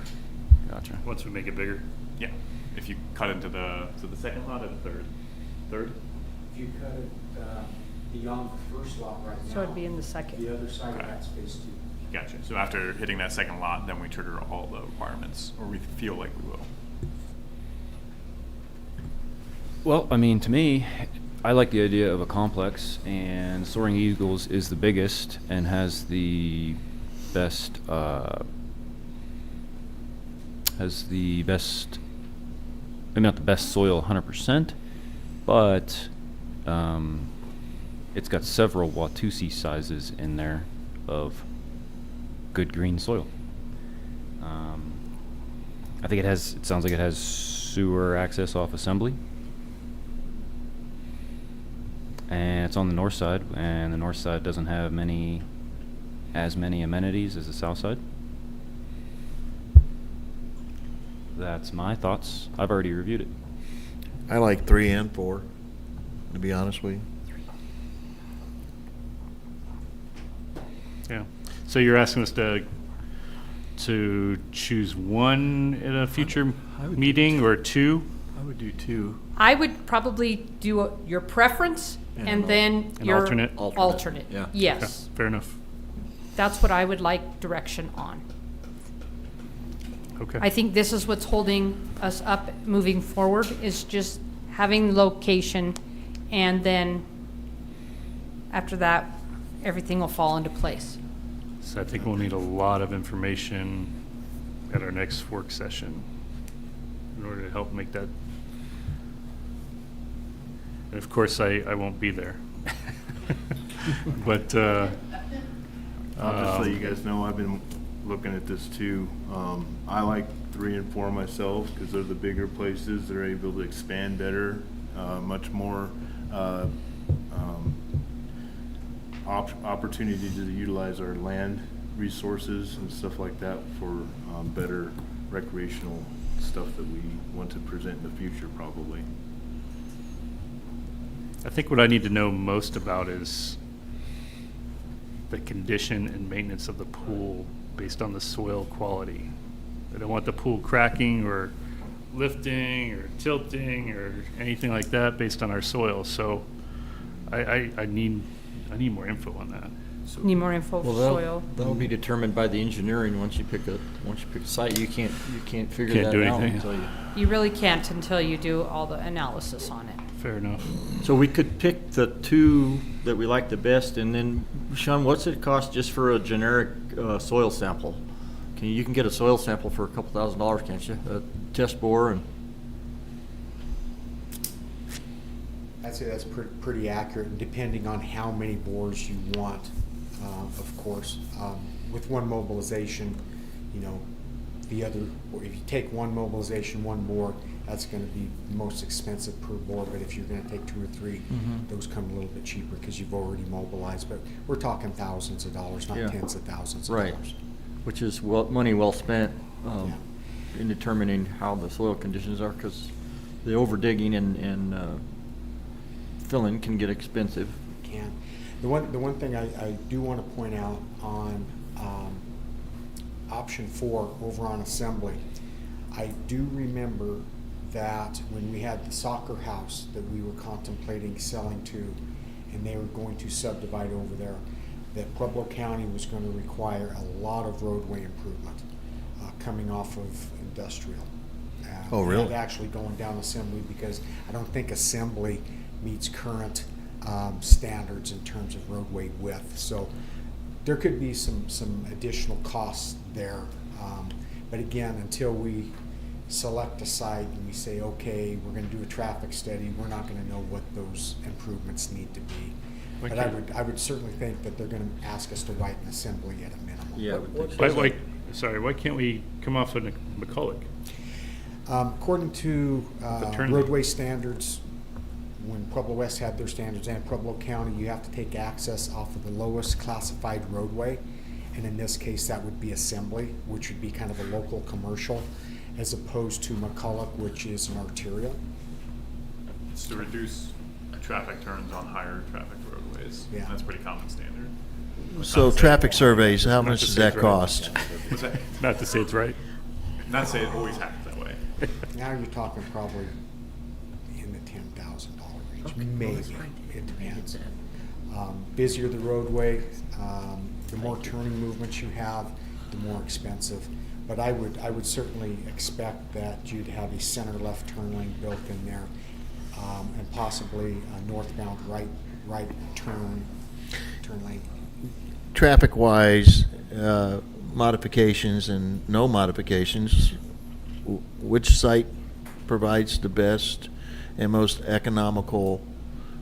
Gotcha. Once we make it bigger. Yeah. If you cut into the second lot or the third? Third? If you cut it beyond the first lot right now. So it'd be in the second. The other side of that's phase 2. Gotcha. So after hitting that second lot, then we trigger all the requirements, or we feel like we will. Well, I mean, to me, I like the idea of a complex, and Soaring Eagles is the biggest and has the best, maybe not the best soil 100%, but it's got several Watusi sizes in there of good green soil. I think it sounds like it has sewer access off Assembly. And it's on the north side, and the north side doesn't have as many amenities as the south side. That's my thoughts. I've already reviewed it. I like 3 and 4, to be honest with you. Yeah. So you're asking us to choose one in a future meeting or 2? I would do 2. I would probably do your preference and then An your alternate? alternate. Yeah. Yes. Okay, fair enough. That's what I would like direction on. Okay. I think this is what's holding us up moving forward, is just having location, and then after that, everything will fall into place. So I think we'll need a lot of information at our next work session in order to help make that. And of course, I won't be there. But I'll just let you guys know, I've been looking at this too. I like 3 and 4 myself because they're the bigger places. They're able to expand better, much more opportunity to utilize our land resources and stuff like that for better recreational stuff that we want to present in the future probably. I think what I need to know most about is the condition and maintenance of the pool based on the soil quality. I don't want the pool cracking or lifting or tilting or anything like that based on our soil. So I need more info on that. Need more info for soil. That'll be determined by the engineering. Once you pick a site, you can't figure Can't that do out anything. until you. You really can't until you do all the analysis on it. Fair enough. So we could pick the 2 that we like the best, and then, Sean, what's it cost just for a generic soil sample? You can get a soil sample for a couple $1,000s, can't you? A test bore and. I'd say that's pretty accurate, depending on how many bores you want, of course. With one mobilization, the other, or if you take one mobilization, one bore, that's going to be most expensive per bore. But if you're going to take 2 or 3, those come a little bit cheaper because you've already mobilized. But we're talking thousands of dollars, not tens of thousands of dollars. Which is money well spent in determining how the soil conditions are, because the over digging and filling can get expensive. It can. The one thing I do want to point out on option 4 over on Assembly, I do remember that when we had the soccer house that we were contemplating selling to, and they were going to subdivide over there, that Pueblo County was going to require a lot of roadway improvement coming off of industrial. Oh, really? And actually going down Assembly, because I don't think Assembly meets current standards in terms of roadway width. So there could be some additional costs there. But again, until we select a site and we say, okay, we're going to do a traffic study, we're not going to know what those improvements need to be. But I would certainly think that they're going to ask us to widen assembly at a minimum. Yeah, I would think so. Why can't we come off of McCulloch? According to turn roadway standards, when Pueblo West had their standards and Pueblo County, you have to take access off of the lowest classified roadway. And in this case, that would be Assembly, which would be kind of a local commercial, as opposed to McCulloch, which is an arterial. It's to reduce traffic turns on higher traffic roadways. Yeah. And that's pretty common standard. So traffic surveys, how much does that cost? What's that? Not to say it's right. Not to say it always happens that way. Now you're talking probably in the $10,000 range, maybe. It depends. Busier the roadway, the more turning movements you have, the more expensive. But I would certainly expect that you'd have a center left turn lane built in there, and possibly a northbound right turn lane. Traffic-wise, modifications and no modifications, which site provides the best and most economical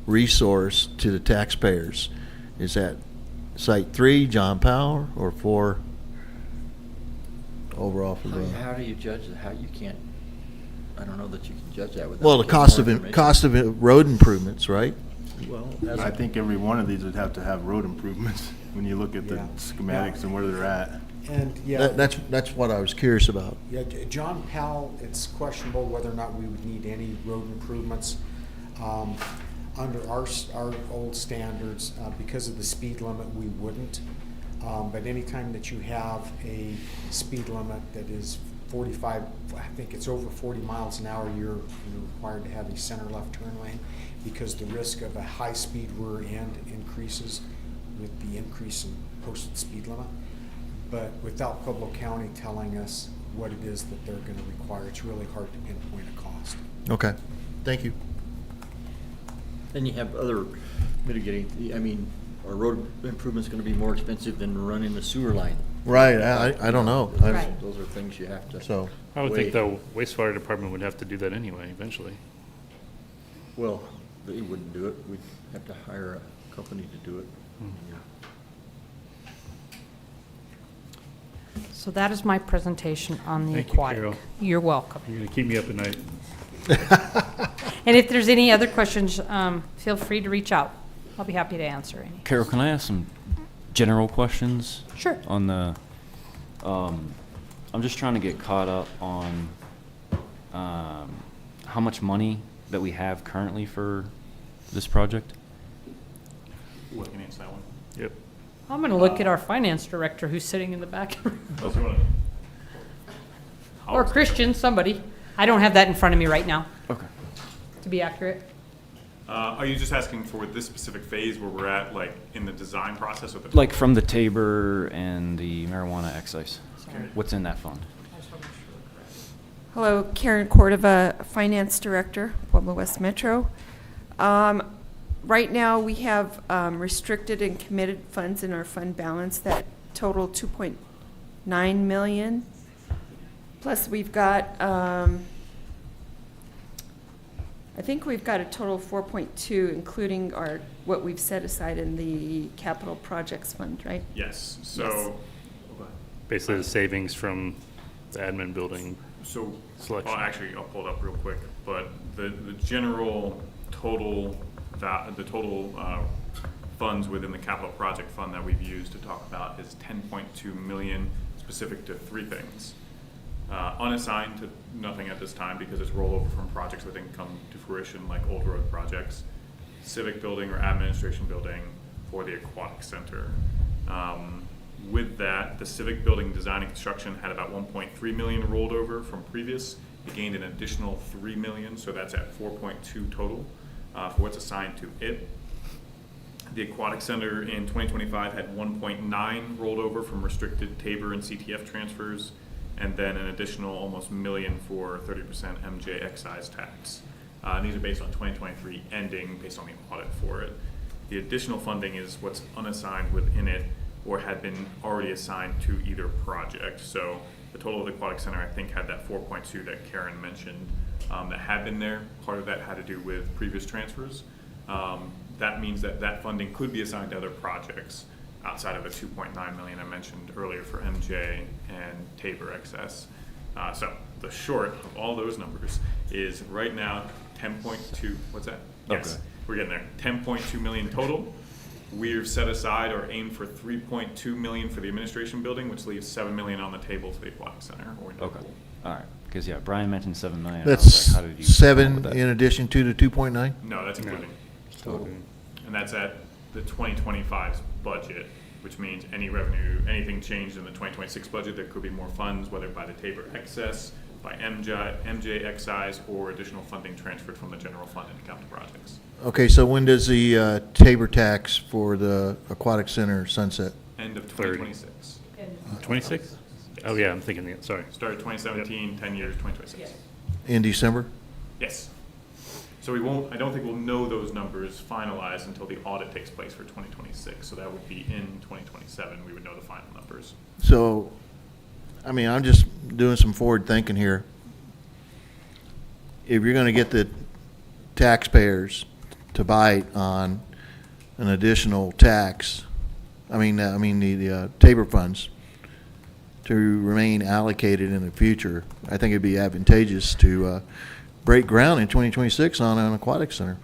resource to the taxpayers? Is that Site 3, John Powell, or 4 overall for the? How do you judge that? How you can't, I don't know that you can judge that without. Well, the getting cost more of information. cost of road improvements, right? Well, I think every one of these would have to have road improvements when you look at the Yeah. schematics and where they're at. And yeah, That's what I was curious about. yeah, John Powell, it's questionable whether or not we would need any road improvements. Under our old standards, because of the speed limit, we wouldn't. But anytime that you have a speed limit that is 45, I think it's over 40 miles an hour, you're required to have a center left turn lane, because the risk of a high-speed rear end increases with the increase in posted speed limit. But without Pueblo County telling us what it is that they're going to require, it's really hard to pinpoint a cost. Okay, thank you. Then you have other mitigating, I mean, are road improvements gonna be more expensive than running the sewer line? Right, I don't know. Right. Those are things you have to. So, I would weigh. think the wastewater department would have to do that anyway, eventually. Well, they wouldn't do it. We'd have to hire a company to do it. So that is my presentation on the Thank you, aquatic. Carol. You're welcome. You're gonna keep me up at night. And if there's any other questions, feel free to reach out. I'll be happy to answer any. Carol, can I ask some general questions? Sure. On the, I'm just trying to get caught up on how much money that we have currently for this project. What can answer that one? Yep. I'm going to look at our finance director who's sitting in the back. Unless you wanna- Or Christian, somebody. I don't have that in front of me right now, Okay. to be accurate. Are you just asking for this specific phase where we're at, like, in the design process? Or the Like from the Tabor and the marijuana excise. What's in that fund? Hello, Karen Cordova, Finance Director, Pueblo West Metro. Right now, we have restricted and committed funds in our fund balance that total $2.9 million. Plus, we've got, I think we've got a total of 4.2, including what we've set aside in the capital projects fund, right? Yes, Yes. so. Basically, the savings from the admin building. So, Selection. well, actually, I'll pull it up real quick, but the general total, funds within the capital project fund that we've used to talk about is 10.2 million, specific to 3 things. Unassigned to nothing at this time because it's rollover from projects that didn't come to fruition, like old road projects, civic building or administration building for the aquatic center. With that, the civic building design and construction had about 1.3 million rolled over from previous. It gained an additional 3 million, so that's at 4.2 total for what's assigned to it. The aquatic center in 2025 had 1.9 rolled over from restricted Tabor and CTF transfers, and then an additional almost million for 30% MJ excise tax. And these are based on 2023 ending, based on the audit for it. The additional funding is what's unassigned within it or had been already assigned to either project. So the total of the Aquatic Center, I think, had that 4.2 that Karen mentioned that had been there. Part of that had to do with previous transfers. That means that that funding could be assigned to other projects outside of the 2.9 million I mentioned earlier for MJ and Tabor excess. So the short of all those numbers is right now 10.2, what's that? Yes, we're getting there. 10.2 million total. We've set aside or aimed for 3.2 million for the administration building, which leaves 7 million on the table for the Aquatic Center or indoor pool. All right. Because, yeah, Brian mentioned 7 million. I That's was like, how did you come up 7 with that? in addition to the 2.9? No, that's including. Total. And that's at the 2025's budget, which means any revenue, anything changed in the 2026 budget, there could be more funds, whether by the Tabor excess, by MJ excise, or additional funding transferred from the general fund into capital projects. Okay, so when does the Tabor tax for the Aquatic Center sunset? End of 2026. 26? Oh, yeah, I'm thinking, sorry. Started 2017, 10 years, 2026. In December? Yes. So we won't, I don't think we'll know those numbers finalized until the audit takes place for 2026. So that would be in 2027, we would know the final numbers. So, I mean, I'm just doing some forward thinking here. If you're going to get the taxpayers to bite on an additional tax, the Tabor funds to remain allocated in the future, I think it'd be advantageous to break ground in 2026 on an aquatic center.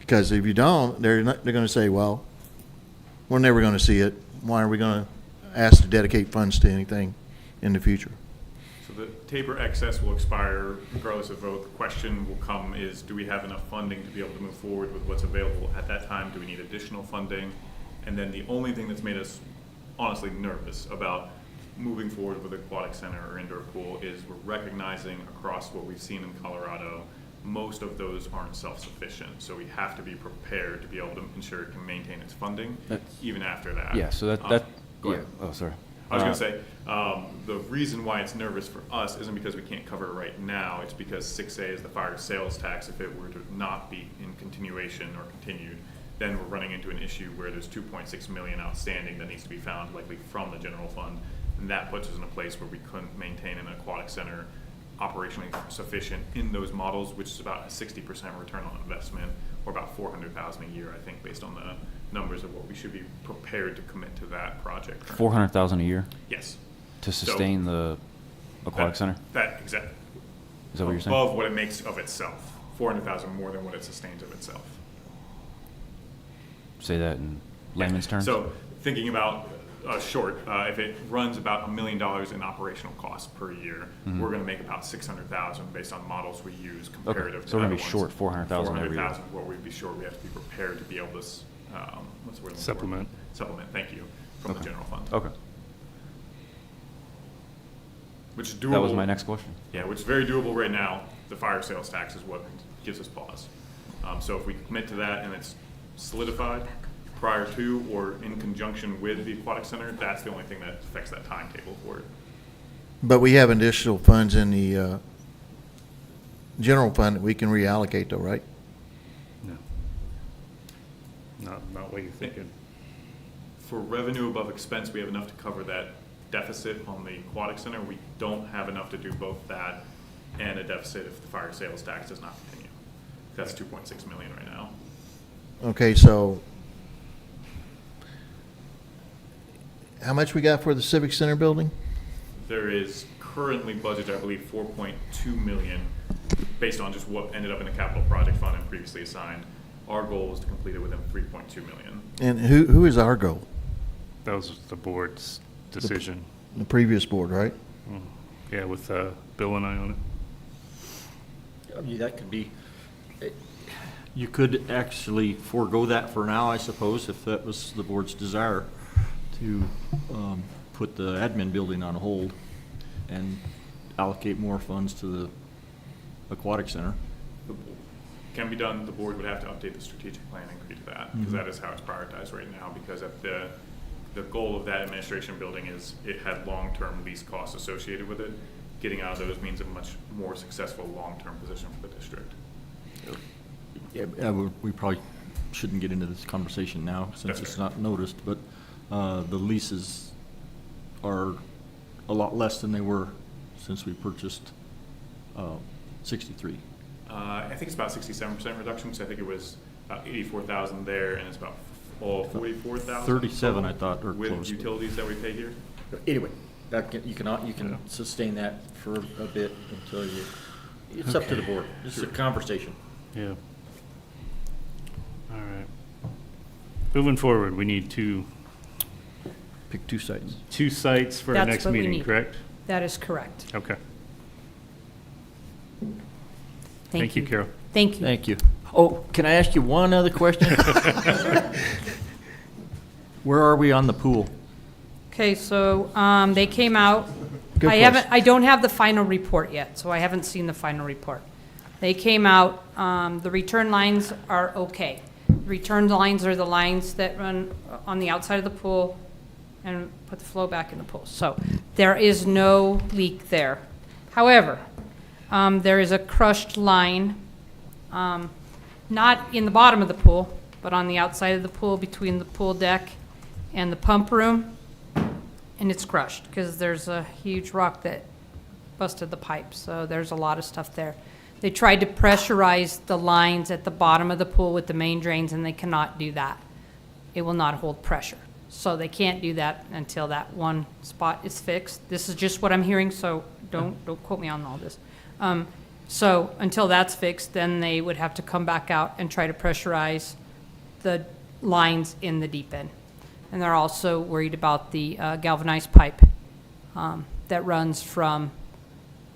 Because if you don't, they're going to say, well, we're never going to see it. Why are we going to ask to dedicate funds to anything in the future? So the Tabor excess will expire regardless of vote. The question will come is, do we have enough funding to be able to move forward with what's available at that time? Do we need additional funding? And then the only thing that's made us honestly nervous about moving forward with aquatic center or indoor pool is we're recognizing across what we've seen in Colorado, most of those aren't self-sufficient. So we have to be prepared to be able to ensure it can maintain its funding even after that. Yeah, so Go yeah. ahead. Oh, sorry. I was going to say, the reason why it's nervous for us isn't because we can't cover it right now. It's because 6A is the fire sales tax. If it were to not be in continuation or continued, then we're running into an issue where there's 2.6 million outstanding that needs to be found likely from the general fund. And that puts us in a place where we couldn't maintain an aquatic center operationally sufficient in those models, which is about a 60% return on investment, or about $400,000 a year, I think, based on the numbers of what we should be prepared to commit to that project. $400,000 a year? Yes. To sustain the aquatic center? That exactly. Is that what you're saying? Above what it makes of itself. 400,000 more than what it sustains of itself. Say that in layman's terms? So thinking about if it runs about $1 million in operational costs per year, we're going to make about 600,000 based on models we use comparative to so we're other going to be ones. short 400,000 every year. 400,000 where we'd be short. We have to be prepared to be able to what's the word? Supplement. Supplement. Thank you, from the general fund. Okay. Which is doable. That was my next question. Yeah, which is very doable right now. The fire sales tax is what gives us pause. So if we commit to that and it's solidified prior to or in conjunction with the aquatic center, that's the only thing that affects that timetable for it. But we have additional funds in the general fund that we can reallocate though, right? No. Not what you're thinking. For revenue above expense, we have enough to cover that deficit on the aquatic center. We don't have enough to do both that and a deficit if the fire sales tax does not continue. That's 2.6 million right now. Okay, so how much we got for the Civic Center building? There is currently budgeted, I believe, 4.2 million based on just what ended up in the capital project fund and previously assigned. Our goal is to complete it within 3.2 million. And who is our goal? That was the board's decision. The previous board, right? Yeah, with Bill and I on it. I mean, that could be, you could actually forego that for now, I suppose, if that was the board's desire to put the admin building on hold and allocate more funds to the aquatic center. Can be done. The board would have to update the strategic plan and agree to that, because that is how it's prioritized right now, because at the goal of that administration building is it had long-term lease costs associated with it. Getting out of those means a much more successful long-term position for the district. Yeah, we probably shouldn't get into this conversation now since it's not noticed, but the leases are a lot less than they were since we purchased 63. I think it's about 67% reduction, so I think it was about 84,000 there, and it's about 44,000. 37, I thought, or with close. utilities that we pay here. Anyway, you can sustain that for a bit until you. It's up to the board. It's a conversation. Yeah. All right. Moving forward, we need to pick 2 sites. 2 sites for our That's next what we meeting, need. correct? That is correct. Okay. Thank you, you. Carol. Thank you. Thank you. Oh, can I ask you one other question? Where are we on the pool? Okay, so they came out. Good I don't have the final report yet, so I haven't seen the final report. They came out, the return lines are okay. Return lines are the lines that run on the outside of the pool and put the flow back in the pool. So there is no leak there. However, there is a crushed line, not in the bottom of the pool, but on the outside of the pool between the pool deck and the pump room. And it's crushed because there's a huge rock that busted the pipe. So there's a lot of stuff there. They tried to pressurize the lines at the bottom of the pool with the main drains, and they cannot do that. It will not hold pressure. So they can't do that until that one spot is fixed. This is just what I'm hearing, so don't quote me on all this. So until that's fixed, then they would have to come back out and try to pressurize the lines in the deep end. And they're also worried about the galvanized pipe that runs from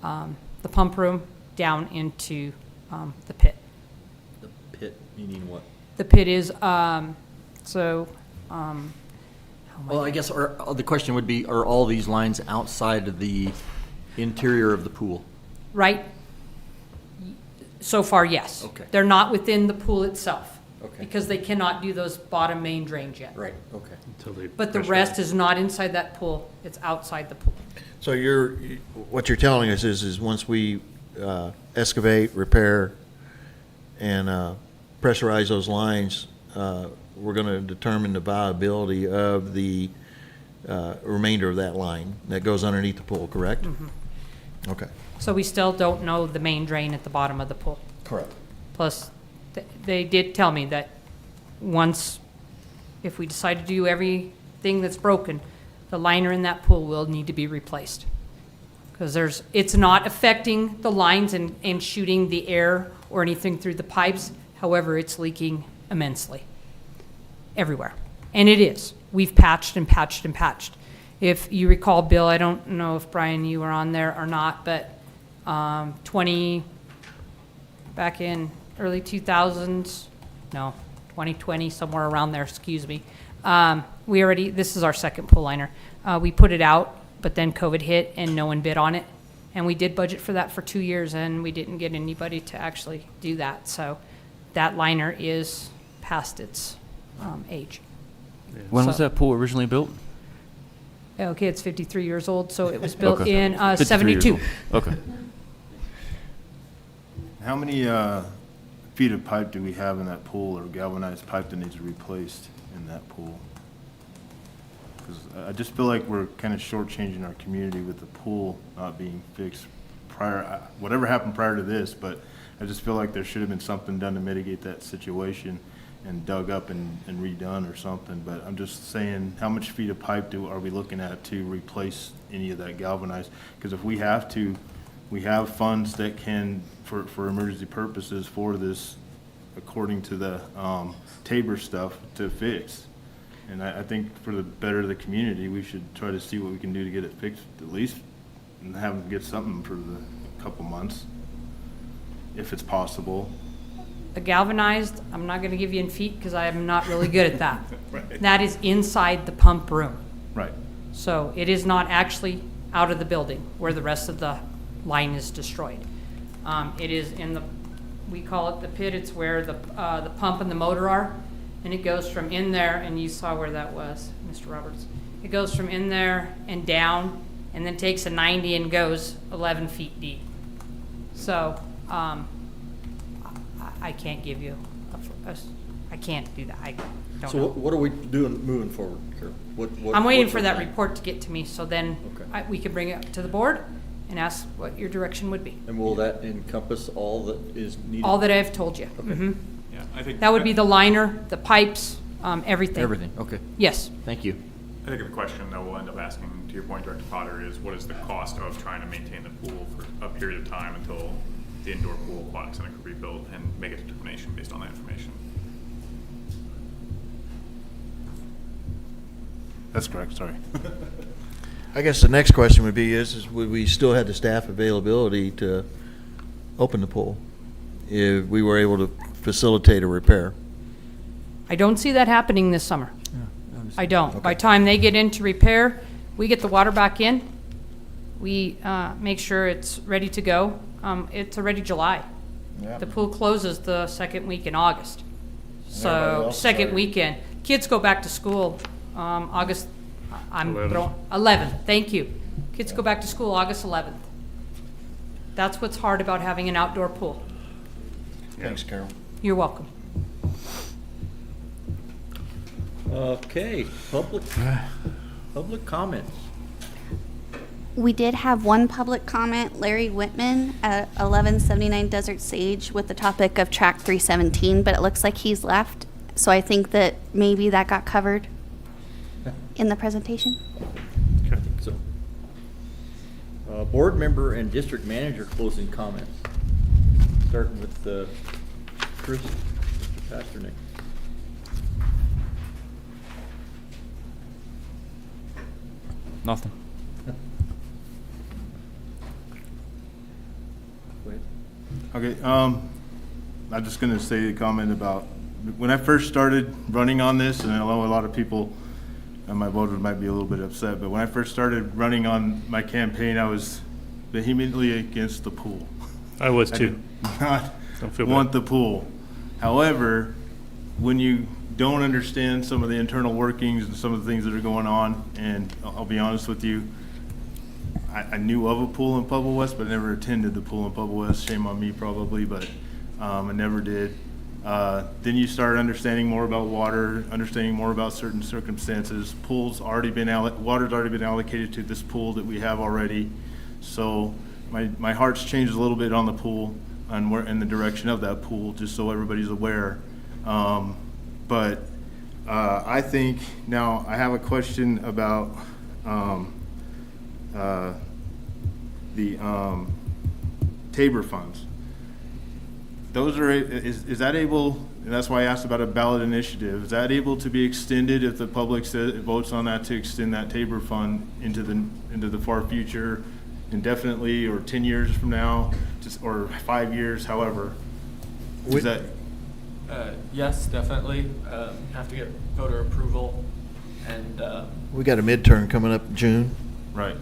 the pump room down into the pit. The pit, meaning what? The pit is, well, I guess the question would be, are all these lines outside of the interior of the pool? Right? So far, yes. Okay. They're not within the pool itself. Okay. Because they cannot do those bottom main drains yet. Right, okay. But the rest is not inside that pool, it's outside the pool. So what you're telling us is once we excavate, repair, and pressurize those lines, we're going to determine the viability of the remainder of that line that goes underneath the pool, correct? Mm-hmm. Okay. So we still don't know the main drain at the bottom of the pool. Correct. Plus, they did tell me that once, if we decide to do everything that's broken, the liner in that pool will need to be replaced. Because it's not affecting the lines and shooting the air or anything through the pipes. However, it's leaking immensely everywhere. And it is. We've patched and patched and patched. If you recall, Bill, I don't know if Brian, you were on there or not, but back in early 2000s, no, 2020, somewhere around there, excuse me. This is our second pool liner. We put it out, but then COVID hit and no one bid on it. And we did budget for that for 2 years and we didn't get anybody to actually do that. So that liner is past its age. When was that pool originally built? Okay, it's 53 years old, so it was built Okay. in 53 years 72. old. Okay. How many feet of pipe do we have in that pool, or galvanized pipe that needs to be replaced in that pool? Because I just feel like we're kind of shortchanging our community with the pool not being fixed prior, whatever happened prior to this, but I just feel like there should have been something done to mitigate that situation and dug up and redone or something. But I'm just saying, how much feet of pipe are we looking at to replace any of that galvanized? Because if we have to, we have funds that can, for emergency purposes for this, according to the Tabor stuff, to fix. And I think for the better of the community, we should try to see what we can do to get it fixed at least, and have them get something for the couple months, if it's possible. The galvanized, I'm not going to give you in feet because I am not really good at that. Right. That is inside the pump room. Right. So it is not actually out of the building where the rest of the line is destroyed. It is in the, we call it the pit, it's where the pump and the motor are, and it goes from in there, and you saw where that was, Mr. Roberts. It goes from in there and down, and then takes a 90 and goes 11 feet deep. So I can't give you I can't do that. I don't So know. what are we doing moving forward, Carol? I'm waiting what's for our that plan? report to get to me, so then Okay. we can bring it to the board and ask what your direction would be. And will that encompass all that is needed? All that I've told you. Okay. Mhm. Yeah, I think. That would be the liner, the pipes, everything. Everything, okay. Yes. Thank you. I think the question that we'll end up asking, to your point, Director Potter, is what is the cost of trying to maintain the pool for a period of time until the indoor pool aquatic center could be built, and make a determination based on that information. That's correct, sorry. I guess the next question would be is would we still have the staff availability to open the pool if we were able to facilitate a repair? I don't see that happening this summer. I don't. By time they get into repair, we get the water back in. We make sure it's ready to go. It's already July. Yeah. The pool closes the second week in August. everybody So, else is second already- weekend. Kids go back to school August, I'm 11th. 11th, thank you. Kids go back to school August 11th. That's what's hard about having an outdoor pool. Thanks, Carol. You're welcome. Okay, public comments. We did have one public comment, Larry Whitman at 1179 Desert Sage, with the topic of track 317, but it looks like he's left. So I think that maybe that got covered in the presentation. I think so. Board member and district manager closing comments. Starting with Chris, Mr. Pasternak. Nothing. Go ahead. Okay, I'm just gonna say a comment about, when I first started running on this, and I know a lot of people, and my voters might be a little bit upset, but when I first started running on my campaign, I was vehemently against the pool. I was too. did not Don't feel want bad. the pool. However, when you don't understand some of the internal workings and some of the things that are going on, and I'll be honest with you, I knew of a pool in Pueblo West, but I never attended the pool in Pueblo West. Shame on me probably, but I never did. Then you start understanding more about water, understanding more about certain circumstances. Water's already been allocated to this pool that we have already. So my heart's changed a little bit on the pool and where in the direction of that pool, just so everybody's aware. But I think now I have a question about the Tabor funds. Those are, is that able, and that's why I asked about a ballot initiative, is that able to be extended if the public votes on that to extend that Tabor fund into the far future indefinitely, or 10 years from now, or 5 years, however? Is that? Yes, definitely. Have to get voter approval, and We got a midterm coming up in June, Right.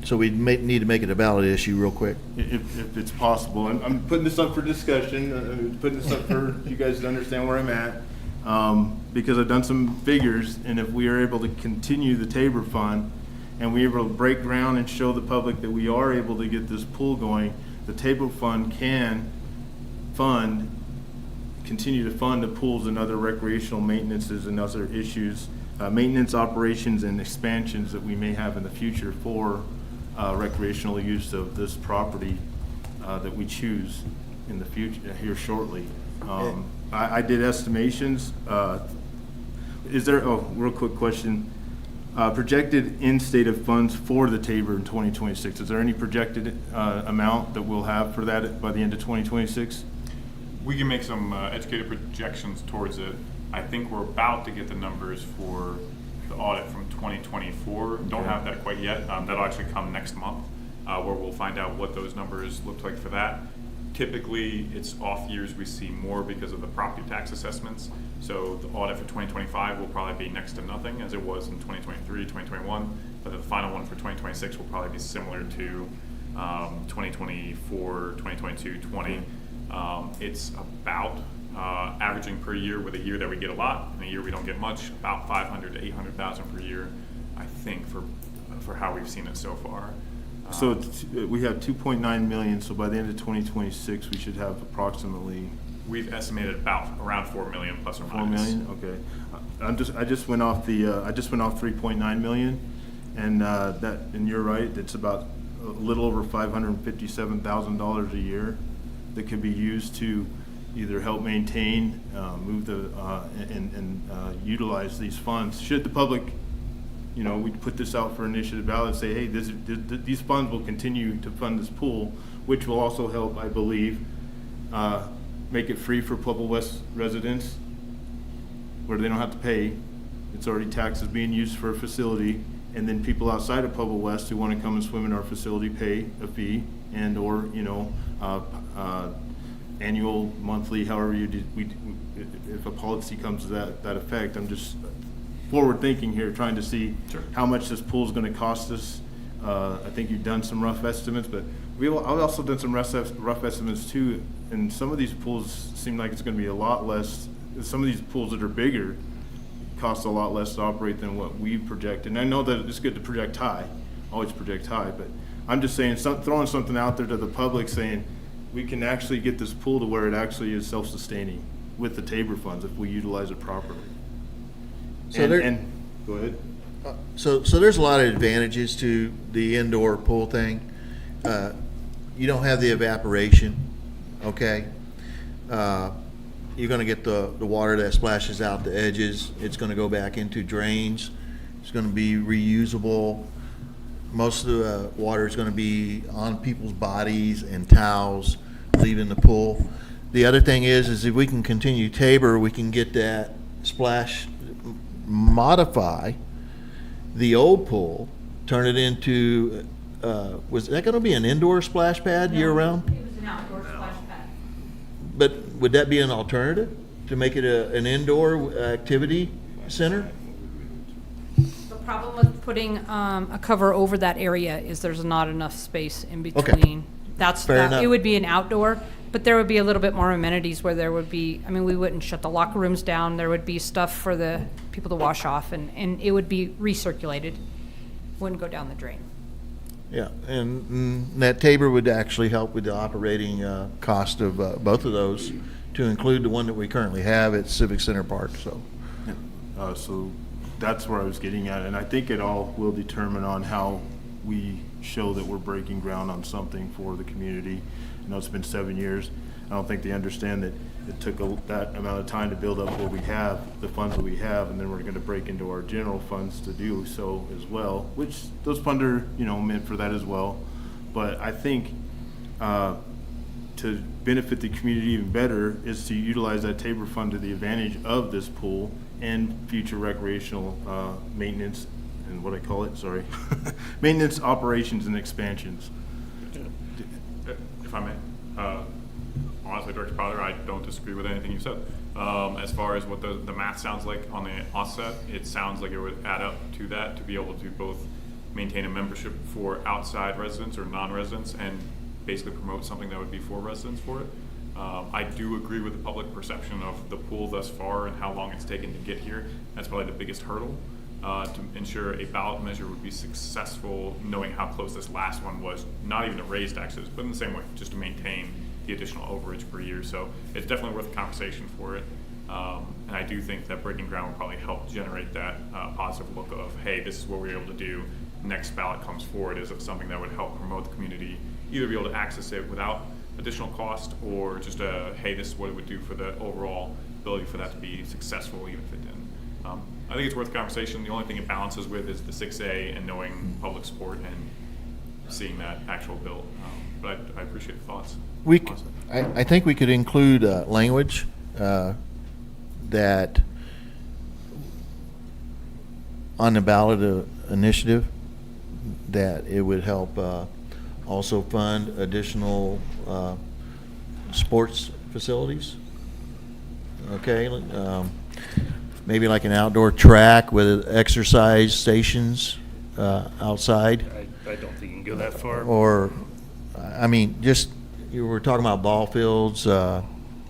so we need to make it a ballot issue real quick. If it's possible. I'm putting this up for discussion, putting this up for you guys to understand where I'm at, because I've done some figures, and if we are able to continue the Tabor fund, and we're able to break ground and show the public that we are able to get this pool going, the Tabor fund can continue to fund the pools and other recreational maintenances and other issues, maintenance operations and expansions that we may have in the future for recreational use of this property that we choose in the future, here shortly. I did estimations. Is there, real quick question. Projected in-state of funds for the Tabor in 2026. Is there any projected amount that we'll have for that by the end of 2026? We can make some educated projections towards it. I think we're about to get the numbers for the audit from 2024. Don't have that quite yet. That'll actually come next month, where we'll find out what those numbers look like for that. Typically, it's off years we see more because of the property tax assessments. So the audit for 2025 will probably be next to nothing, as it was in 2023, 2021. But the final one for 2026 will probably be similar to 2024, 2022, 20. It's about averaging per year, with a year that we get a lot and a year we don't get much, about 500 to 800,000 per year, I think, for how we've seen it so far. So we have 2.9 million, so by the end of 2026, we should have approximately We've estimated about around 4 million plus or 4 minus. million, okay. I just went off 3.9 million, and and you're right, it's about a little over $557,000 a year that could be used to either help maintain, move and utilize these funds. Should the public, we put this out for initiative ballot, say, hey, these funds will continue to fund this pool, which will also help, I believe, make it free for Pueblo West residents, where they don't have to pay. It's already taxes being used for a facility, and then people outside of Pueblo West who want to come and swim in our facility pay a fee and or annual, monthly, however you do. If a policy comes to that effect, I'm just forward thinking here, trying to see how much this pool is going to cost us. I think you've done some rough estimates, but I've also done some rough estimates too. And some of these pools seem like it's going to be a lot less. Some of these pools that are bigger cost a lot less to operate than what we project. And I know that it's good to project high, always project high, but I'm just saying, throwing something out there to the public saying we can actually get this pool to where it actually is self-sustaining with the Tabor funds if we utilize it properly. So go ahead. So there's a lot of advantages to the indoor pool thing. You don't have the evaporation, okay? You're going to get the water that splashes out the edges. It's going to go back into drains. It's going to be reusable. Most of the water is going to be on people's bodies and towels leaving the pool. The other thing is if we can continue Tabor, we can get that splash, modify the old pool, turn it into, was that going to be an indoor splash pad year-round? It was an outdoor splash pad. But would that be an alternative to make it an indoor activity center? The problem with putting a cover over that area is there's not enough space in between. That's Fair enough. It would be an outdoor, but there would be a little bit more amenities where there would be, we wouldn't shut the locker rooms down. There would be stuff for the people to wash off, and it would be recirculated. Wouldn't go down the drain. Yeah, and that Tabor would actually help with the operating cost of both of those, to include the one that we currently have at Civic Center Park. So, So that's where I was getting at, and I think it all will determine on how we show that we're breaking ground on something for the community. I know it's been 7 years. I don't think they understand that it took that amount of time to build up what we have, the funds that we have, and then we're going to break into our general funds to do so as well, which those funds are, meant for that as well. But I think to benefit the community even better is to utilize that Tabor fund to the advantage of this pool and future recreational maintenance, and what I call it, sorry, maintenance, operations, and expansions. If I may, honestly, Director Potter, I don't disagree with anything you said. As far as what the math sounds like on the offset, it sounds like it would add up to that to be able to both maintain a membership for outside residents or non-residents and basically promote something that would be for residents for it. I do agree with the public perception of the pool thus far and how long it's taken to get here. That's probably the biggest hurdle. To ensure a ballot measure would be successful, knowing how close this last one was, not even to raise taxes, but in the same way, just to maintain the additional overage per year. So it's definitely worth a conversation for it. And I do think that breaking ground will probably help generate that positive look of, hey, this is what we're able to do. Next ballot comes forward as something that would help promote the community, either be able to access it without additional cost, or just hey, this is what it would do for the overall ability for that to be successful, even if it didn't. I think it's worth a conversation. The only thing it balances with is the 6A and knowing public support and seeing that actual bill. But I appreciate the thoughts. I think we could include language that on the ballot initiative, that it would help also fund additional sports facilities. Okay, maybe like an outdoor track with exercise stations outside. I don't think you can go that far. Or, just, you were talking about ball fields,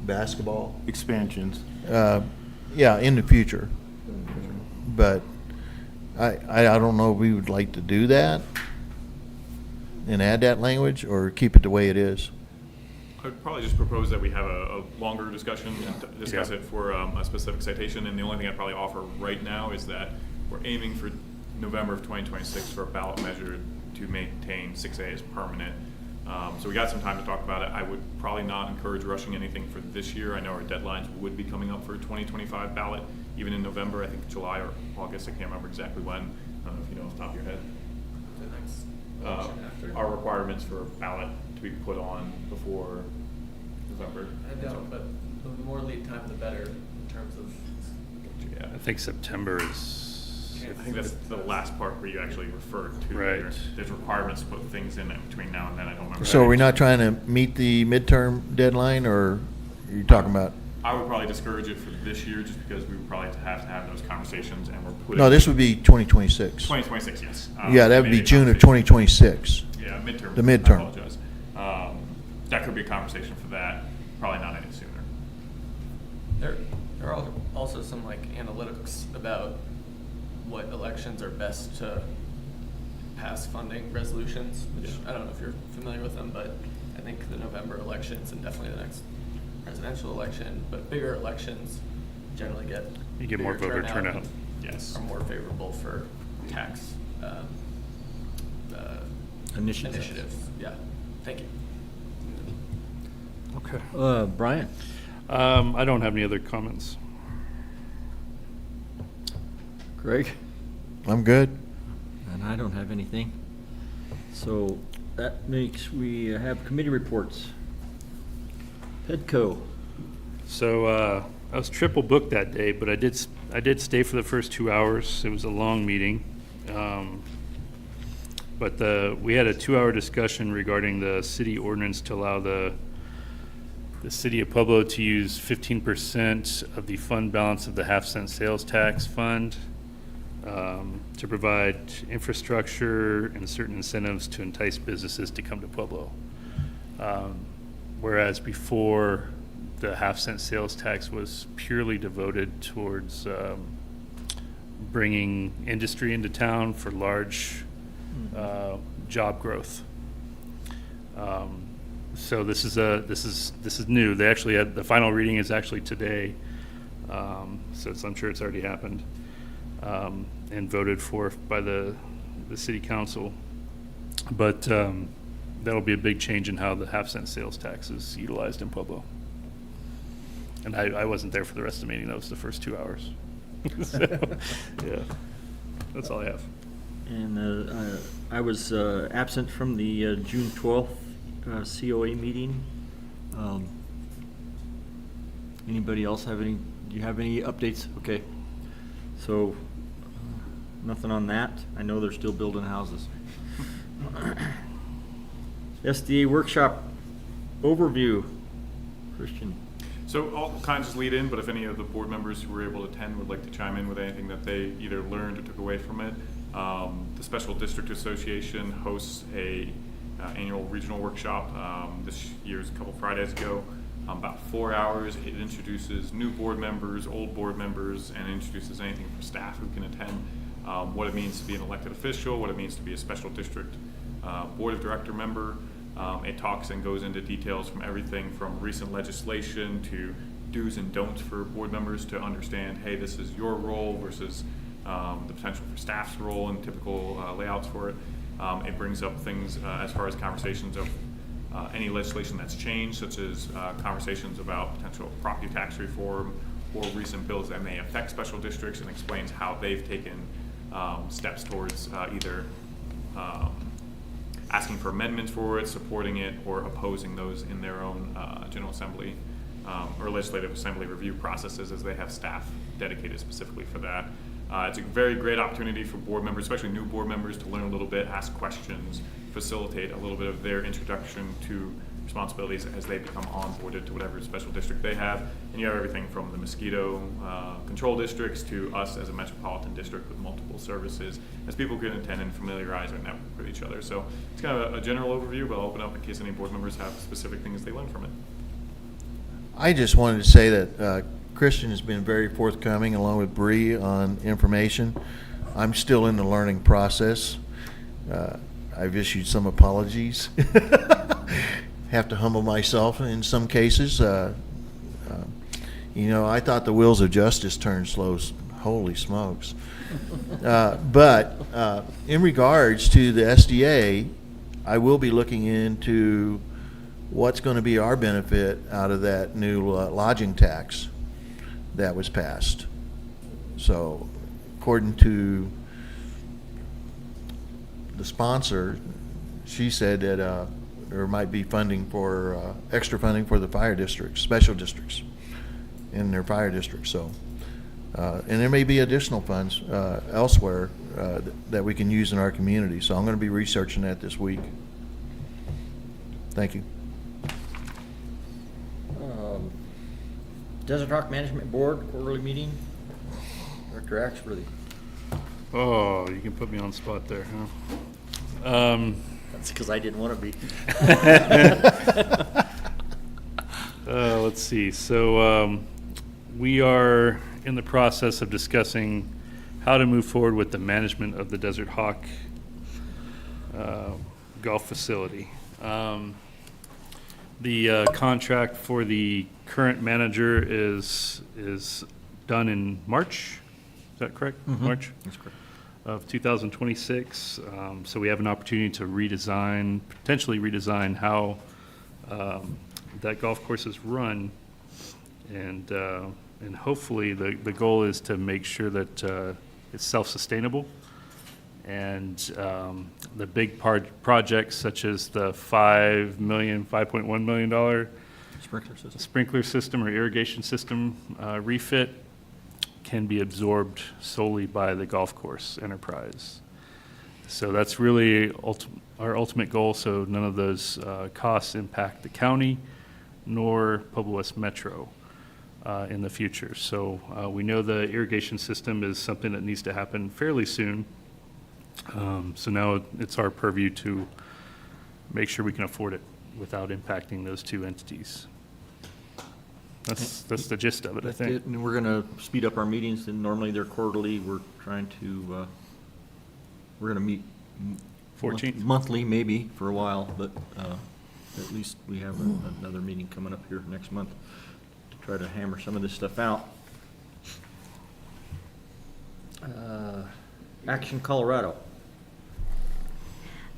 basketball. Expansions. Yeah, in the future. But I don't know if we would like to do that and add that language or keep it the way it is. I'd probably just propose that we have a longer discussion, to discuss Yeah. it for a specific citation, and the only thing I'd probably offer right now is that we're aiming for November of 2026 for a ballot measure to maintain 6A as permanent. So we got some time to talk about it. I would probably not encourage rushing anything for this year. I know our deadlines would be coming up for a 2025 ballot, even in November, I think July or August, I can't remember exactly when. I don't know if you know off the top of your head. The next election after. Our requirements for a ballot to be put on before November. I don't, but the more lead time, the better in terms of. Yeah, I think September is. I think that's the last part where you actually referred to. Right. There's requirements to put things in between now and then. I don't remember. So are we not trying to meet the midterm deadline, or are you talking about? I would probably discourage it for this year, just because we would probably have to have those conversations, and we're putting. No, this would be 2026. 2026, yes. Yeah, that would be maybe a June of conversation. 2026. Yeah, midterm. The midterm. I apologize. That could be a conversation for that, probably not any sooner. There are also some like analytics about what elections are best to pass funding resolutions, which I don't know if you're familiar with them, but I think the November elections and definitely the next presidential election, but bigger elections generally get You get more bigger voter turnout. and Yes. are more favorable for tax Initiatives. Yeah, thank you. Okay. Brian? I don't have any other comments. Greg? I'm good. And I don't have anything. So that makes, we have committee reports. Pedco. So I was triple booked that day, but I did stay for the first 2 hours. It was a long meeting. But we had a 2-hour discussion regarding the city ordinance to allow the city of Pueblo to use 15% of the fund balance of the half-cent sales tax fund to provide infrastructure and certain incentives to entice businesses to come to Pueblo. Whereas before, the half-cent sales tax was purely devoted towards bringing industry into town for large job growth. So this is new. They actually had the final reading is actually today, so I'm sure it's already happened and voted for by the city council. But that'll be a big change in how the half-cent sales tax is utilized in Pueblo. And I wasn't there for the rest of the meeting. That was the first 2 hours. So, yeah, that's all I have. And I was absent from the June 12th COA meeting. Anybody else have any, do you have any updates? Okay. So, nothing on that. I know they're still building houses. SDA workshop overview. Christian. So all kinds just lead in, but if any of the board members who were able to attend would like to chime in with anything that they either learned or took away from it, the Special District Association hosts a annual regional workshop. This year's a couple Fridays ago, about 4 hours. It introduces new board members, old board members, and introduces anything for staff who can attend, what it means to be an elected official, what it means to be a special district board of director member. It talks and goes into details from everything from recent legislation to do's and don'ts for board members to understand, hey, this is your role versus the potential for staff's role and typical layouts for it. It brings up things as far as conversations of any legislation that's changed, such as conversations about potential property tax reform or recent bills that may affect special districts, and explains how they've taken steps towards either asking for amendments for it, supporting it, or opposing those in their own General Assembly or Legislative Assembly review processes, as they have staff dedicated specifically for that. It's a very great opportunity for board members, especially new board members, to learn a little bit, ask questions, facilitate a little bit of their introduction to responsibilities as they become onboarded to whatever special district they have. And you have everything from the mosquito control districts to us as a metropolitan district with multiple services, as people can attend and familiarize or network with each other. So it's kind of a general overview, but I'll open up in case any board members have specific things they learned from it. I just wanted to say that Christian has been very forthcoming, along with Bree, on information. I'm still in the learning process. I've issued some apologies. have to humble myself in some cases. You know, I thought the wheels of justice turned slow. Holy smokes. But in regards to the SDA, I will be looking into what's going to be our benefit out of that new lodging tax that was passed. So according to the sponsor, she said that there might be funding for extra funding for the fire districts, special districts in their fire districts. So, and there may be additional funds elsewhere that we can use in our community. So I'm going to be researching that this week. Thank you. Desert Hawk Management Board quarterly meeting. Director Axworthy. Oh, you can put me on the spot there, huh? That's because I didn't want to be. Let's see. So we are in the process of discussing how to move forward with the management of the Desert Hawk golf facility. The contract for the current manager is done in March. Is that correct? Mm-hmm. March? That's correct. Of 2026. So we have an opportunity to potentially redesign how that golf course is run, and hopefully the goal is to make sure that it's self-sustainable, and the big projects such as the $5.1 million sprinkler system or irrigation system refit can be absorbed solely by the golf course enterprise. So that's really our ultimate goal, so none of those costs impact the county nor Pueblo West Metro in the future. So we know the irrigation system is something that needs to happen fairly soon. So now it's our purview to make sure we can afford it without impacting those two entities. That's the gist of it, I think. And we're going to speed up our meetings, and normally they're quarterly. We're trying to, we're going to meet 14th? Monthly, maybe, for a while, but at least we have another meeting coming up here next month to try to hammer some of this stuff out. Action Colorado.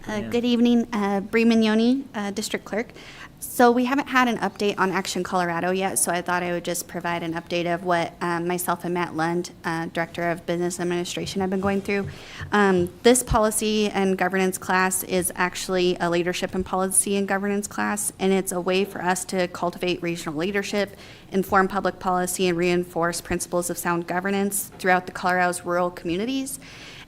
Good evening, Bree Mignoni, District Clerk. So we haven't had an update on Action Colorado yet, so I thought I would just provide an update of what myself and Matt Lund, Director of Business Administration, have been going through. This policy and governance class is actually a leadership and policy and governance class, and it's a way for us to cultivate regional leadership, inform public policy, and reinforce principles of sound governance throughout the Colorado's rural communities.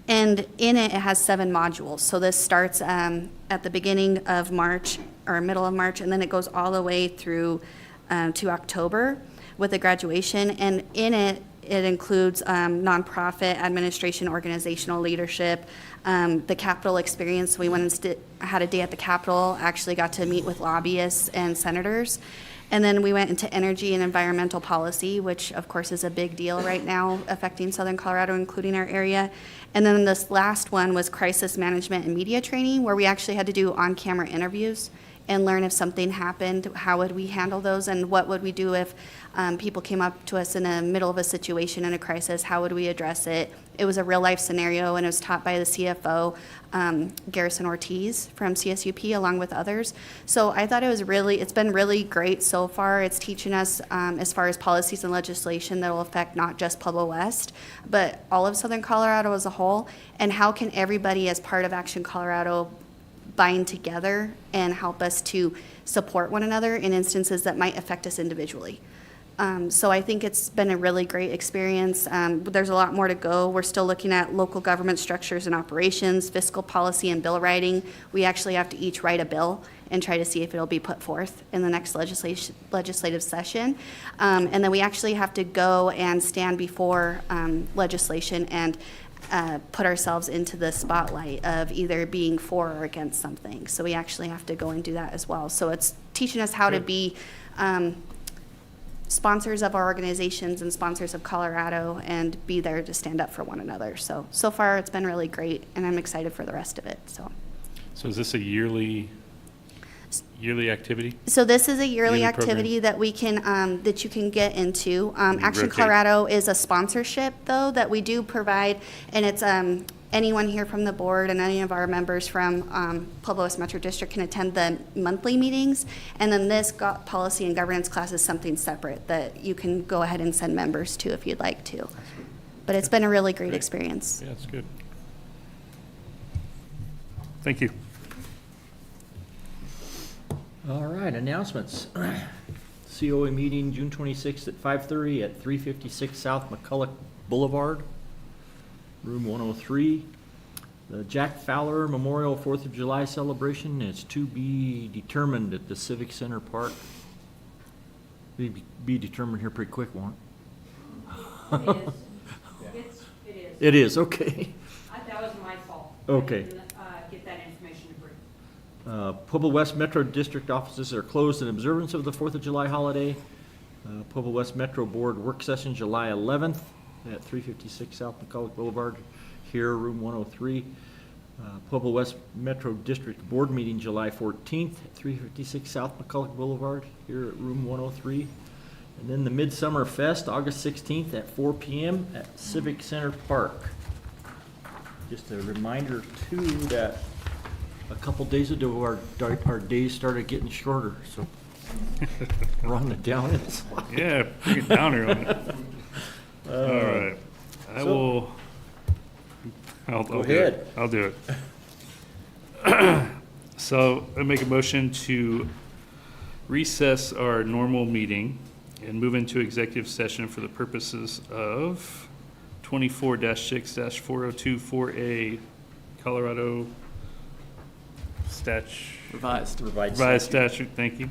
And in it, it has 7 modules. So this starts at the beginning of March or middle of March, and then it goes all the way through to October with a graduation. And in it, it includes nonprofit, administration, organizational leadership, the Capitol experience. We went and had a day at the Capitol, actually got to meet with lobbyists and senators. And then we went into energy and environmental policy, which of course is a big deal right now affecting Southern Colorado, including our area. And then this last one was crisis management and media training, where we actually had to do on-camera interviews and learn if something happened, how would we handle those, and what would we do if people came up to us in the middle of a situation in a crisis, how would we address it? It was a real-life scenario, and it was taught by the CFO, Garrison Ortiz from CSUP, along with others. So I thought it's been really great so far. It's teaching us as far as policies and legislation that will affect not just Pueblo West, but all of Southern Colorado as a whole, and how can everybody as part of Action Colorado bind together and help us to support one another in instances that might affect us individually. So I think it's been a really great experience. There's a lot more to go. We're still looking at local government structures and operations, fiscal policy, and bill writing. We actually have to each write a bill and try to see if it'll be put forth in the next legislative session. And then we actually have to go and stand before legislation and put ourselves into the spotlight of either being for or against something. So we actually have to go and do that as well. So it's teaching us how to be sponsors of our organizations and sponsors of Colorado and be there to stand up for one another. So far it's been really great, and I'm excited for the rest of it. So is this a yearly? Yearly activity? So this is a yearly Yearly program. activity that we can, that you can get into. Action rotate. Colorado is a sponsorship, though, that we do provide, and it's, anyone here from the board and any of our members from Pueblo West Metro District can attend the monthly meetings. And then this policy and governance class is something separate that you can go ahead and send members to if you'd like to. But it's been a really great experience. Yeah, that's good. Thank you. All right, announcements. COA meeting June 26th at 5:30 at 356 South McCulloch Boulevard, room 103. The Jack Fowler Memorial 4th of July celebration is to be determined at the Civic Center Park. Be determined here pretty quick, won't it? It is. It is, okay. That was my fault. Okay. I didn't, get that information to bring. Pueblo West Metro District offices are closed in observance of the 4th of July holiday. Pueblo West Metro Board work session July 11th at 356 South McCulloch Boulevard, here, room 103. Pueblo West Metro District Board meeting July 14th at 356 South McCulloch Boulevard, here at room 103. And then the Midsummer Fest, August 16th at 4 p.m. at Civic Center Park. Just a reminder, too, that a couple days ago, our days started getting shorter, so we're on the downhill slide. Yeah, bring it downer on it. All right. I'll Go do it. ahead. I'll do it. So I make a motion to recess our normal meeting and move into executive session for the purposes of 24-6-4024A Colorado revised statute, thank you,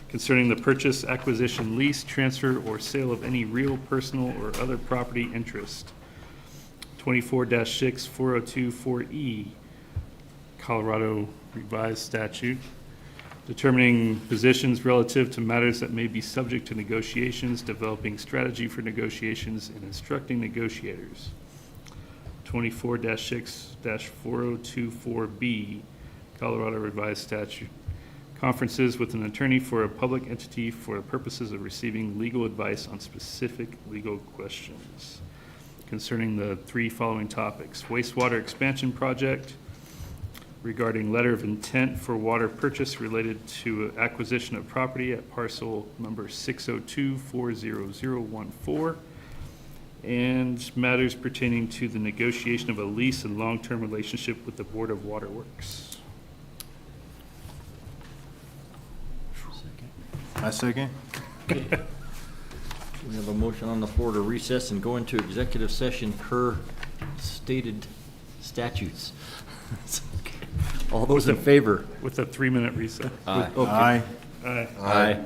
concerning the purchase, acquisition, lease, transfer, or sale of any real, personal, or other property interest. 24-6-4024E Colorado revised statute, determining positions relative to matters that may be subject to negotiations, developing strategy for negotiations, and instructing negotiators. 24-6-4024B Colorado revised statute, conferences with an attorney for a public entity for the purposes of receiving legal advice on specific legal questions concerning the three following topics: wastewater expansion project, regarding letter of intent for water purchase related to acquisition of property at parcel number 602-40014, and matters pertaining to the negotiation of a lease and long-term relationship with the Board of Waterworks. I second. We have a motion on the floor to recess and go into executive session per stated statutes. All those in favor? With a 3-minute recess. Aye. Aye. Aye.